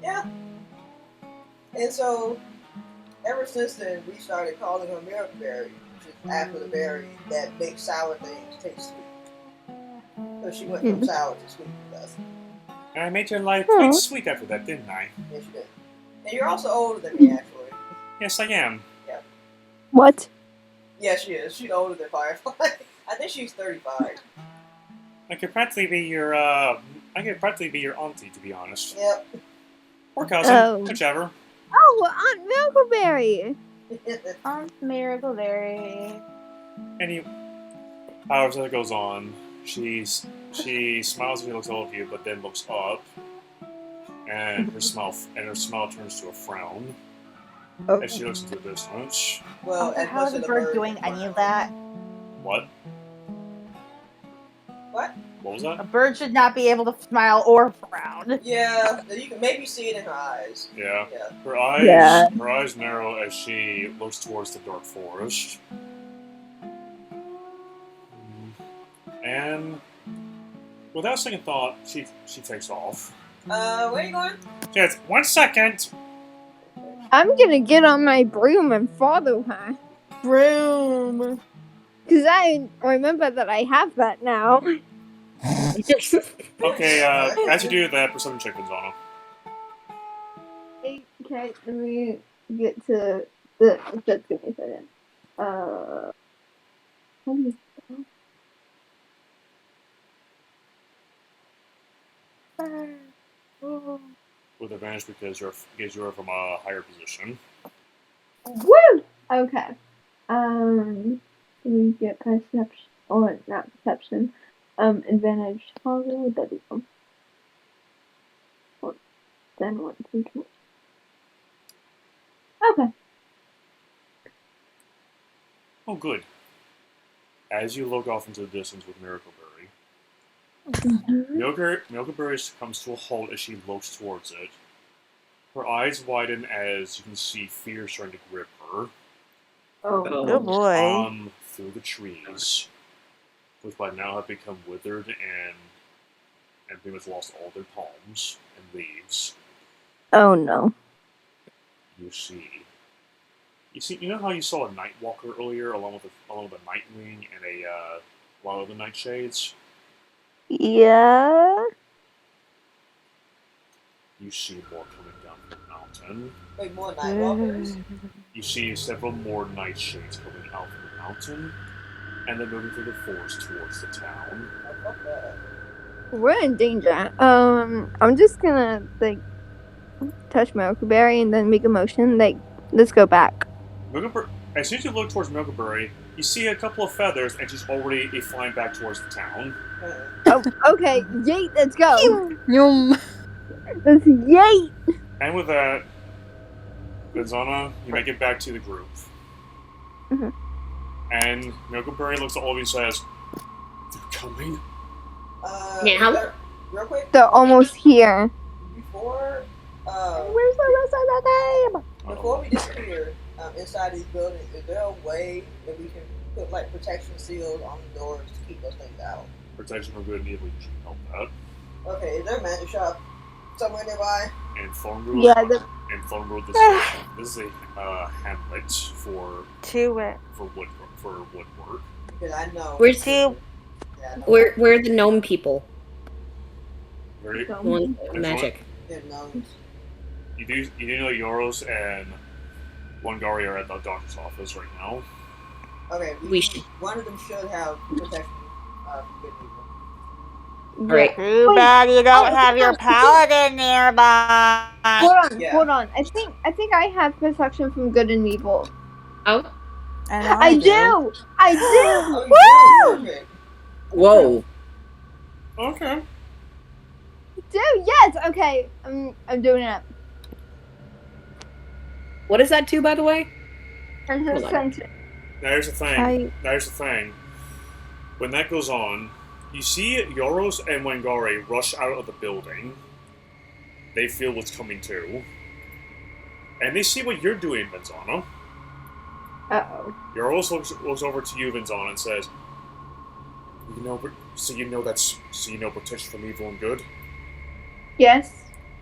Yeah. And so, ever since then, we started calling her Miracle Berry, which is after the berry that makes sour things taste sweet. So she went from sour to sweet with us. And I made your life quite sweet after that, didn't I? Yes, you did. And you're also older than me, actually. Yes, I am. Yeah. What? Yeah, she is. She's older than Firefly. I think she's 35. I could practically be your auntie, to be honest. Yep. Or cousin, whichever. Oh, Aunt Miracle Berry. Aunt Miracle Berry. However, as it goes on, she smiles as she looks at all of you, but then looks up, and her smile turns to a frown as she looks into the distance. Well, How is the bird doing any of that? What? What? What was that? A bird should not be able to smile or frown. Yeah, you can maybe see it in her eyes. Yeah. Yeah. Her eyes narrow as she looks towards the dark forest. And without second thought, she takes off. Where are you going? She has 1 second. I'm gonna get on my broom and follow her. Broom. Because I remember that I have that now. Okay, as you do that, perception check, Venzana. Okay, let me get to the. Just give me a second. How do you spell? With advantage because you're from a higher position. Woo! Okay. Let me get perception, or not perception. Advantage toggle. That is one. Then 1, 2, 3. Okay. Oh, good. As you look off into the distance with Miracleberry, Miracleberry comes to a halt as she looks towards it. Her eyes widen as you can see fear starting to grip her. Oh boy. Through the trees, which by now have become withered and pretty much lost all their palms and leaves. Oh no. You see, you know how you saw a night walker earlier, along with a nightwing and a lot of the nightshades. Yeah. You see more coming down from the mountain. Wait, more Nightwalkers? You see several more nightshades coming out from the mountain, and then moving through the forest towards the town. Oh, fuck that. We're in danger. I'm just gonna touch Milkberry and then make a motion. Let's go back. As soon as you look towards Milkberry, you see a couple of feathers, and she's already flying back towards the town. Oh, okay. Yeet, let's go. Yum. Let's yeet. And with that, Venzana, you make it back to the group. Mm-hmm. And Milkberry looks at all of you and says, "They're coming." Now? Real quick. They're almost here. Before, Where's the rest of the game? before we disappear inside these buildings, is there a way that we can put like protection seals on the doors to keep those things out? Protection from good and evil, you should help that. Okay, is there a magic shop somewhere nearby? And Thornwood. Yeah. Thornwood, this is a hamlet for woodwork. Because I know. Where's Yeah, I know. where are the gnome people? Very, The ones with magic. They're gnomes. you do know Yoros and Wangari are at the doctor's office right now. Okay, We should. one of them should have protection from good people. Alright. Too bad you don't have your paladin nearby. Hold on. I think I have protection from good and evil. Oh. I do. Oh, you do? Perfect. Whoa. Okay. Do yes. Okay. I'm doing it. What is that too, by the way? And Hold his on. sentence. Now here's the thing. When that goes on, you see Yoros and Wangari rush out of the building. They feel what's coming too. And they see what you're doing, Venzana. Uh-oh. Yoros looks over to you, Venzana, and says, you know protection from evil and good? Yes.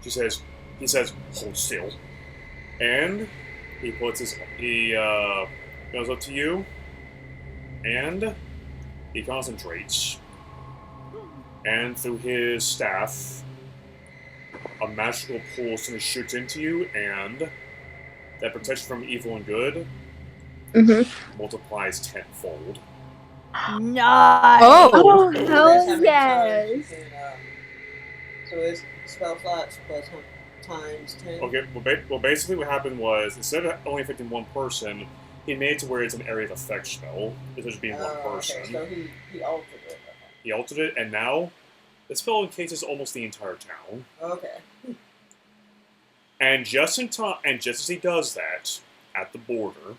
He says, hold still. And he goes up to you, and he concentrates. And through his staff, a magical pulse and shoots into you, and that protection from evil and good multiplies tenfold. Nice. Oh, That's hell how many times you yes. can, so it's spell slots plus times 10. Okay, well, basically what happened was, instead of only affecting one person, he made it to where it's an area of effect spell, instead of just being one person. Okay, so he altered it. He altered it, and now the spell encases almost the entire town. Okay. And just as he does that, at the border,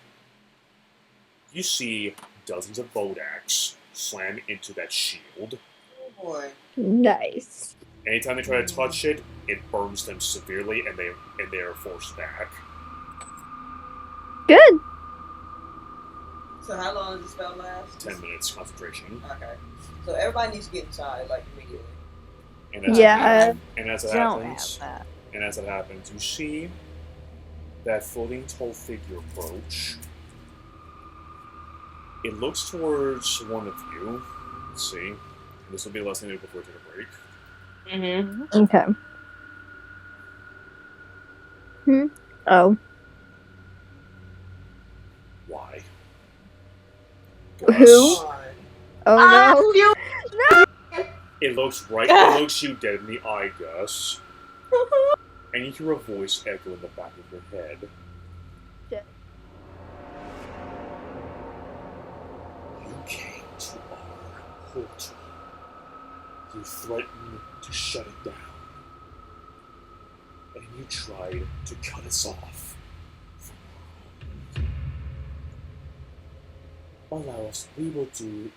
you see dozens of Bodax slam into that shield. Oh boy. Nice. Anytime they try to touch it, it burns them severely, and they are forced back. Good. So how long does the spell last? 10 minutes concentration. Okay. So everybody needs to get inside, like, immediately. And as Yeah. and as it Don't happens, have that. and as it happens, you see that floating tall figure approach. It looks towards one of you. Let's see. This will be the last thing to do before we take a break. Mm-hmm. Okay. Oh. Why? Who? Come on. Oh no. You. It looks you dead in the eye, Gus. And you hear a voice echo in the back of your head. Shit. You came to our portal. You threatened to shut it down. And you tried to cut us off from our home. Allow us, we will do.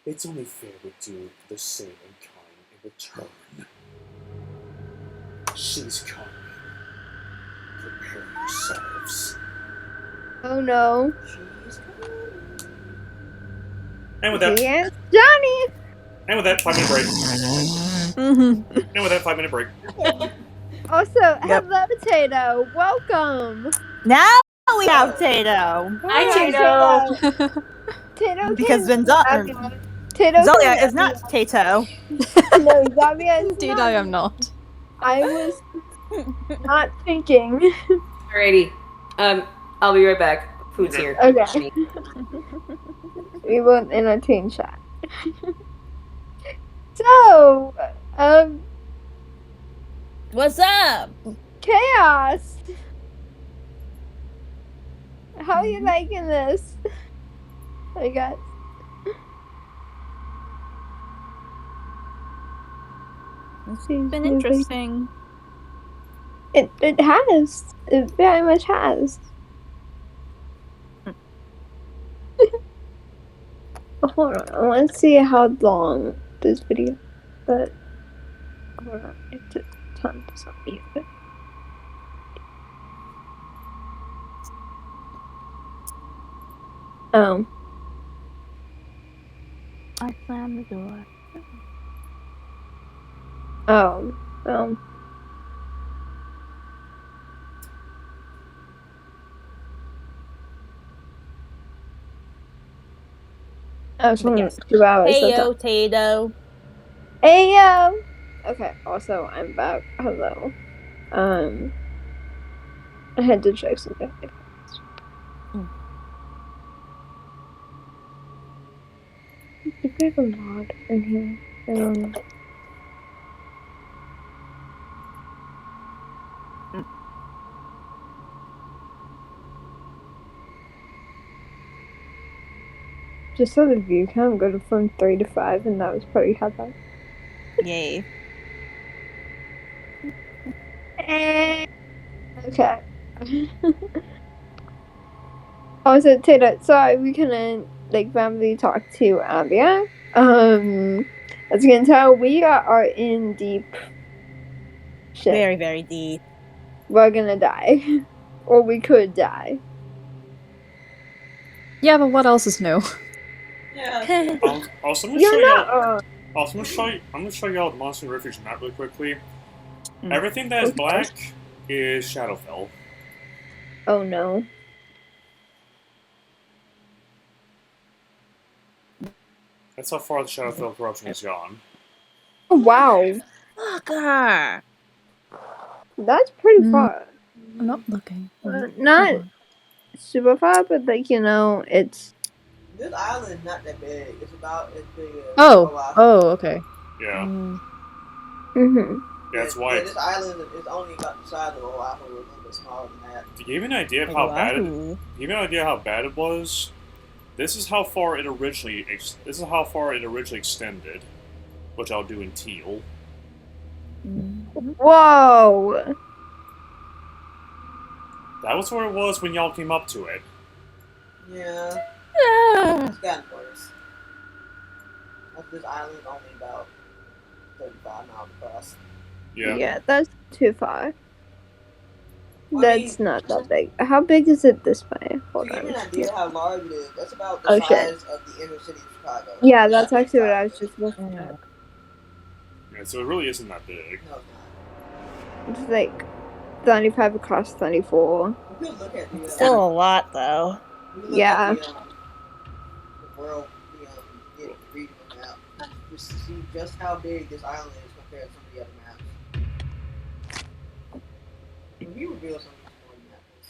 It's only fair we do the same in kind in return. She's coming. Prepare yourselves. Oh no. She's coming. And with that, Yes, Johnny. 5-minute break. Mm-hmm. And with that, 5-minute break. Also, hello, Potato. Welcome. Now we have Tato. Hi, Hi, Tato. Tato Because came. Tato Zalia came- is not Tato. No, Zavia is Indeed, not. I am not. I was not thinking. Alrighty. I'll be right back. Food's here. Okay. We will entertain chat. So, What's up? Chaos. How are you liking this? I guess. It's been interesting. It has. It very much has. Hold on. I want to see how long this video. But hold on. It's a ton to stop me. I slammed the door. Oh. It's only 2 hours. Hey so yo, Tato. Hey yo. Okay. Also, I'm back. Hello. I had to check something. I think I have a mod in here. I don't know. Just saw the view count go from 3 to 5, and that was pretty high. Yay. Okay. Also, Tato, sorry, we couldn't family talk to Abia. As you can tell, we are in deep shit. Very, very deep. We're gonna die, or we could die. Yeah, but what else is new? Yeah. Also, I'm You're not. gonna show y'all the Monster Refuge map really quickly. Mm. Everything that is Okay. black is Shadowfell. Oh no. That's how far the Shadowfell corruption has gone. Oh, wow. Fuck her. That's pretty Mm. far. I'm not looking. Not super far, but it's. This island is not that big. It's about as big as Oh. Oahu. Oh, okay. Yeah. Mm-hmm. Yeah, that's why. Yeah, this island is only about the size of Oahu, a little bit smaller than that. To give you an idea of how bad it was, this is how far it originally extended, which I'll do in teal. Whoa. That was where it was when y'all came up to it. Yeah, Ah. it's gotten worse. This island is only about 35 miles across. Yeah. That's too far. Well, I That's not that big. How big is it this way? Hold to give on. you an idea how large it is, that's about the Oh, size shit. of the inner city of Chicago. Yeah, that's actually what I was just looking at. Yeah, so it really isn't that big. No, it's not. It's like 35 across 34. You could look at the Still a lot, though. you look Yeah. at the world, the regional map, just to see just how big this island is compared to some of the other maps. When we reveal some of these foreign maps.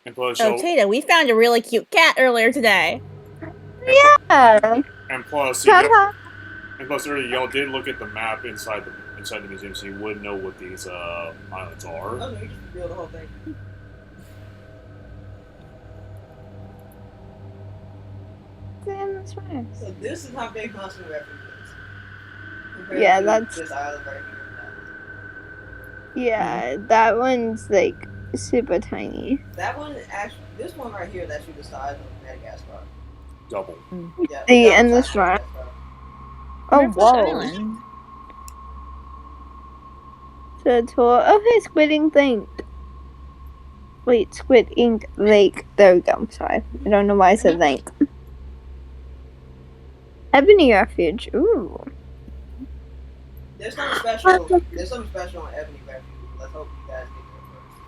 And plus, Oh, Tata, we found a really cute cat earlier today. Yeah. and plus, earlier y'all did look at the map inside the museum, so you would know what these islands are. Oh no, you just reveal the whole thing. That's right. So this is how big Constant Refuge is. Compared Yeah, to that's. this island right here. Yeah, that one's like super tiny. That one actually, this one right here is actually the size of Madagascar. Double. Yeah, The double endless size run. Madagascar. Oh, Where's whoa. Island? The tour of his Squid Ink Lake. Wait, Squid Ink Lake. There we go. Sorry. I don't know why I said lake. Ebony Refuge. Ooh. There's something special. There's something special on Ebony Refuge. Let's hope you guys get there first.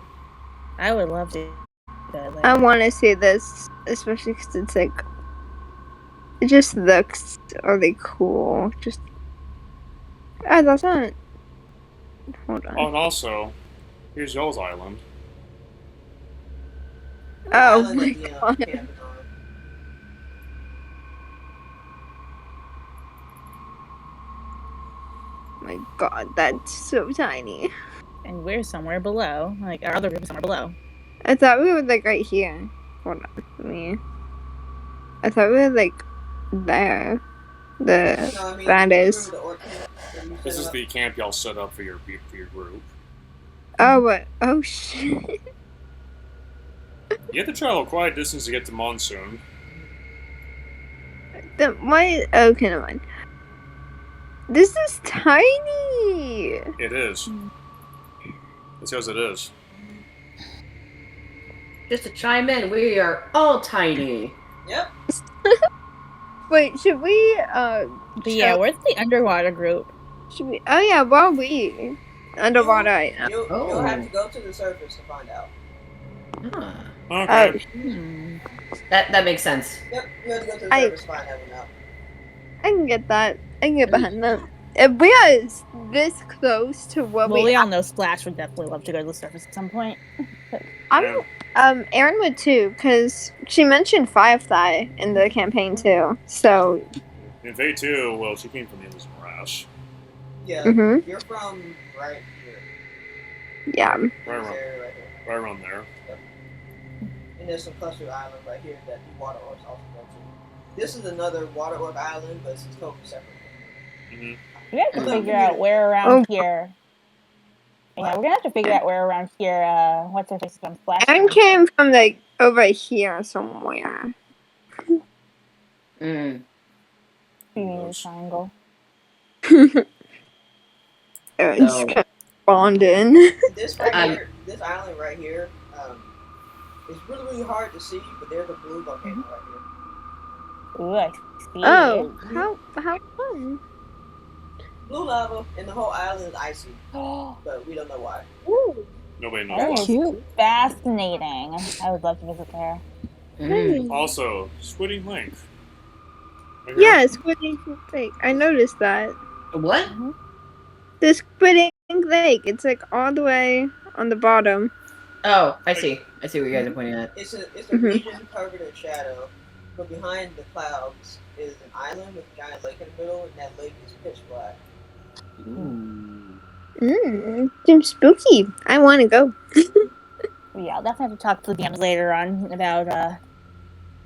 I would love to. I want to see this, especially because it's like. It just looks really cool. Just. Oh, that's not. Hold on. Oh, and also, here's y'all's island. The Oh island my that, god. camp is on. My god, that's so tiny. And we're somewhere below. Like, our other group is somewhere below. I thought we were like right here. Hold on, I thought we were like there. That is. This is the camp y'all set up for your group. Oh what? Oh shit. You have to travel quite a distance to get to Monsoon. Why? Okay, never mind. This is tiny. It is. It says it is. Just to chime in, we are all tiny. Yep. Wait, should we? But yeah, where's the underwater group? Should we? Oh yeah, where are we? Underwater. You'll have to go to the surface to find out. Okay. That makes sense. Yep, you have to go to the surface to find that one out. I can get that. I can get behind that. If we are this close to what we all know Splash would definitely love to go to the surface at some point. Erin would too, because she mentioned Firefly in the campaign too. So. And Faye too. Well, she came from the Endless Morass. Yeah. Mm-hmm. You're from right here. Yeah. Right around there. Yep. And there's some cluster islands right here that the water orcs also go to. This is another water orc island, but it's totally separate. Mm-hmm. We have to figure out where around here. Yeah, we're gonna have to figure out where around here. What's her face from Splash? Erin came from like over here somewhere. Triangle. Erin's kind of bonding. This right here, this island right here, it's really, really hard to see, but there's a blue volcano right here. Ooh, I see. Oh, how fun. Blue lava, and the whole island is icy. But we don't know why. Ooh. Nobody knows. That is cute. Fascinating. I would love to visit there. Also, Squid Ink Lake. Yeah, Squid Ink Lake. I noticed that. What? The Squid Ink Lake. It's like all the way on the bottom. Oh, I see. I see what you guys are pointing at. It's a region covered in shadow, but behind the clouds is an island with a giant lake in the middle, and that lake is pitch black. Seems spooky. I want to go. Yeah, I'll definitely have to talk to the DMs later on about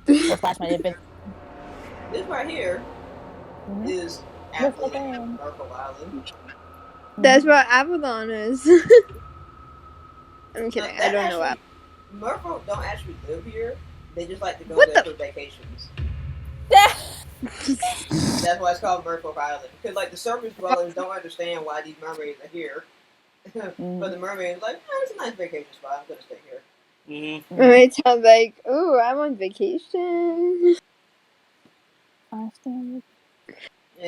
what Flash might have been. This right here is Avalon, Purple Island. That's what Avalon is. I'm kidding. I don't know what. Merfolk don't actually live here. They just like to go there for vacations. That's why it's called Merfolk Island. Because like the surface dwellers don't understand why these mermaids are here. But the mermaids like, it's a nice vacation spot. I'm gonna stay here. Mermaids are like, ooh, I'm on vacation. And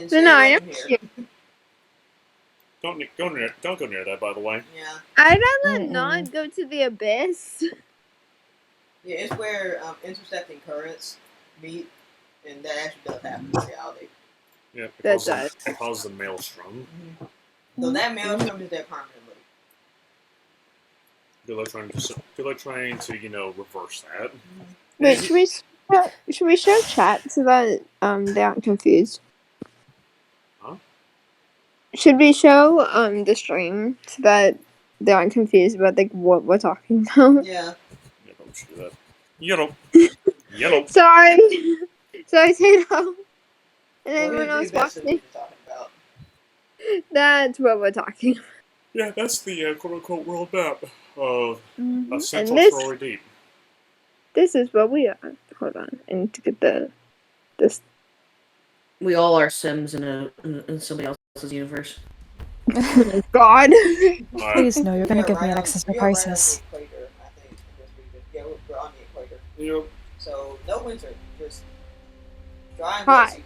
so no, I am here. Don't go near that, by the way. Yeah. I'd rather Mm-mm. not go to the abyss. Yeah, it's where intercepting currents meet, and that actually does happen in reality. Yeah, That does. it causes a maelstrom. So that maelstrom is there permanently. Good luck trying to reverse that. Wait, should we show chat so that they aren't confused? Huh? Should we show the stream so that they aren't confused about like what we're talking about? Yeah. Yeah, probably should do that. Yellow. Sorry, sorry, Tato. And Well, everyone else here's basically watching. what you're talking about. That's what we're talking about. Yeah, that's the quote-unquote world map of Central And Tarore Deep. this is what we are. Hold on, I need to get this. We all are Sims in somebody else's universe. God. Please no, you're gonna give me right an on- existential we are right on the crisis. equator, I think, in this region. Yeah, we're on the equator. Yep. So no winter, just dry and Hi. wet season.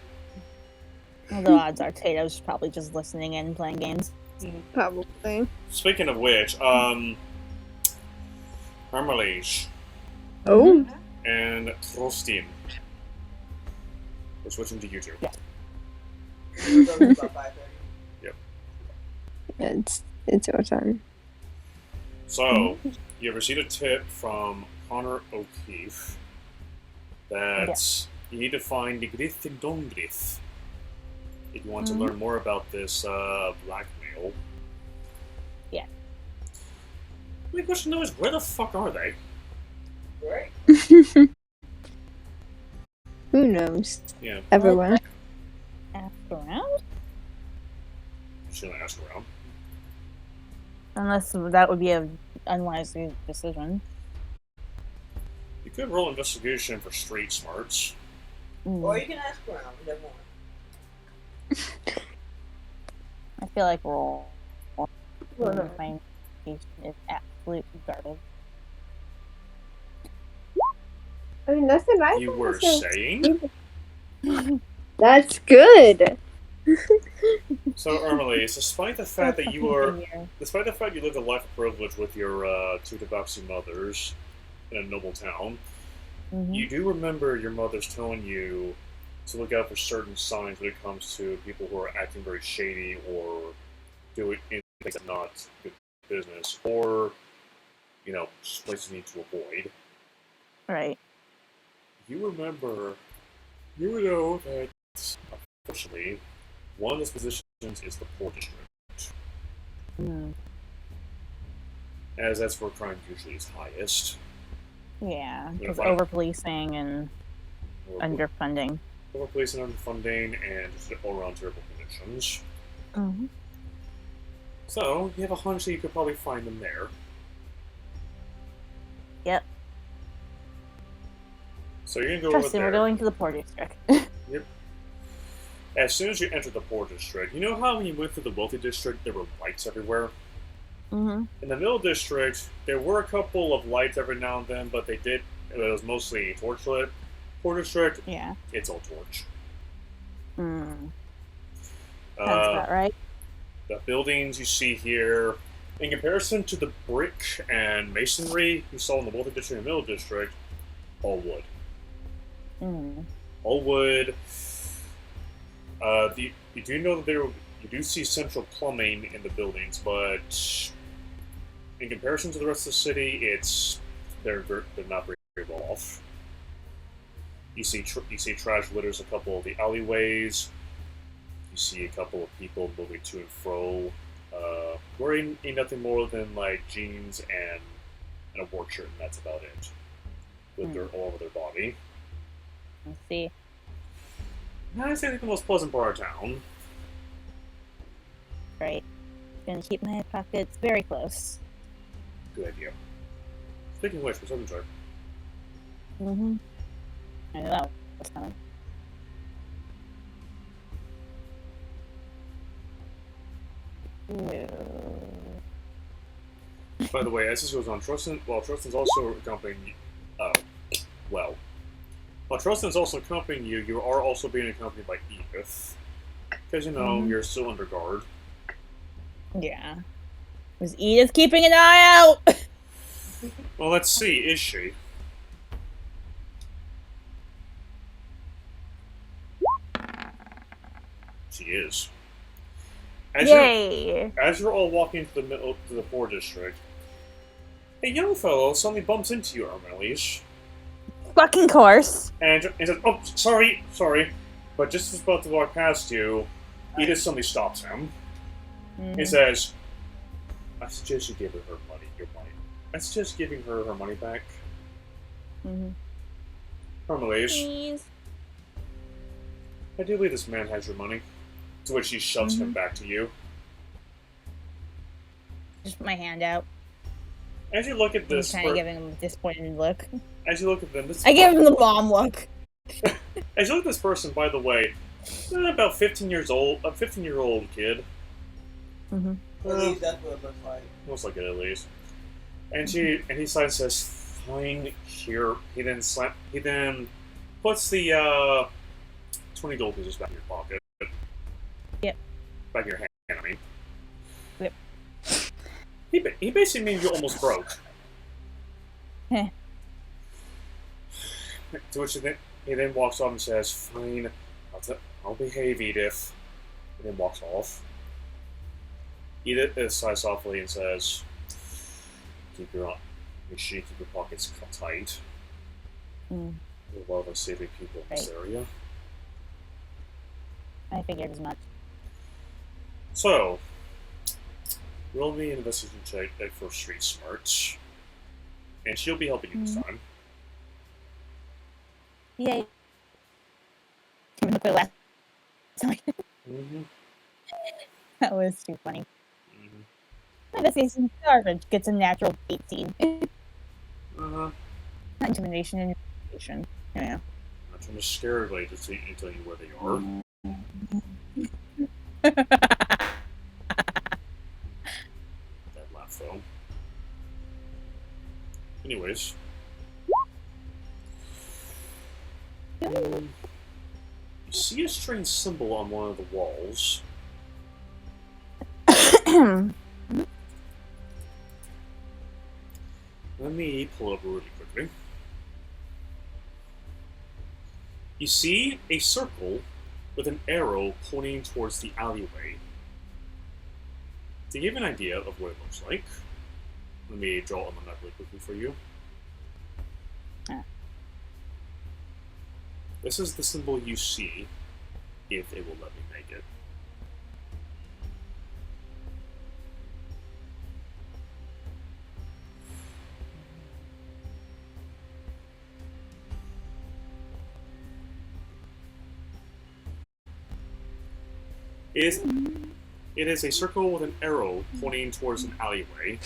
Well, the odds are Tato's probably just listening in, playing games. Probably. Speaking of which, Marmalade Oh. and Trostin. We're switching to YouTube. We're going to about 5:30. It's your turn. So, you ever seen a tip from Connor O'Keefe that you need to find the Grith and Dongrith if you want to learn more about this blackmail? Yeah. My question though is, where the fuck are they? Right? Who knows? Yeah, Everywhere. Ask around? shouldn't ask around. Unless that would be an unwise decision. You could roll investigation for street smarts. Or you can ask around, either one. I feel like roll. My is absolute garbage. I mean, that's the nice You thing were to say. saying? That's good. So, Ermelie, despite the fact that you live a life of privilege with your two Tabaxi mothers in a noble town, you do remember your mother's telling you to look out for certain signs when it comes to people who are acting very shady or doing things that are not good business, or, just places you need to avoid. Right. You know that, unfortunately, one of those positions is the poor district, as that's where crime usually is highest. Yeah, because find- over-policing and underfunding. Overpolicing, underfunding, and just all-around terrible conditions. So, you have a hunch that you could probably find them there. Yep. So you're gonna go Trust over me, there. we're going to the poor district. Yep. As soon as you enter the poor district, you know how when you went through the wealthy district, there were lights everywhere? In the middle district, there were a couple of lights every now and then, but it was mostly torch lit. Poor district, Yeah. it's all torch. Sounds about right. The buildings you see here, in comparison to the brick and masonry you saw in the wealthy district and middle district, all wood. All wood. You do know that you do see central plumbing in the buildings, but in comparison to the rest of the city, they're not very well off. You see trash litters a couple of the alleyways. You see a couple of people moving to and fro, wearing nothing more than like jeans and a work shirt, and that's about it. With dirt all over their body. Let's see. Not exactly the most pleasant part of town. Right. Gonna keep my pockets very close. Good idea. Speaking of which, what's up, Joy? I know that was coming. By the way, as this goes on, Trostan's also accompanying while Trostan's also accompanying you, you are also being accompanied by Edith. Because, you're still under guard. Yeah. Was Edith keeping an eye out? Well, let's see. Is she? She is. Yay! As you're all walking to the middle to the poor district, a young fellow suddenly bumps into you, Armelise. Fucking course. And says, "Oh, sorry." But just as about to walk past you, Edith suddenly stops him. He says, "I suggest you give her money. Your money. I suggest giving her money back." Armelise, Please. I do believe this man has your money. To which she shoves him back to you. Just put my hand out. As you look at I'm this, kind of giving him a disappointed look. as you look at them, I give him the mom look. As you look at this person, by the way, about 15 years old, a 15-year-old kid. At least that's what it looks like. Looks like it at least. And he says, "Fine, here." He then puts the 20 gold pieces back in your pocket. Yep. Back in your hand, I mean. Yep. He basically made you almost broke. Heh. To which he then walks off and says, "Fine, I'll behave, Edith." And then walks off. Edith sighs softly and says, make sure you keep your pockets tight. You're well of saving people in this area." I figured as much. So, roll me an investigation check for street smarts. And she'll be helping you this time. Yay. Even look last time. That was too funny. My investigation garbage gets a natural 18. Not intimidation and intimidation. Yeah. I'm trying to scare everybody to tell you where they are. That laugh, though. Anyways. You see a strange symbol on one of the walls. Let me pull it up really quickly. You see a circle with an arrow pointing towards the alleyway. To give an idea of what it looks like, let me draw it on the map really quickly for you. This is the symbol you see, if it will let me make it. It is a circle with an arrow pointing towards an alleyway.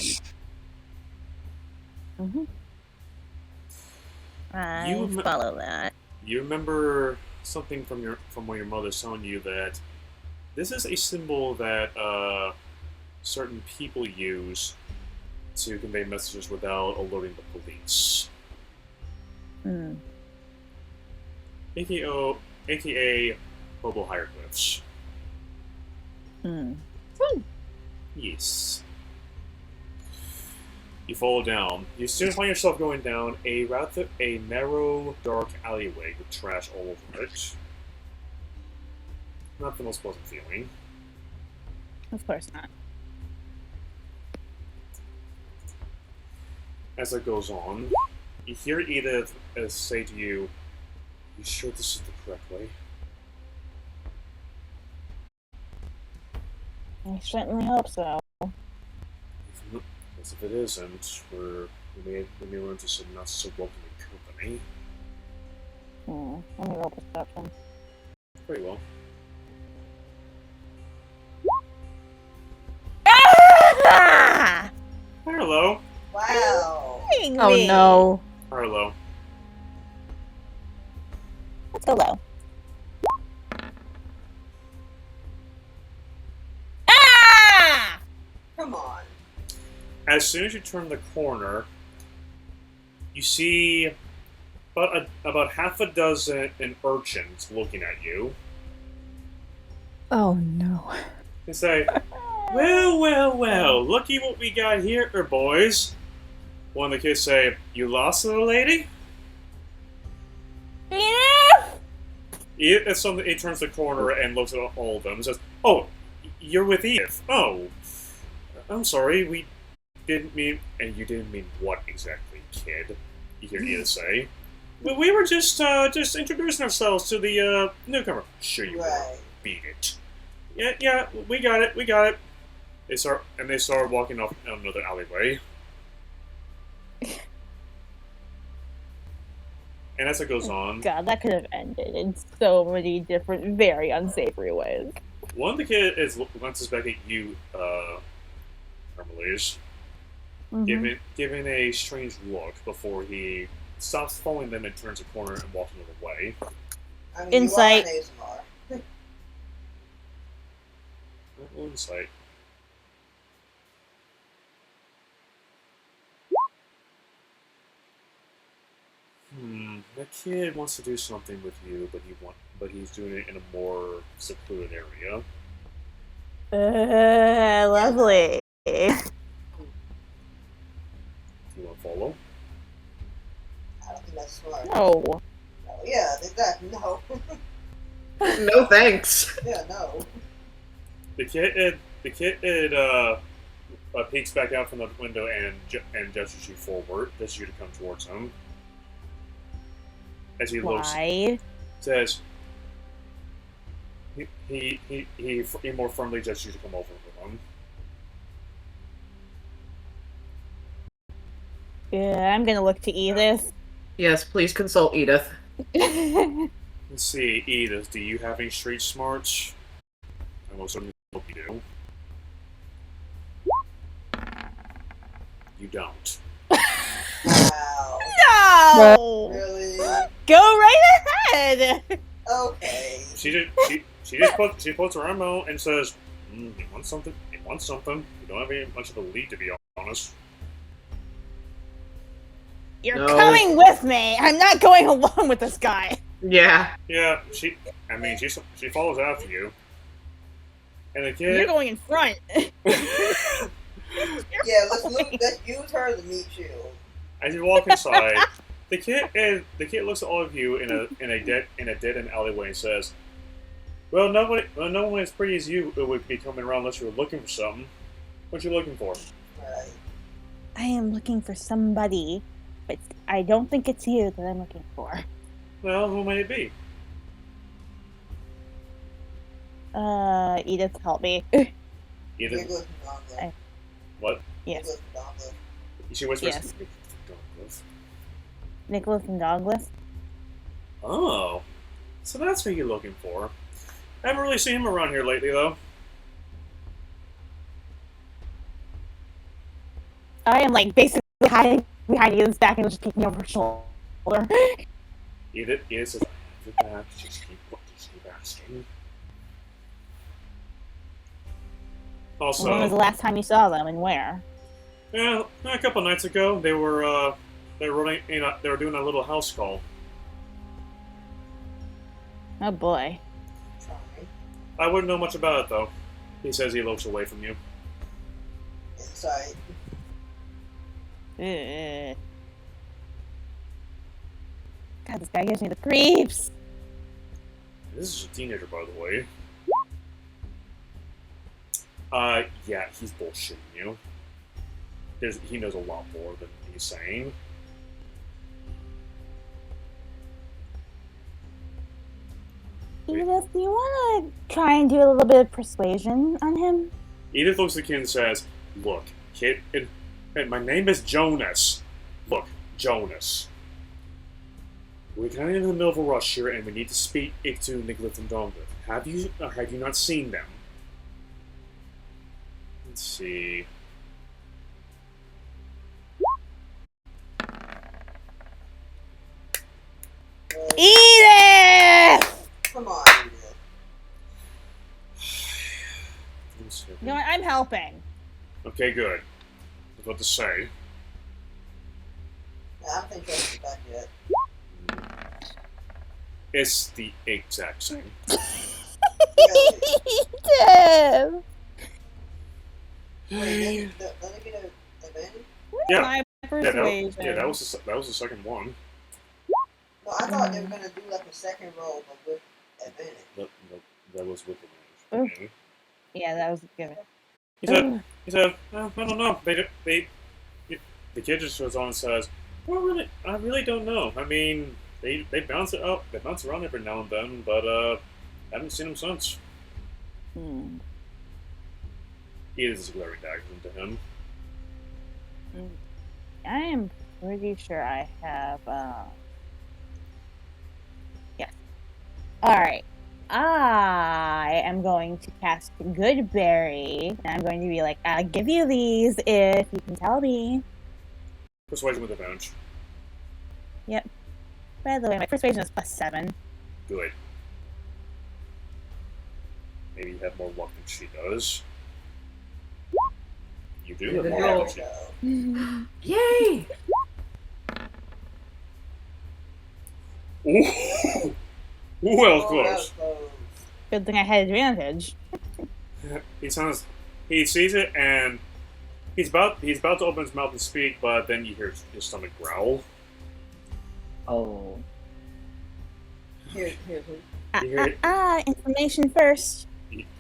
I follow that. You remember something from when your mother's telling you that this is a symbol that certain people use to convey messages without alerting the police. AKA hobo hieroglyphs. Yes. You fall down. You soon find yourself going down a narrow, dark alleyway with trash all over it. Not the most pleasant feeling. Of course not. As it goes on, you hear Edith say to you, "You sure this is the correct way?" I certainly hope so. As if it isn't, we may run into some not so welcoming company. Let me roll perception. Very well. Ah! Hello. Wow. Oh no. Hello. Let's go low. Ah! Come on. As soon as you turn the corner, you see about half a dozen urchins looking at you. Oh no. They say, Well, looky what we got here, boys. One of the kids say, "You lost, little lady?" It's something. He turns the corner and looks at all of them and says, "Oh, you're with Edith. Oh, I'm sorry. We didn't mean." And you didn't mean what exactly, kid? You hear Edith say. Well, we were just introducing ourselves to the newcomer. Sure you were. Beat it. Yeah, we got it. They start walking off another alleyway. And as it goes on, God, that could have ended in so many different, very unsavory ways. one of the kids glances back at you, Hermelise, giving a strange look before he stops following them and turns a corner and walks another way. I mean, Insight. You are an ASMR. Insight. The kid wants to do something with you, but he's doing it in a more secluded area. Lovely. You want to follow? I don't think that's smart. No. No, yeah, exactly. No. No thanks. Yeah, no. The kid peeks back out from the window and gestures you forward, gestures you to come towards him. As he looks, Why? says, he more firmly gestures you to come over with him. Yeah, I'm gonna look to Edith. Yes, please consult Edith. Let's see, Edith, do you have any street smarts? I most certainly hope you do. You don't. Wow. No! Really? Go right ahead! Okay. She puts her arm out and says, "You want something? You want something? You don't have any much of a lead, to be honest." You're No. coming with me! I'm not going along with this guy! Yeah. Yeah, she follows after you. And the kid... You're going in front! Yeah, let's use her as a meat shield. As you walk inside, the kid looks at all of you in a dead-end alleyway and says, "Well, no one as pretty as you would be coming around unless you were looking for something. What you looking for?" Right. I am looking for somebody, but I don't think it's you that I'm looking for. Well, who may it be? Edith, help me. Edith. Nicholas and Donglin. What? Yes. Nicholas and Donglin. She whispers. Yes. Yes. Nicholas and Douglas? Oh, so that's what you're looking for. I haven't really seen him around here lately, though. I am, like, basically hiding behind Edith's back and just peeking over her shoulder. Edith says, "Your back. Just keep asking." Also, When was the last time you saw them and where? yeah, a couple nights ago, they were running. They were doing a little house call. Oh boy. Charming. I wouldn't know much about it though. He says he looks away from you. Insight. Ugh. God, this guy gives me the creeps. This is a teenager, by the way. Yeah, he's bullshitting you. He knows a lot more than he's saying. Edith, do you want to try and do a little bit of persuasion on him? Edith looks at the kid and says, "Look, kid, and my name is Jonas. Look, Jonas. We're kind of in the middle of a rush here, and we need to speak to Nicholas and Donglin. Have you not seen them?" Let's see. Edith! Come on, Edith. You know what? I'm helping. Okay, good. I was about to say. I don't think she's back yet. It's the exact same. Really? Edith! Yeah. My Yeah, persuasion. that was the second one. No, I thought they were gonna do like a second roll, but with advantage. No, that was with advantage. Yeah, that was good. He said, I don't know. The kid just goes on and says, well, really, I really don't know. I mean, they bounce it up, they bounce around every now and then, but haven't seen them since. He is glaring daggers into him. I am pretty sure I have. Yes. All right. I am going to cast Goodberry, and I'm going to be like, I'll give you these if you can tell me. Persuasion with advantage. Yep. By the way, my persuasion is +7. Good. Maybe you have more luck than she does. You do have more luck than she does. Yay! Ooh! Well, close. Good thing I had advantage. He sees it and he's about to open his mouth and speak, but then you hear his stomach growl. Oh. Here. Information first.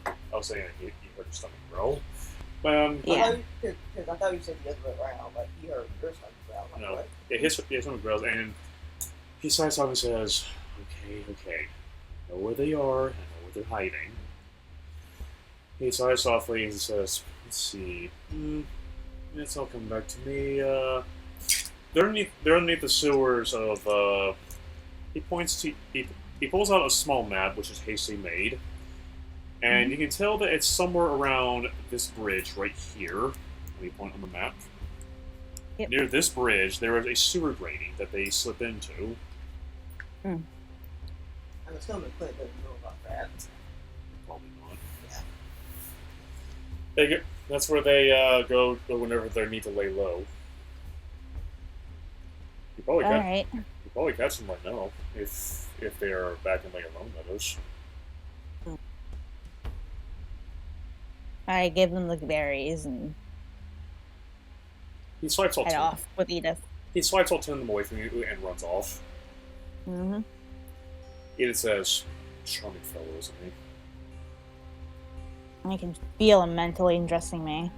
I was saying you heard his stomach growl. Yeah. I thought you said the other way around, but he heard your stomach growl. No, his stomach growls, and he sighs off and says, okay. I know where they are, I know where they're hiding. He sighs softly and says, let's see. It's all coming back to me. They're underneath the sewers of, he pulls out a small map, which is hastily made. And you can tell that it's somewhere around this bridge right here. Let me point on the map. Yep. Near this bridge, there is a sewer grating that they slip into. I'm assuming Clint doesn't know about that. Probably not. That's where they go whenever they need to lay low. You probably catch them right now if they are back in Lay Alone, that is. I give them the berries and He swipes all head 10. off with Edith. He swipes all 10 of them away from you and runs off. Edith says, charming fellow, isn't he? I can feel him mentally undressing me.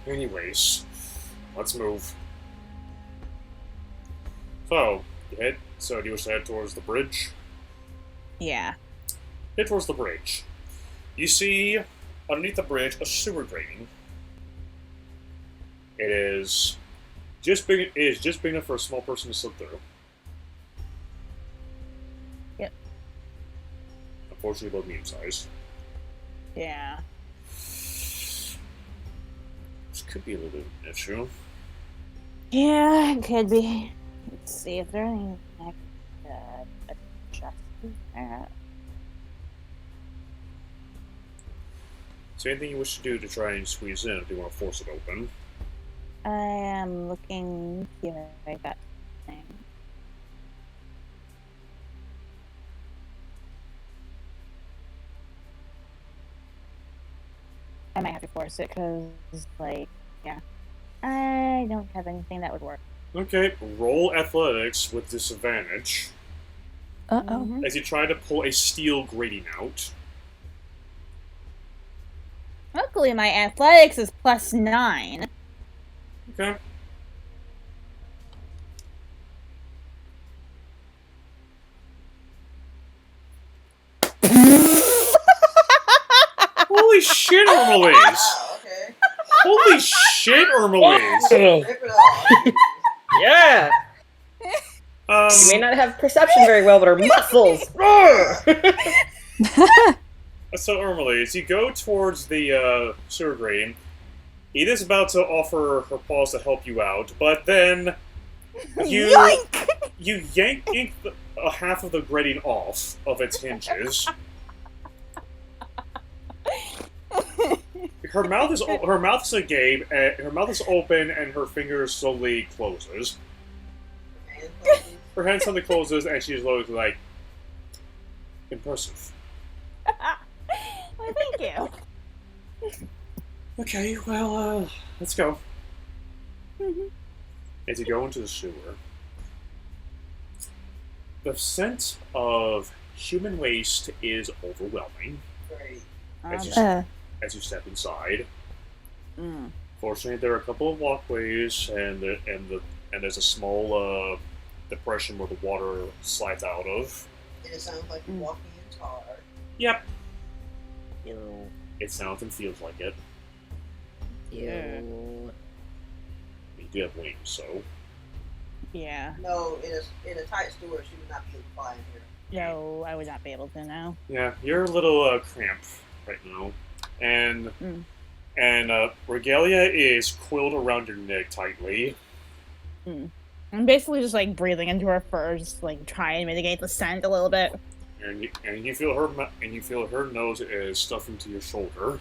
Anyways, let's move. So, do you wish to head towards the bridge? Yeah. Head towards the bridge. You see, underneath the bridge, a sewer grating. It is just big enough for a small person to slip through. Yep. Unfortunately, both medium sized. Yeah. This could be a little bit of an issue. Yeah, it could be. Let's see if there's anything I could adjust that. Is there anything you wish to do to try and squeeze in if you want to force it open? I am looking here. I got something. I might have to force it because, yeah. I don't have anything that would work. Okay, roll athletics with disadvantage Uh-oh. as you try to pull a steel grating out. Luckily, my athletics is +9. Okay. Holy shit, Ermeles! Wow, okay. Holy shit, Ermeles! Rip it off. Yeah. She may not have perception very well, but her muscles. So, Ermeles, you go towards the sewer grating. Edith's about to offer her paws to help you out, but then you yank half of the grating off of its hinges. Her mouth is agape. Her mouth is open, and her finger slowly closes. Her hand suddenly closes, and she's literally like, impressive. Well, thank you. Okay, well, let's go. As you go into the sewer, the scent of human waste is overwhelming. Great. As you step inside. Mm. Fortunately, there are a couple of walkways, and there's a small depression where the water slides out of. And it sounds like you're walking in tar. Yep, Ew. it sounds and feels like it. Yeah. Ew. You do have wings, so Yeah. No, in a tight store, she would not be able to fly in here. No, I would not be able to now. yeah, you're a little cramped right now, and regalia is coiled around your neck tightly. I'm basically just like breathing into her fur, just like trying to mitigate the scent a little bit. And you feel her nose is stuffed into your shoulder.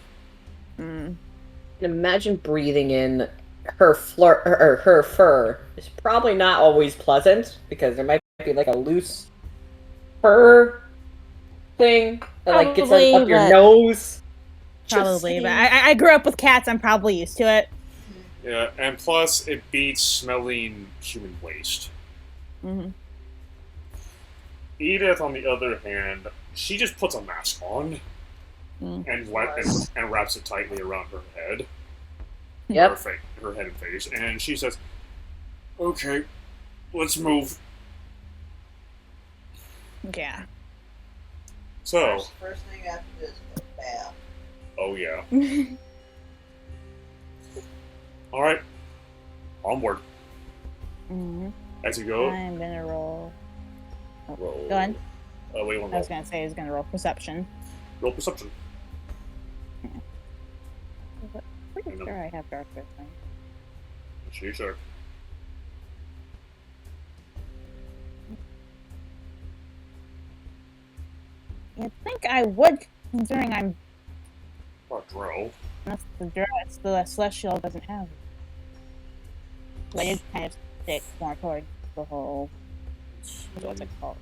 Imagine breathing in her her fur. It's probably not always pleasant because there might be like a loose fur thing that like gets Probably, up your but- nose. Probably, but I grew up with cats. I'm probably used to it. Yeah, and plus it beats smelling human waste. Edith, on the other hand, she just puts a mask on and wraps it tightly around her head. Yep. Her head and face, and she says, "Okay, let's move." Yeah. So, First thing after this, a bath. oh yeah. All right, onward. As you go, I'm gonna roll. roll. Go on. What do you want I to was gonna say I was gonna roll perception. roll? Perception. Pretty sure I have dark vision. Sure. You'd think I would, considering I'm Drow. that's the celestial doesn't have. But I did kind of stick more towards the whole what's it called?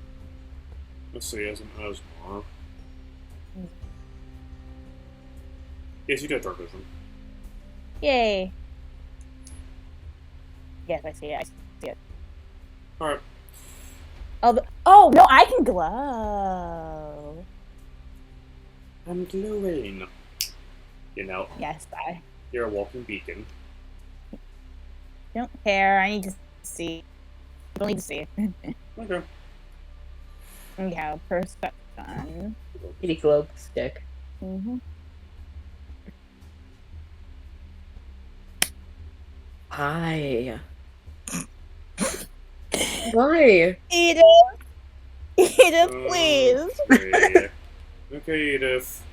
Let's see, as an Asmar. Yes, you do have dark vision. Yay! Yes, I see it. I see it. All right. Oh no, I can glow. I'm glowing. You know, Yes, I you're a walking beacon. don't care. I need to see. I don't need to see. Okay. We have perception. Kitty globe stick. Hi. Why? Edith! Edith, please! Okay. Okay, Edith.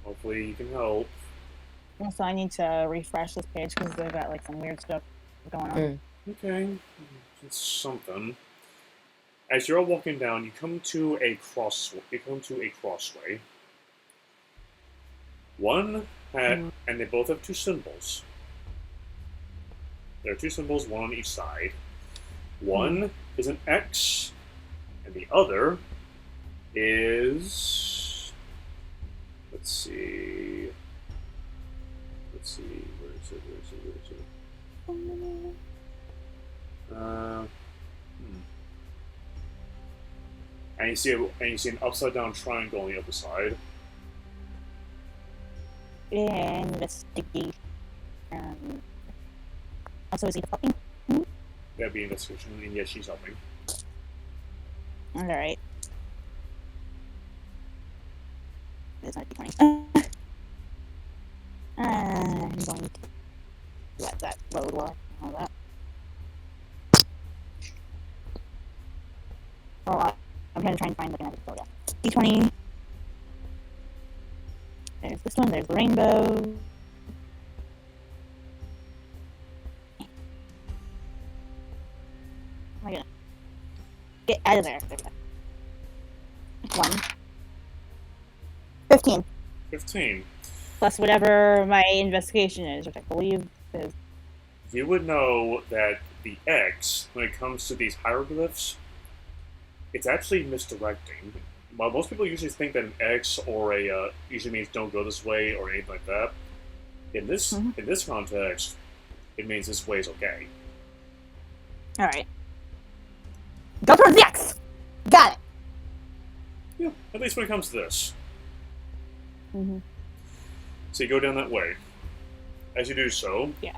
Hopefully you can help. Also, I need to refresh this page because they've got like some weird stuff going on. Okay. It's something. As you're all walking down, you come to a crossway. One and they both have two symbols. There are two symbols, one on each side. One is an X, and the other is. Let's see. Where is it? And you see an upside down triangle on the other side. Investigation. Also, is he helping? That'd be investigation, and yes, she's helping. Alright. It's not D20. I'm going to let that load while all that. Oh, I'm going to try and find looking at it. Oh, yeah. D20. There's this one, there's the rainbow. Am I gonna get out of there? There we go. 1. 15. 15. Plus whatever my investigation is, which I believe is. You would know that the X, when it comes to these hieroglyphs, it's actually misdirecting. While most people usually think that an X or a usually means don't go this way or anything like that, In this context, it means this way is okay. Alright. Go towards the X! Got it! Yeah, at least when it comes to this. Mm-hmm. So you go down that way. As you do so, Yeah.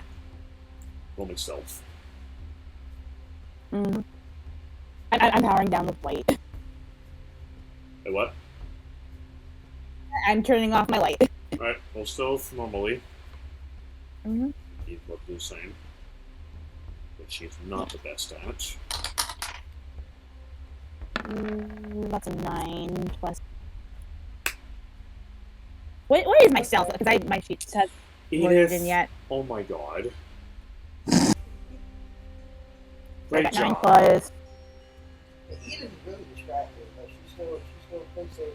roll me stealth. Mm-hmm. I'm powering down the light. Hey, what? I'm turning off my light. Alright, roll stealth normally. Mm-hmm. You look the same. But she's not the best at it. That's a 9 plus. What is my stealth? Because my sheet says loaded in yet. Oh my god. I Great got 9 job. plus. Edith is really distracted, but she's still fixated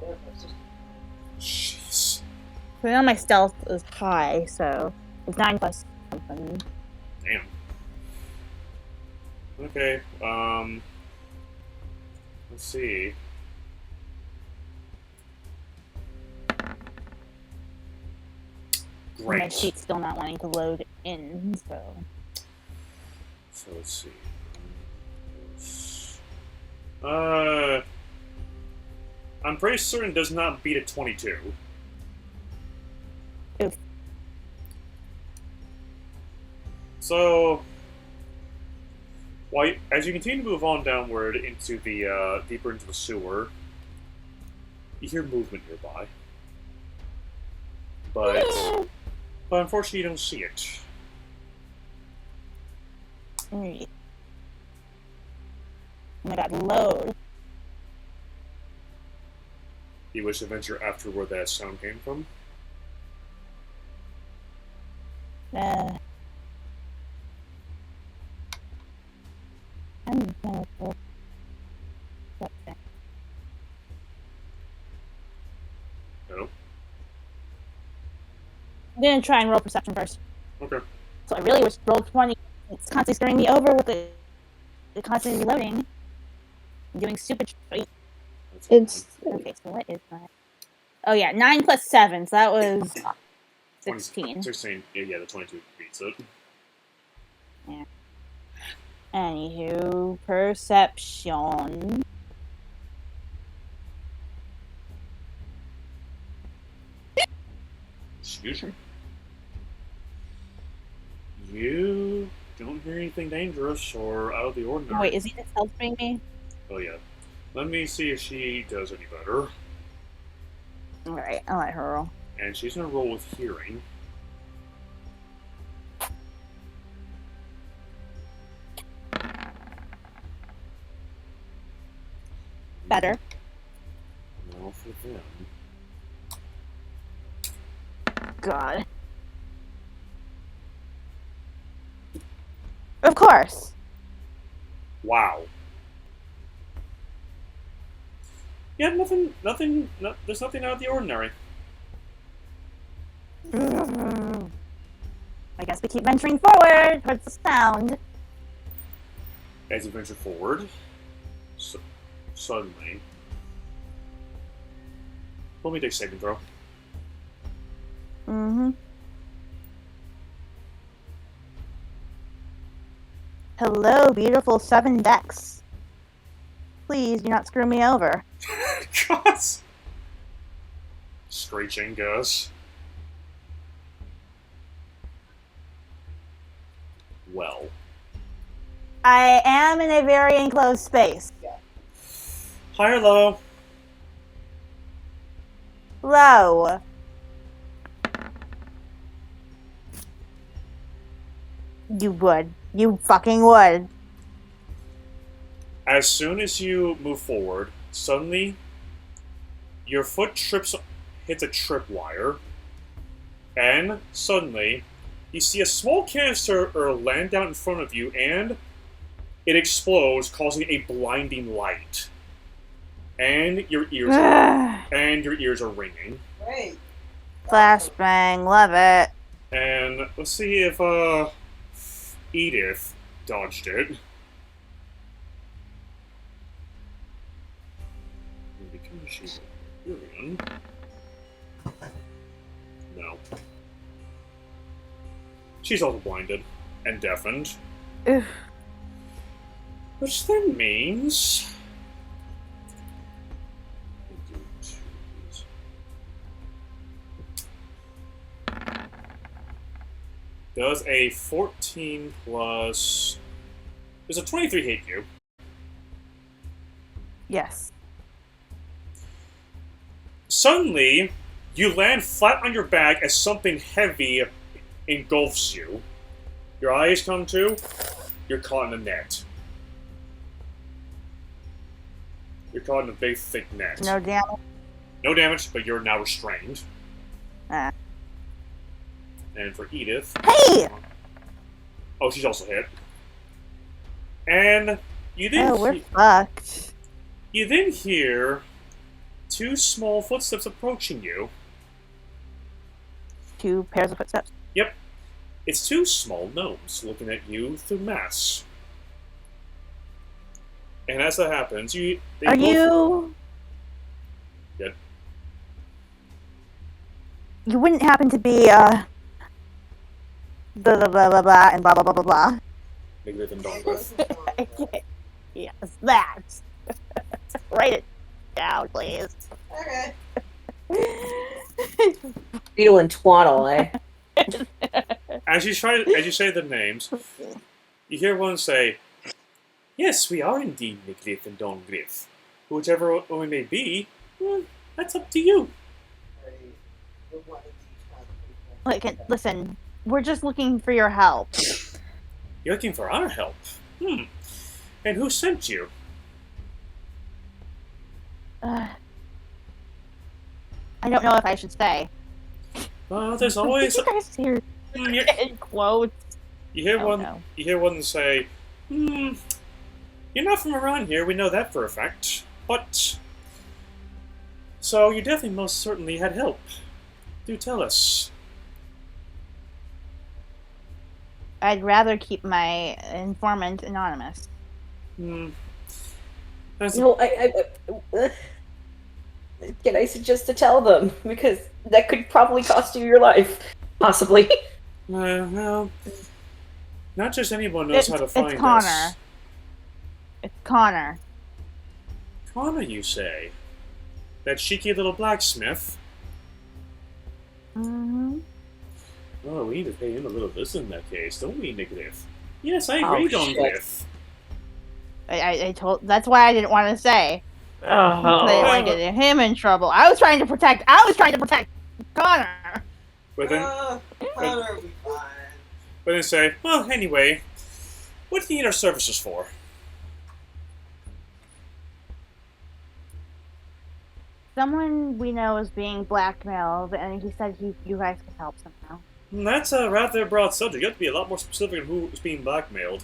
on her sister. Jeez. So now my stealth is high, so it's 9 plus something. Damn. Okay, let's see. My Great. sheet's still not wanting to load in, so. So let's see. I'm pretty certain it does not beat a 22. Oof. So, as you continue to move on downward into the deeper into the sewer, you hear movement nearby, but unfortunately, you don't see it. Alright. Oh my god, load. You wish to venture after where that sound came from? I'm gonna go. No. I'm gonna try and roll perception first. Okay. So I really wish roll 20. It's constantly starting me over with it constantly reloading. I'm doing stupid shit. It's Okay, so what is that? Oh yeah, 9 plus 7, so that was 16. 16. Yeah, the 22 beats it. Yeah. Anywho, perception. Excuse me. You don't hear anything dangerous or out of the ordinary. Wait, is he just helping me? Oh yeah. Let me see if she does any better. Alright, I'll let her roll. And she's gonna roll with hearing. Better. Now for them. God. Of course. Wow. Yeah, nothing, there's nothing out of the ordinary. I guess we keep venturing forward towards the sound. As you venture forward, suddenly, let me take a saving throw. Mm-hmm. Hello, beautiful 7 decks. Please do not screw me over. God. Screeching, Gus. Well. I am in a very enclosed space. High or low? Low. You would. You fucking would. As soon as you move forward, suddenly your foot hits a tripwire, and suddenly you see a small canister land down in front of you, and it explodes, causing a blinding light. And your ears are ringing. Great. Flashbang, love it. And let's see if Edith dodged it. Because she's a Syrian. No. She's also blinded and deafened. Ugh. Which then means... Does a 14 plus... Does a 23 hit you? Yes. Suddenly, you land flat on your back as something heavy engulfs you. Your eyes come to. You're caught in a net. You're caught in a big, thick net. No damage. No damage, but you're now restrained. Ah. And for Edith... Hey! Oh, she's also hit. And you then... Oh, we're fucked. You then hear 2 small footsteps approaching you. 2 pairs of footsteps. Yep. It's 2 small gnomes looking at you through masks. And as that happens, they Are both... you... Good. You wouldn't happen to be, blah blah blah blah blah and blah blah blah blah blah. Negative and Dongrith. Yes, that. Write it down, please. Okay. Beetle and Twaddle, eh? As you say the names, you hear one say, "Yes, we are indeed Niglith and Dongrith. Whichever one we may be, well, that's up to you." Listen, we're just looking for your help. You're looking for our help? And who sent you? I don't know if I should say. Well, there's always... Did you guys hear in quotes? You hear Oh, one. no. You hear one say, "You're not from around here. We know that for a fact. But so you definitely, most certainly, had help. Do tell us." I'd rather keep my informant anonymous. That's- No, can I suggest to tell them? Because that could probably cost you your life. Possibly. Well, not just anyone knows how to find It's Connor. us. It's Connor. Connor, you say? That cheeky little blacksmith? Mm-hmm. Oh, we need to pay him a little visit in that case, don't we, Niglith? Yes, I Oh, agree, shit. Dongrith. I told. That's why I didn't want to say. Oh. I didn't want to get him in trouble. I was trying to protect Connor. But then, Connor will be fine. but then say, well, anyway, what do you need our services for? Someone we know is being blackmailed, and he said you guys could help somehow. That's a rather broad subject. You have to be a lot more specific on who is being blackmailed.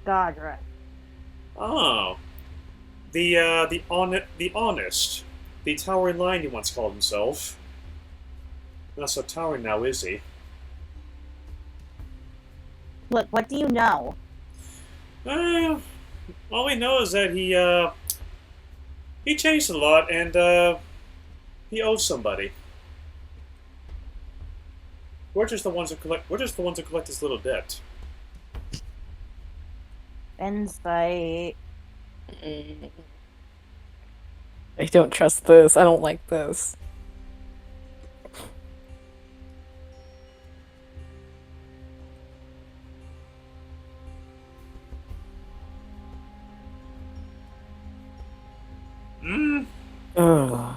Godra. Oh. The honest. The towering lion he once called himself. Not so towering now, is he? What do you know? All we know is that he changed a lot, and he owes somebody. We're just the ones who collect his little debt. Insight. I don't trust this. I don't like this.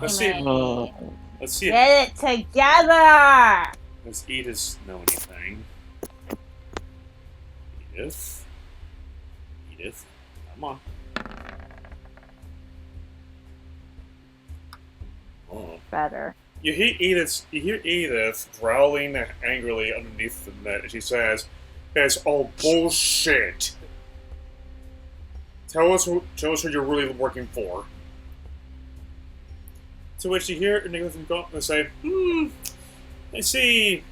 Let's see. Let's see. Get it together! Does Edith know anything? Edith? Edith? Come on. Oh. Better. You hear Edith growling angrily underneath the net, and she says, "It's all bullshit. Tell us who you're really working for." To which you hear Nicholas and say, I see.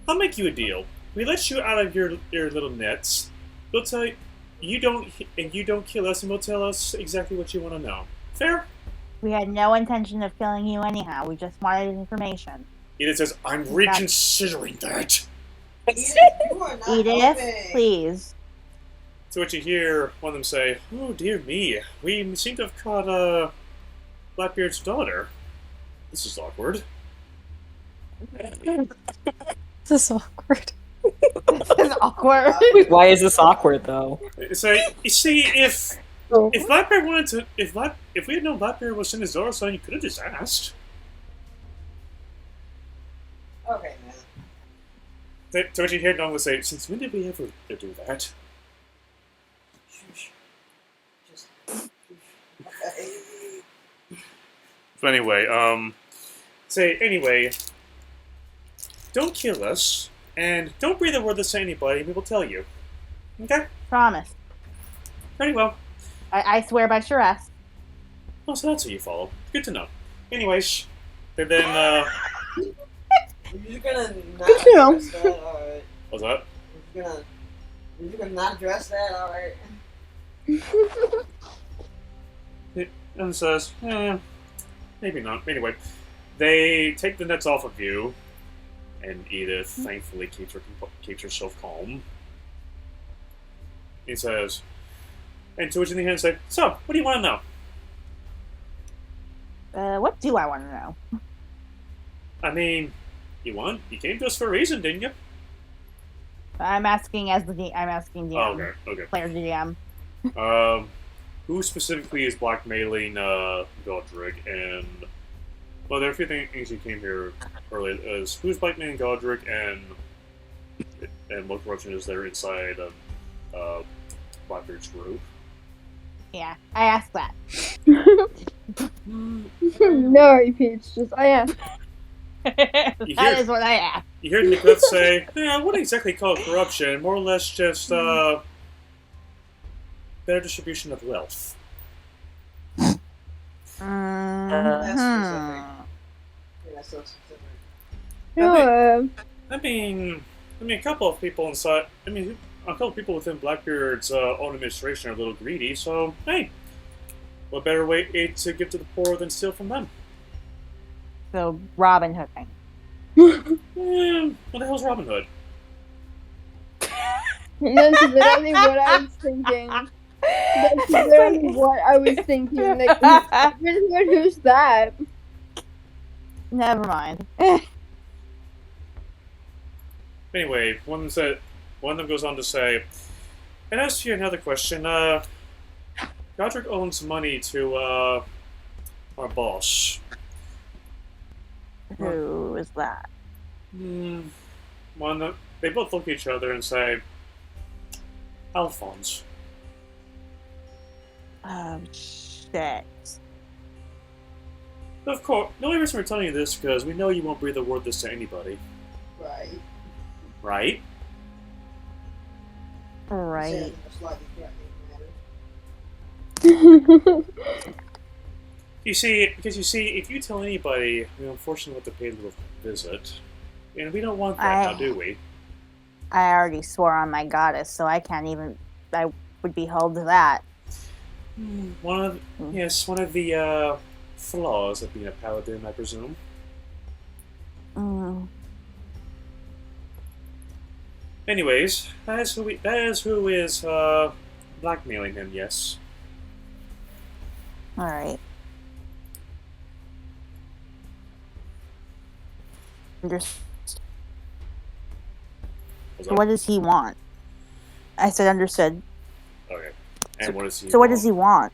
I'll make you a deal. We let you out of your little nets. We'll tell you don't kill us, and we'll tell us exactly what you want to know. Fair?" We had no intention of killing you anyhow. We just wanted information. Edith says, I'm reconsidering that. Edith, you are not Edith, helping. please. To which you hear one of them say, oh dear me, we seem to have caught Blackbeard's daughter. This is awkward. This is awkward. This is awkward. Why is this awkward though? Say, you see, if Blackbeard wanted to, if we had known Blackbeard was in his daughter's son, you could have just asked. Okay, man. To which you hear Donald say, since when did we ever do that? Shush. Just. Okay. But anyway, anyway, don't kill us, and don't breathe a word this to anybody, we will tell you. Okay? Promise. Very well. I swear by Shiraz. Oh, so that's who you follow. Good to know. Anyways, and then, You're gonna not Good to know. address that, alright. what's that? You're gonna not address that, alright. And says, maybe not. Anyway, they take the nets off of you, and Edith thankfully keeps herself calm. He says, and to which in the hand say, so, what do you want to know? What do I want to know? I mean, you came to us for a reason, didn't you? I'm asking I'm asking DM. Oh, okay. Player DM. Who specifically is blackmailing Godric? And well, there are a few things you came here earlier. Is who's blackmailing Godric and what corruption is there inside Blackbeard's group? Yeah, I asked that. No repeats, just I am. That is what I asked. You hear Nicholas say, I wouldn't exactly call it corruption, more or less just better distribution of wealth. That's specific. Yeah, that's so specific. Yeah. I mean, a couple of people inside. A couple of people within Blackbeard's own administration are a little greedy. So, hey, what better way to give to the poor than steal from them? So Robin Hood thing. What the hell's Robin Hood? That's literally what I was thinking. That's literally what I was thinking. Like, who's that? Never mind. Anyway, one of them goes on to say, and as to another question, Godric owns money to our boss. Who is that? They both look at each other and say, Alphonse. Oh, shit. Of course, the only reason we're telling you this is because we know you won't breathe a word this to anybody. Right. Right? Right. Said in a slightly threatening manner. You see, if you tell anybody, we unfortunately have to pay a little visit. And we don't want that now, do we? I already swore on my goddess, so I would be held to that. One of the flaws of being a paladin, I presume. Anyways, that is who is blackmailing him, yes. Alright. What does he want? I said understood. Okay. And what does he So what does he want?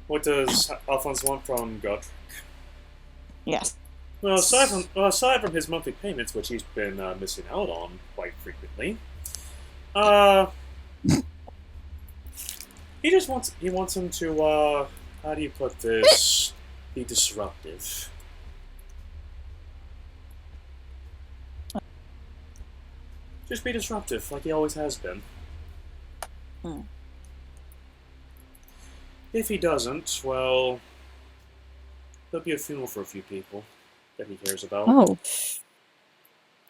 What does Alphonse want from Godric? Yes. Well, aside from his monthly payments, which he's been missing out on quite frequently, he wants him to how do you put this? Be disruptive. Just be disruptive, like he always has been. If he doesn't, well, there'll be a funeral for a few people that he cares about. Oh.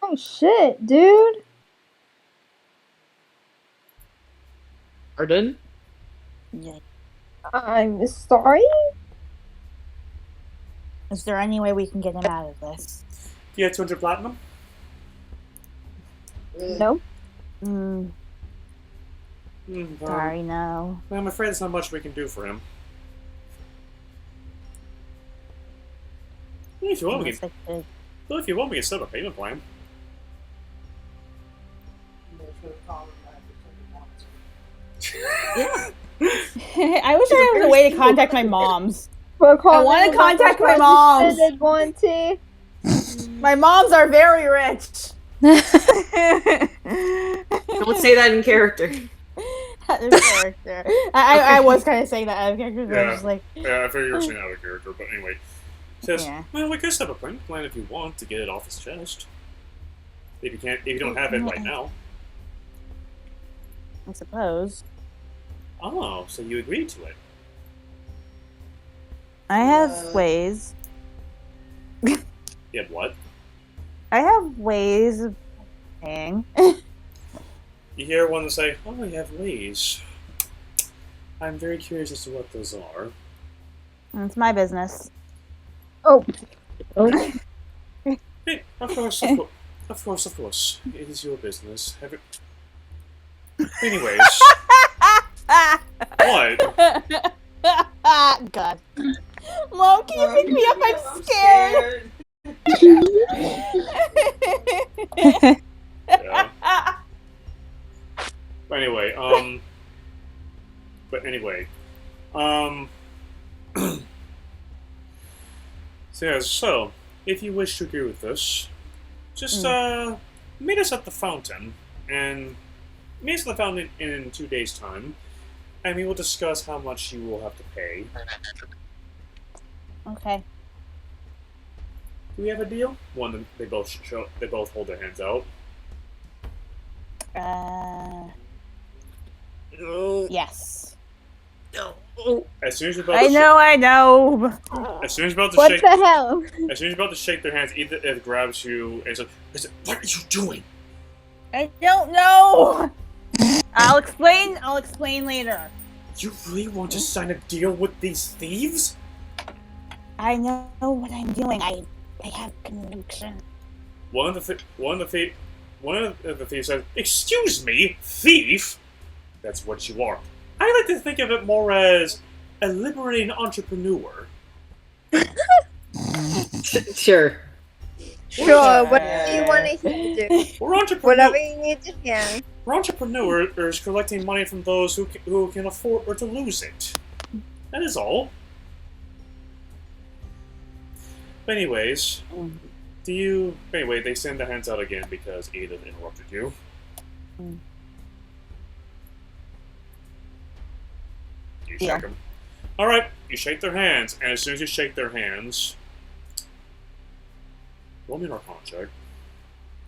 Oh shit, dude. Pardon? Yeah. I'm sorry? Is there any way we can get him out of this? Do you have 200 platinum? No. Mm, sorry, no. Well, I'm afraid there's not much we can do for him. If you want, we can. Well, if you want, we can set up a payment plan. Yeah. I wish I had a way to contact my moms. I want to contact my moms. My moms are very rich. Don't say that in character. Out of character. I was kind of saying that out of character, but I was just like... Yeah, I figured you were saying out of character, but anyway. Says, Yeah. well, we could set up a payment plan if you want to get it off his chest. If you don't have it right now. I suppose. Oh, so you agreed to it. I have ways. You have what? I have ways of paying. You hear one say, oh, we have ways. I'm very curious as to what those are. It's my business. Oh. Hey, of course. It is your business. Have it... Anyways. What? God. Mom, can you pick me up? I'm scared. Yeah. But anyway, so if you wish to agree with this, just meet us at the fountain, and meet us at the fountain in 2 days' time, and we will discuss how much you will have to pay. Okay. Do we have a deal? They both hold their hands out. Yes. As soon as you're about I know. As soon as you're about to What shake, the hell? as soon as you're about to shake their hands, it grabs you and says, "What are you doing?" I don't know. I'll explain later. You really want to sign a deal with these thieves? I know what I'm doing. I have conviction. One of the thieves says, "Excuse me, thief? That's what you are. I like to think of it more as a liberating entrepreneur." Sure. Sure, whatever you want to do. We're entrepreneurs. Whatever you need to hear. We're entrepreneurs collecting money from those who can afford or to lose it. That is all. Anyways, Anyway, they send their hands out again because Edith interrupted you. You shake them. Alright, you shake their hands, and as soon as you shake their hands, roll me an Arcana check.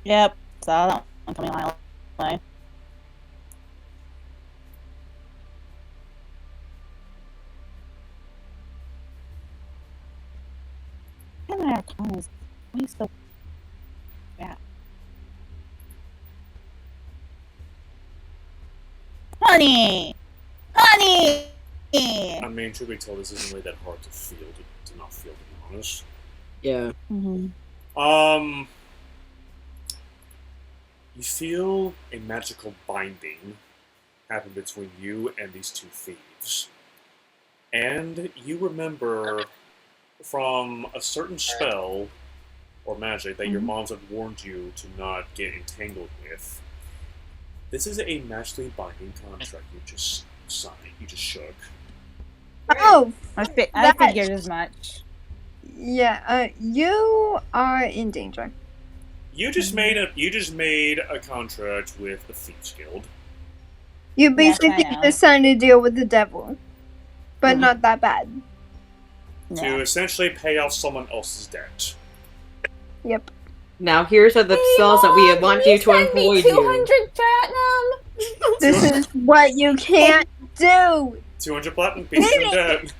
Yep. Saw that one coming a mile away. And my Arcana is always so bad. Honey! I mean, truth be told, this isn't really that hard to feel, to not feel, to be honest. Yeah. You feel a magical binding happen between you and these two thieves. And you remember from a certain spell or magic that your moms had warned you to not get entangled with. This is a magically binding contract you just signed, you just shook. Oh! I figured as much. Yeah, you are in danger. You just made a contract with the Thieves Guild. You basically just signed a deal with the devil. But not that bad. To essentially pay off someone else's debt. Yep. Now here's the spells that we want you to avoid. 200 platinum. This is what you can't do. 200 platinum pieces of debt.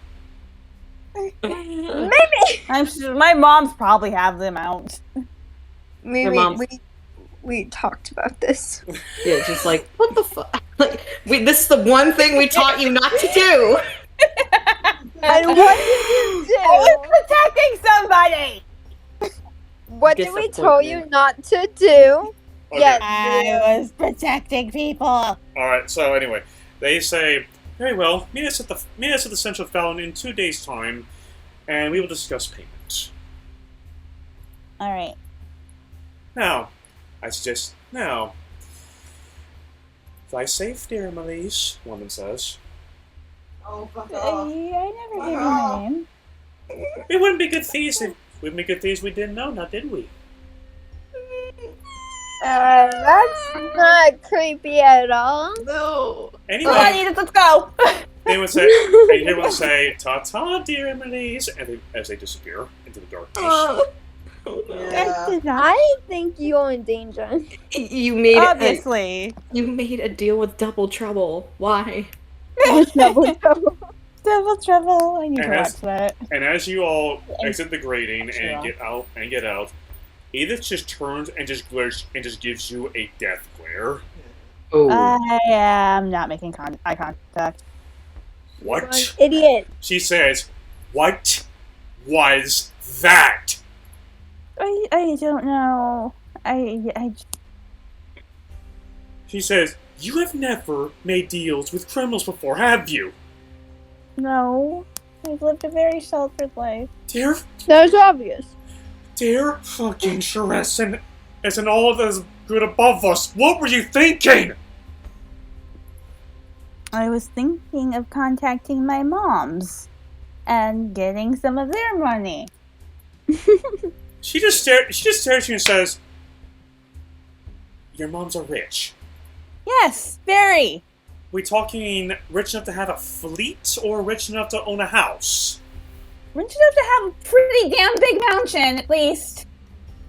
Maybe. I'm sure my moms probably have the amount. We talked about this. Yeah, just like, what the fuck? Like, this is the one thing we taught you not to do. And what did you I was do? protecting somebody. What did we tell you not to do? Okay. Yes. I was protecting people. All right. So anyway, they say, "Very well. Meet us at the Central Fountain in 2 days' time, and we will discuss payment." All right. Now, I suggest now. Fly safe, dear Melise, woman says. Oh, fuck I off. never gave you my name. We wouldn't be good thieves if we'd be good thieves we didn't know, now did we? That's not creepy at all. No. Anyway, Come on, Edith, let's go. they would say, and you hear them say, "Ta-ta, dear Melise," and as they disappear into the darkness. Yeah. I think you're in danger. You made Obviously. you made a deal with double trouble. Why? With double trouble. Double trouble. I need to And watch as- that. And as you all exit the grating Sure. and get out, Edith just turns and just glares and just gives you a death glare. Oh. I am not making eye contact. What? Idiot. She says, "What was that?" I don't know. I She says, "You have never made deals with criminals before, have you?" no. I've lived a very sheltered life. Dear That was obvious. fucking Sharessen isn't all as good above us. What were you thinking? I was thinking of contacting my moms and getting some of their money. She just stares at you and says, "Your moms are rich. Yes, very. We talking rich enough to have a fleet or rich enough to own a house?" Rich enough to have a pretty damn big mansion, at least.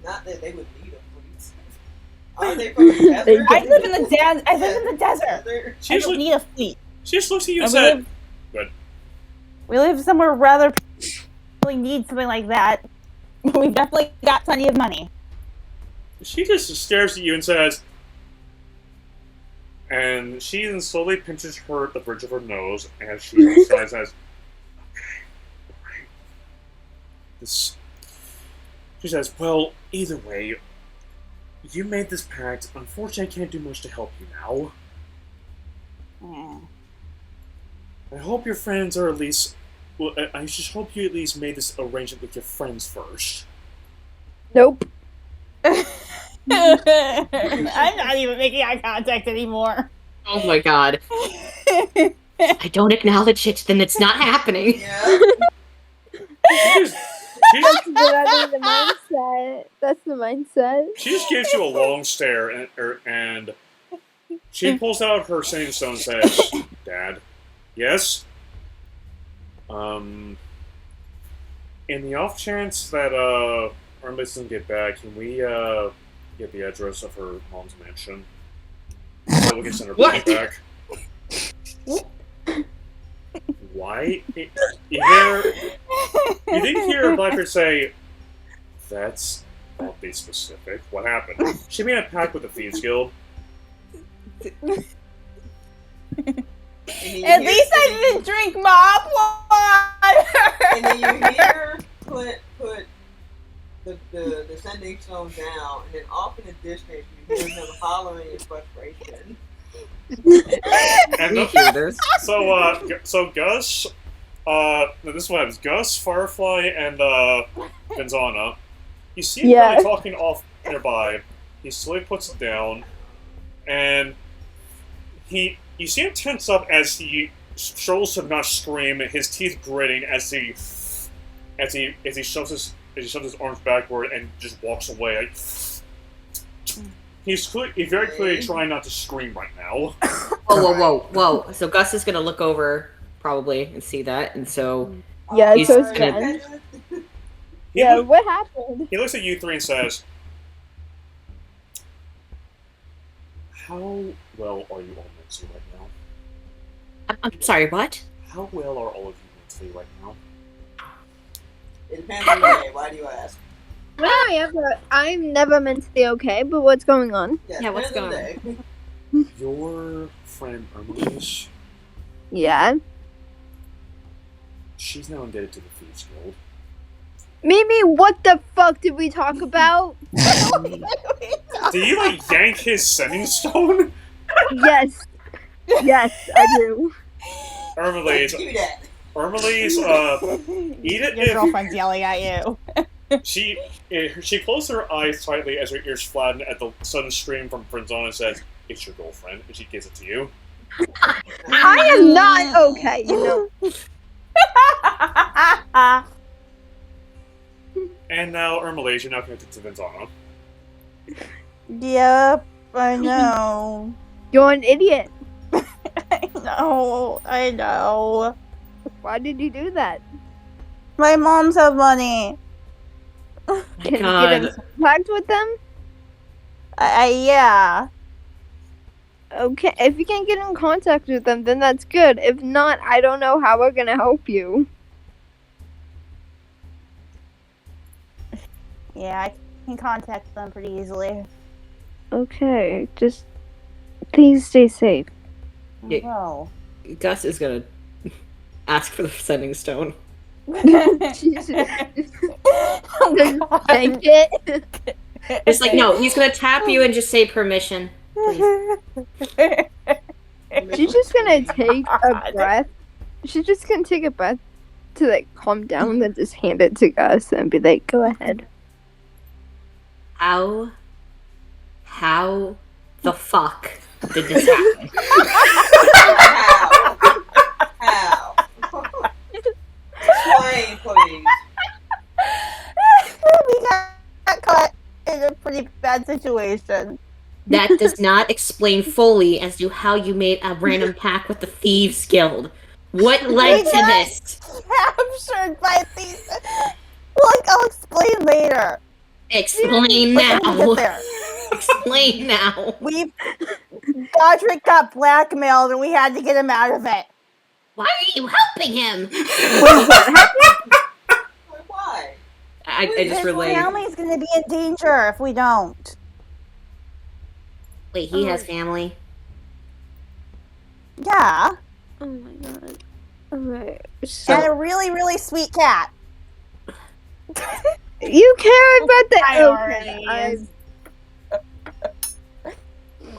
Not that they would need a fleet. Are they from the desert? I live in the I live in the desert. She I just, don't need a fleet. she just looks at you and And says, we live somewhere rather really need something like that. We've definitely got plenty of money. she just stares at you and says, and she then slowly pinches the bridge of her nose as she says, "Okay, alright." She says, "Well, either way, you made this pact. Unfortunately, I can't do much to help you now. I hope your friends are at least. Well, I just hope you at least made this arrangement with your friends first." Nope. I'm not even making eye contact anymore. Oh my god. I don't acknowledge it, then it's not happening. Yeah. That's the mindset. That's the mindset. She just gives you a long stare, and she pulls out her singing stone and says, "Dad, yes? In the off chance that Armless doesn't get back, can we get the address of her mom's mansion? So we can send her money back." Why? You didn't hear Blackbeard say, "That's oddly specific. What happened?" She made a pact with the Thieves Guild. At least I didn't drink mop water. And then you hear Clint put the sending stone down, and then off in the distance you hear him hollering in frustration. And We hear this. so Gus, this is what happens. Gus, Firefly, and Gonzana. You see him Yeah. really talking off nearby. He slowly puts it down, and you see him tense up as he struggles to not scream, his teeth gritting as he shoves his arms backward and just walks away. He's very clearly trying not to scream right now. Whoa. So Gus is gonna look over probably and see that, and so Yeah, He's so it's gonna- done. He Yeah, look- what happened? He looks at you three and says, "How well are you all mentally right now? I'm sorry, what? How well are all of you mentally right now?" It depends on the day. Why do you ask? No, yeah, but I'm never mentally okay, but what's going on? Yeah, what's depends on the going day. Your friend Ermish, Yeah. She's now indebted to the Thieves Guild. Mimi, what the fuck did we talk about? Do you like yank his sending stone? Yes. Yes, I do. Ermelise, Give me that. eat Your girlfriend's yelling at you. She closes her eyes tightly as her ears flatten at the sudden scream from Frenzona and says, "It's your girlfriend," and she gives it to you. I am not okay, you know. And now, Ermelise, you're now connected to Frenzona. Yep, I know. You're an idiot. I know. Why did you do that? My moms have money. Can you get in contact with them? Yeah. Okay, if you can get in contact with them, then that's good. If not, I don't know how we're gonna help you. Yeah, I can contact them pretty easily. Okay, just please stay safe. Yeah. Well. Gus is gonna ask for the sending stone. Just take it. Just like, no, he's gonna tap you and just say permission. Please. She's just gonna take a breath. She's just gonna take a breath to like calm down, then just hand it to Gus and be like, "Go ahead." How the fuck did this happen? How? Explain, please. We got caught in a pretty bad situation. That does not explain fully as to how you made a random pact with the Thieves Guild. What led to this? Captured by these. Look, I'll explain later. Explain But let me now. get there. Explain now. Godric got blackmailed and we had to get him out of it. Why are you helping him? Why? I just His relayed. family's gonna be in danger if we don't. Wait, he has family? Yeah. Oh my god. Alright. And a really, really sweet cat. You care about the Priorities.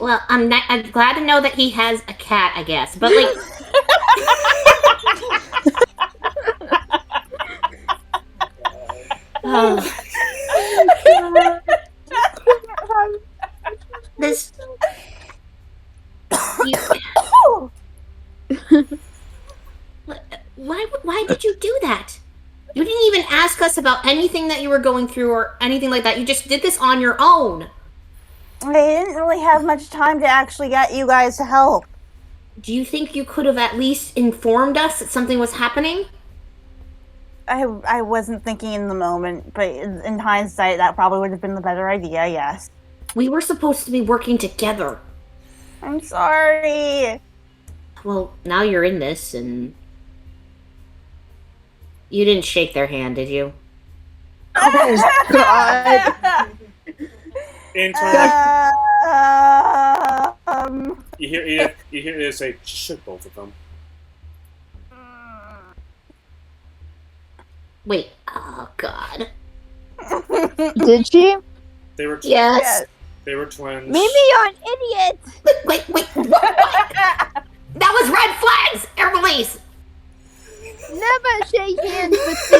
Well, I'm glad to know that he has a cat, I guess. But like, this. Why did you do that? You didn't even ask us about anything that you were going through or anything like that. You just did this on your own. I didn't really have much time to actually get you guys to help. Do you think you could have at least informed us that something was happening? I wasn't thinking in the moment, but in hindsight, that probably would have been the better idea, yes. We were supposed to be working together. I'm sorry. Well, now you're in this, and you didn't shake their hand, did you? Oh god. You hear it say, "Just shook both of them." Wait. Oh God. Did she? They were Yes. They were twins. Maybe you're an idiot. Wait. What? That was red flags, Ermelise. Never shake hands with me.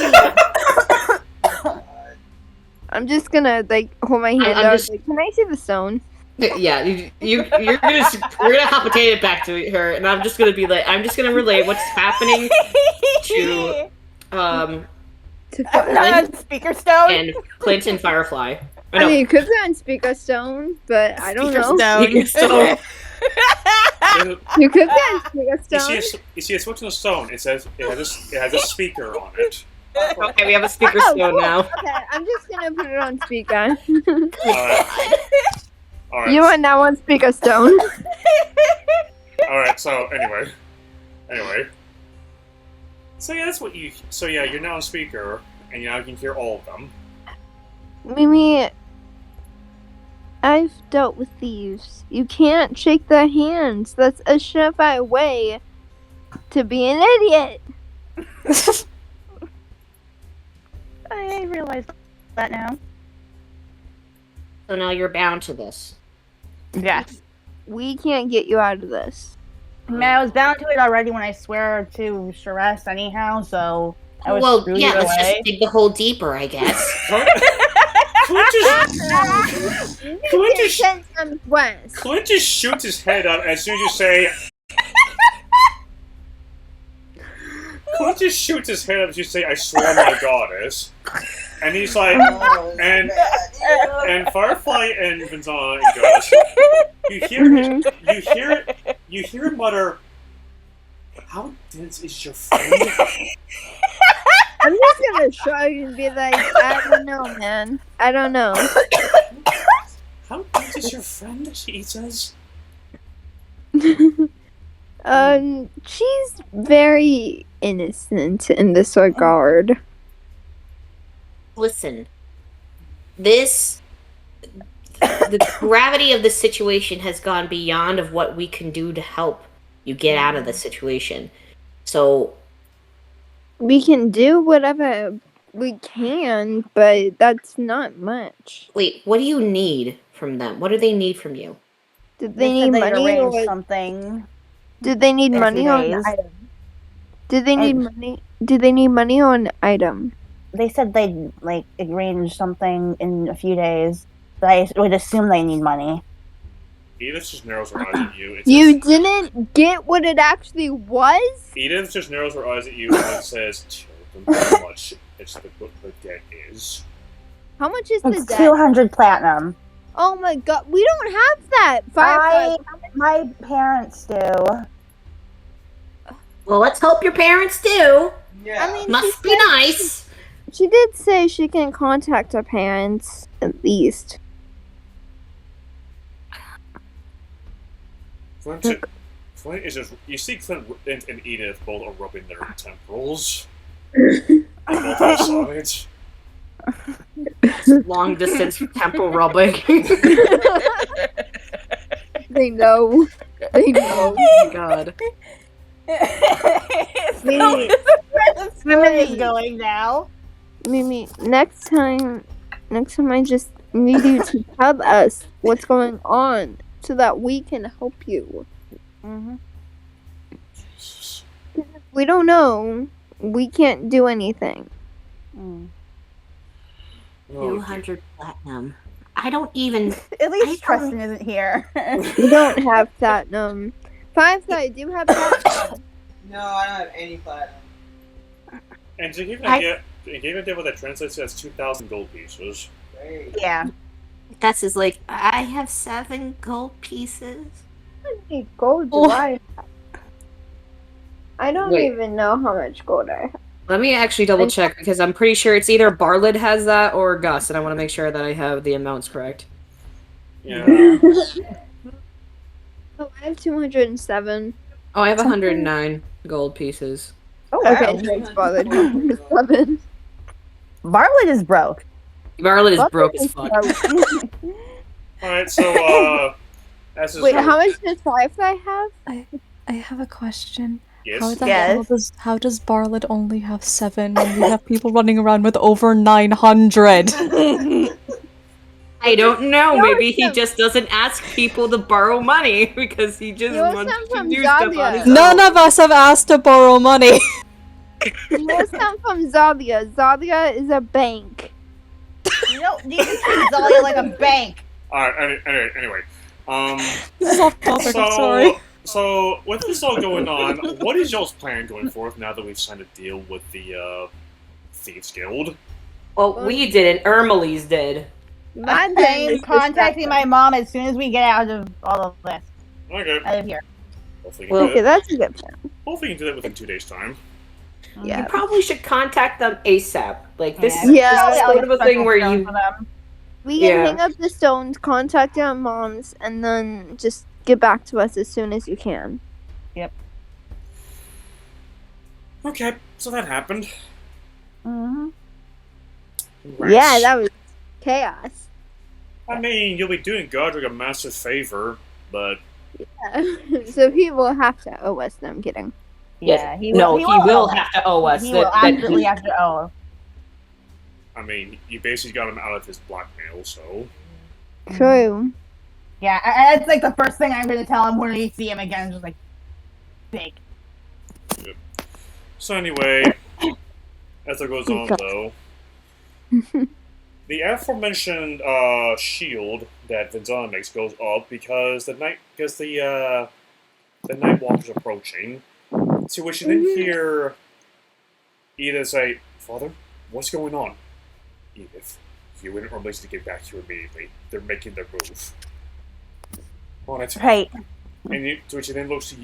I'm just gonna like hold my hand out. Like, can I see the stone? Yeah, you're gonna complicate it back to her, and I'm just gonna relay what's happening to Not speaker stone and Clint and Firefly. I mean, you could be on speaker stone, but I don't know. Speaker stone. You could be on speaker stone. You see a switch on the stone. It has a speaker on it. Okay, we have a speaker stone now. Okay, I'm just gonna put it on speaker. All right. You are now on speaker stone. All right. So anyway. So yeah, that's what you. So yeah, you're now on speaker, and now you can hear all of them. Mimi, I've dealt with thieves. You can't shake their hands. That's a surefire way to be an idiot. I realize that now. So now you're bound to this. Yes. We can't get you out of this. I mean, I was bound to it already when I swear to Sharest anyhow, so I was Well, screwed yeah, either let's way. just dig the hole deeper, I guess. Clint just Send some west. Clint just shoots his head up as soon as you say. Clint just shoots his head up as you say, "I swear my goddess," and he's like, and Firefly and Vinzana and Ghost, you hear him mutter, "How dense is your friend?" I'm just gonna shrug and be like, I don't know, man. I don't know. How dense is your friend? He says. She's very innocent in this regard. Listen, the gravity of the situation has gone beyond of what we can do to help you get out of the situation. So We can do whatever we can, but that's not much. wait, what do you need from them? What do they need from you? Did They they need said they'd money arrange or something did they need in a few money on days. item? Did they need I- money? Did they need money on item? They said they'd like arrange something in a few days, but I would assume they need money. Edith just narrows her eyes at you. You didn't get what it actually was? Edith just narrows her eyes at you and says, "Tell them how much what the debt is." How much is the It's debt? 200 platinum. Oh my god, we don't have that! Firefly. My parents do. Well, let's hope your parents do. Yeah. I mean, Must be nice. She did say she can contact her parents, at least. Clint is just. You see Clint and Edith both are rubbing their temporals on both sides. Long distance temple rubbing. They know. They know. Oh my god. Mimi, Where is going now? Mimi, next time I just need you to tell us what's going on so that we can help you. Mm-hmm. If we don't know, we can't do anything. Mm. Oh, 200 platinum. I don't even. At least I Preston isn't here. We don't have platinum. Firefly, do you have platinum? No, I don't have any platinum. and to give an idea what that translates to, that's 2,000 gold pieces. Great. Yeah. Gus is like, I have 7 gold pieces. How many gold do Oh. I have? I don't Wait. even know how much gold I have. Let me actually double check because I'm pretty sure it's either Bartlett has that or Gus, and I want to make sure that I have the amounts correct. Yeah. Oh, I have 207. Oh, I have 109 gold pieces. Oh, wow. Okay, thanks, Bartlett. 207. Bartlett is broke. Bartlett is broke as fuck. Alright, so, as is Wait, how much does Firefly have? I have a question. Yes. How the Yes. hell does Bartlett only have 7 when we have people running around with over 900? I don't know. Yours Maybe he come- just doesn't ask people to borrow money because he just Yours wants come to from do stuff on Zalia. his None own. of us have asked to borrow money. Yours come from Zalia. Zalia is a bank. You know, you can treat Zalia like a bank. Alright, anyway. This is off topic, I'm sorry. So, with this all going on, what is y'all's plan going forth now that we've signed a deal with the, Thieves Guild? Well, we didn't. Ermeles did. My thing I'm is contacting my mom as soon as we get out of all of this. Okay. Out of here. Hopefully Well- Okay, that's a good plan. hopefully you can do that within 2 days' time. Yeah. You probably should contact them ASAP. Like this, Yeah. Probably this I'll is get sort of a special thing where stone you. for them. We can Yeah. hang up the stones, contact our moms, and then just get back to us as soon as you can. Okay, so that happened. Mm-hmm. Congrats. Yeah, that was chaos. I mean, you'll be doing Godric a massive favor, but So he will have to owe us. No, I'm kidding. Yeah, No, he will have to owe us. He That- will that- absolutely have to owe. I mean, you basically got him out of his blackmail, so. True. Yeah, that's like the first thing I'm going to tell him when we see him again. Just like, big. Yep. So anyway, as it goes on, though, the aforementioned shield that Vinzana makes goes up because the night walker's approaching. To which you then hear Edith say, "Father, what's going on?" Edith, you and Ormley to get back here immediately. They're making their move. On it. Right. And to which she then looks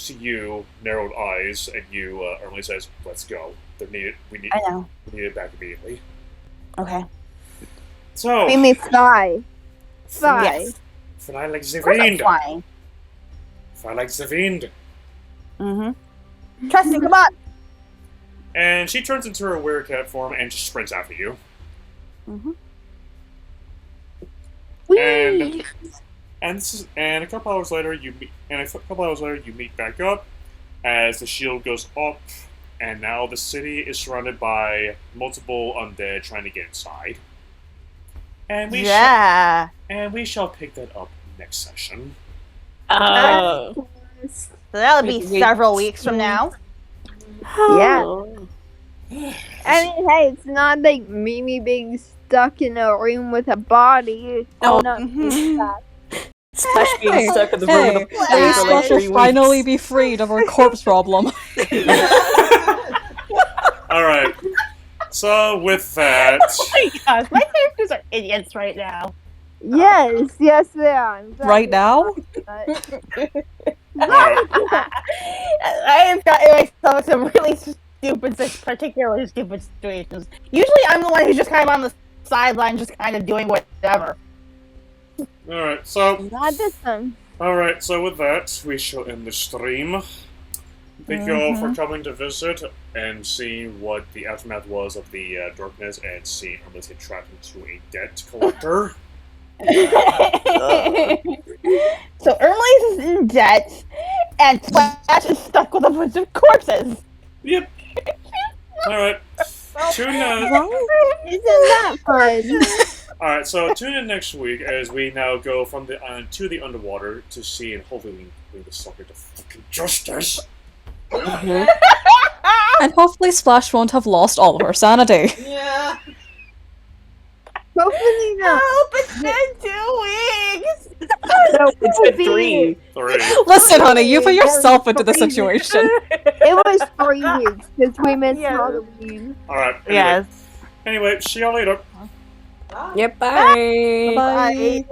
to you, narrowed eyes, and you, Ormley says, "Let's go. We need it back immediately." Okay. So. We may fly. Fly. Yes. Fly like the Of course I'm wind. flying. Fly like the wind. Mm-hmm. Trusting, come on. And she turns into her werecat form and just sprints after you. Mm-hmm. And a couple hours later you meet back up as the shield goes up, and now the city is surrounded by multiple undead trying to get inside. And we shall pick that up next session. So that'll be several weeks from now. Yeah. I mean, hey, it's not like Mimi being stuck in a room with a body. Slash being stuck in the room with a At least Slash will finally be freed of our corpse problem. Alright. So, with that... Oh my gosh, my characters are idiots right now. Yes, they are. Right now? I have gotten myself some really particularly stupid situations. Usually I'm the one who's just kind of on the sideline, just kind of doing whatever. Alright, so... Not this time. Alright, so with that, we shall end the stream. Thank you all for coming to visit and seeing what the aftermath was of the darkness and seeing Ormley get trapped into a debt collector. So Ermley's is in debt, and Flash is stuck with a bunch of corpses. Yep. Alright. Tune in. Isn't that fun? Alright, so tune in next week as we now go from the island to the underwater to see and hopefully bring the sucker to fucking justice. And hopefully Splash won't have lost all of her sanity. Yeah. Hopefully not. Help, it's been 2 weeks! It's been 3. 3. Listen, honey, you put yourself into the situation. It was 3 weeks because we missed Halloween. Alright, anyway. Yes. Anyway, see y'all later. Yep, bye. Bye.